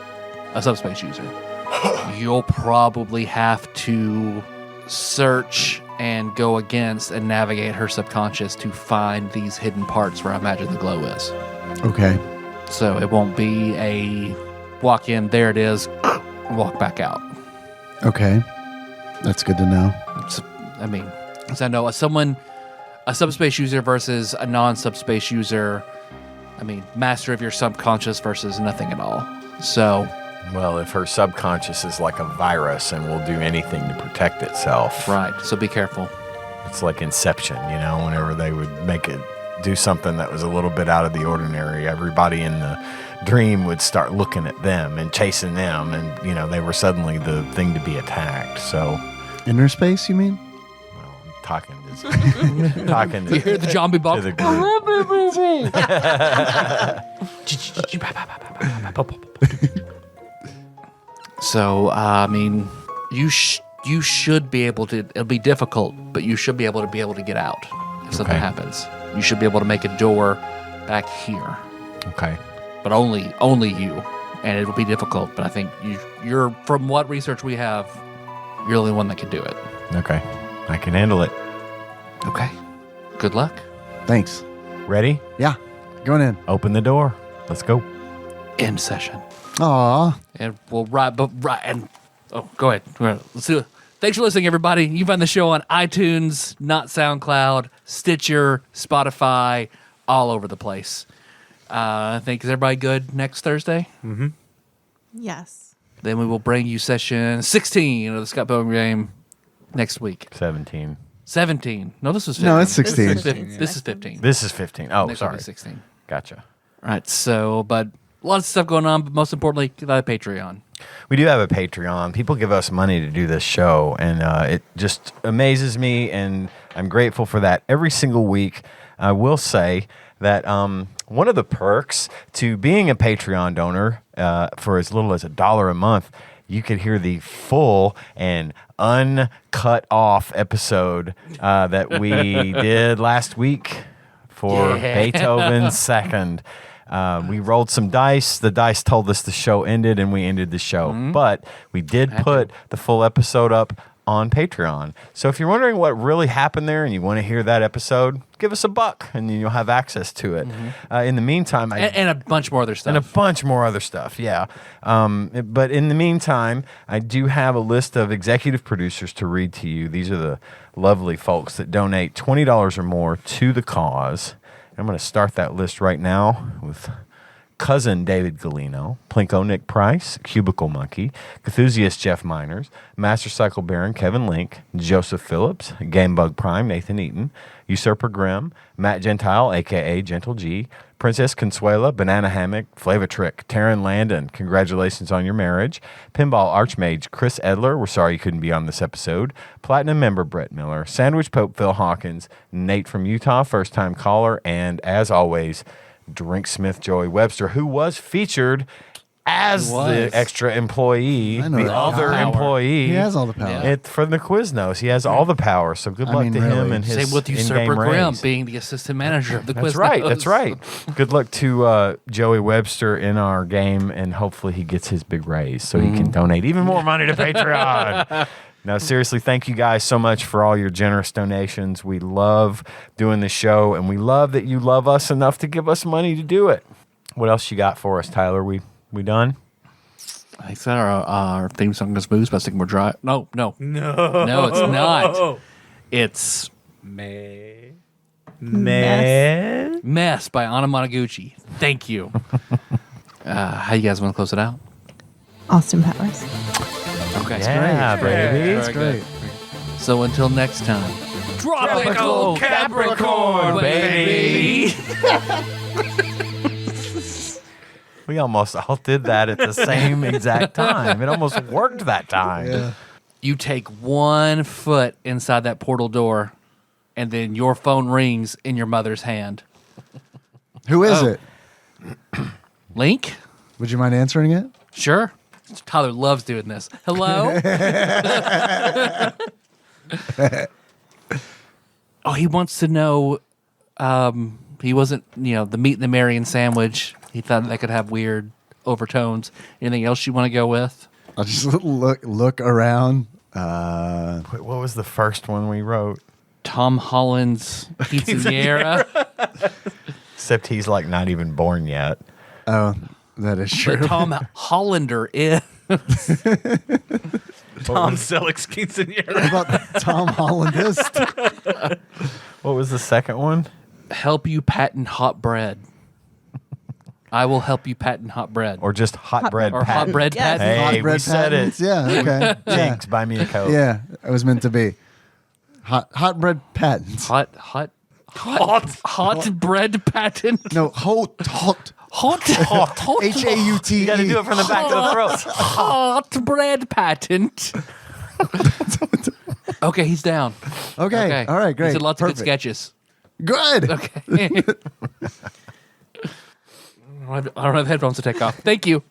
a subspace user. You'll probably have to search and go against and navigate her subconscious to find these hidden parts where I imagine the glow is. Okay. So it won't be a walk in, there it is, walk back out. Okay. That's good to know. I mean, because I know a subspace user versus a non-subspace user, I mean, master of your subconscious versus nothing at all. So, Well, if her subconscious is like a virus and will do anything to protect itself. right. So be careful. It's like Inception, whenever they would make it do something that was a little bit out of the ordinary, everybody in the dream would start looking at them and chasing them, and, they were suddenly the thing to be attacked. So, Inner space, you mean? well, I'm talking to, You hear the zombie to ball? the group. So, I mean, you should be able to. It'll be difficult, but you should be able to get out if something Okay. happens. You should be able to make a door back here, Okay. but only you. And it'll be difficult, but I think you're from what research we have, you're the only one that can do it. Okay. I can handle it. Okay. Good luck. Thanks. Ready? Yeah. Going in. Open the door. Let's go. End session. Aw. And we'll go ahead. Let's do it. Thanks for listening, everybody. You find the show on iTunes, not SoundCloud, Stitcher, Spotify, all over the place. I think, is everybody good next Thursday? Yes. Then we will bring you session 16 of the Scott Pilgrim game next week. 17. 17. No, this was 15. No, it's 16. This is 15. This is 15. Oh, Next will sorry. be 16. Gotcha. Right. So, but a lot of stuff going on, but most importantly, the Patreon. We do have a Patreon. People give us money to do this show, and it just amazes me, and I'm grateful for that every single week. I will say that one of the perks to being a Patreon donor for as little as $1 a month, you could hear the full and uncut off episode that we did last week for Beethoven's Second. We rolled some dice. The dice told us the show ended, and we ended the show. But we did put the full episode up on Patreon. So if you're wondering what really happened there and you want to hear that episode, give us $1 and you'll have access to it. In the meantime, And a bunch more other stuff. and a bunch more other stuff, yeah. But in the meantime, I do have a list of executive producers to read to you. These are the lovely folks that donate $20 or more to the cause. I'm going to start that list right now with Cousin David Galino, Plinko Nick Price, Cubicle Monkey, Cthusiast Jeff Miners, Master Cycle Baron Kevin Link, Joseph Phillips, Gamebug Prime Nathan Eaton, Usurper Grimm, Matt Gentile, a.k.a. Gentle G, Princess Consuela, Banana Hammock, Flavatrick, Taryn Landon, congratulations on your marriage, Pinball Archmage Chris Edler, we're sorry you couldn't be on this episode, Platinum member Brett Miller, Sandwich Pope Phil Hawkins, Nate from Utah, first-time caller, and as always, Drinksmith Joey Webster, who was featured as the extra employee, I know the that. other Power. employee. He has all the power. For the Quiznos. He has all the power. So good luck to him really. and his Same with in-game Usurper Grimm raise. being the assistant manager of the That's Quiznos. right. That's right. Good luck to Joey Webster in our game, and hopefully he gets his big raise so he can donate even more money to Patreon. No, seriously, thank you guys so much for all your generous donations. We love doing the show, and we love that you love us enough to give us money to do it. What else you got for us, Tyler? We done? I think that our theme song is Moves by Sycamore Drive. No, it's not. It's Mess by Anna Monoguchi. Thank you. How you guys want to close it out? Austin Powers. Okay, Yeah, baby. That's great. So until next time, Tropical Capricorn, baby. We almost all did that at the same exact time. It almost worked that time. Yeah. You take 1 foot inside that portal door, and then your phone rings in your mother's hand. Who is it? Link? Would you mind answering it? Sure. Tyler loves doing this. Hello? Oh, he wants to know. He wasn't, the meat and the Marion sandwich. He thought that could have weird overtones. Anything else you want to go with? I'll just look around Wait, what was the first one we wrote? Tom Holland's quinceañera. Except he's like not even born yet. Oh, that is true. But Tom Hollander is. Tom Selleck's quinceañera. What about Tom Hollandist? What was the second one? Help you patent hot bread. I will help you patent hot bread. Or just hot bread Or hot patent? bread Yes. patent. Hey, Hot we bread said patents? it. Yeah, okay. Yeah. Jinx, buy me a Coke. Yeah, it was meant to be. Hot bread patents. Hot bread patent. No, hot. Hot H-A-U-T-E. You got to do it from the back of the throat. hot bread patent. Okay, he's down. Okay. All right, great. He said lots of good Perfect. sketches. Good. Okay. I don't have headphones to take off. Thank you.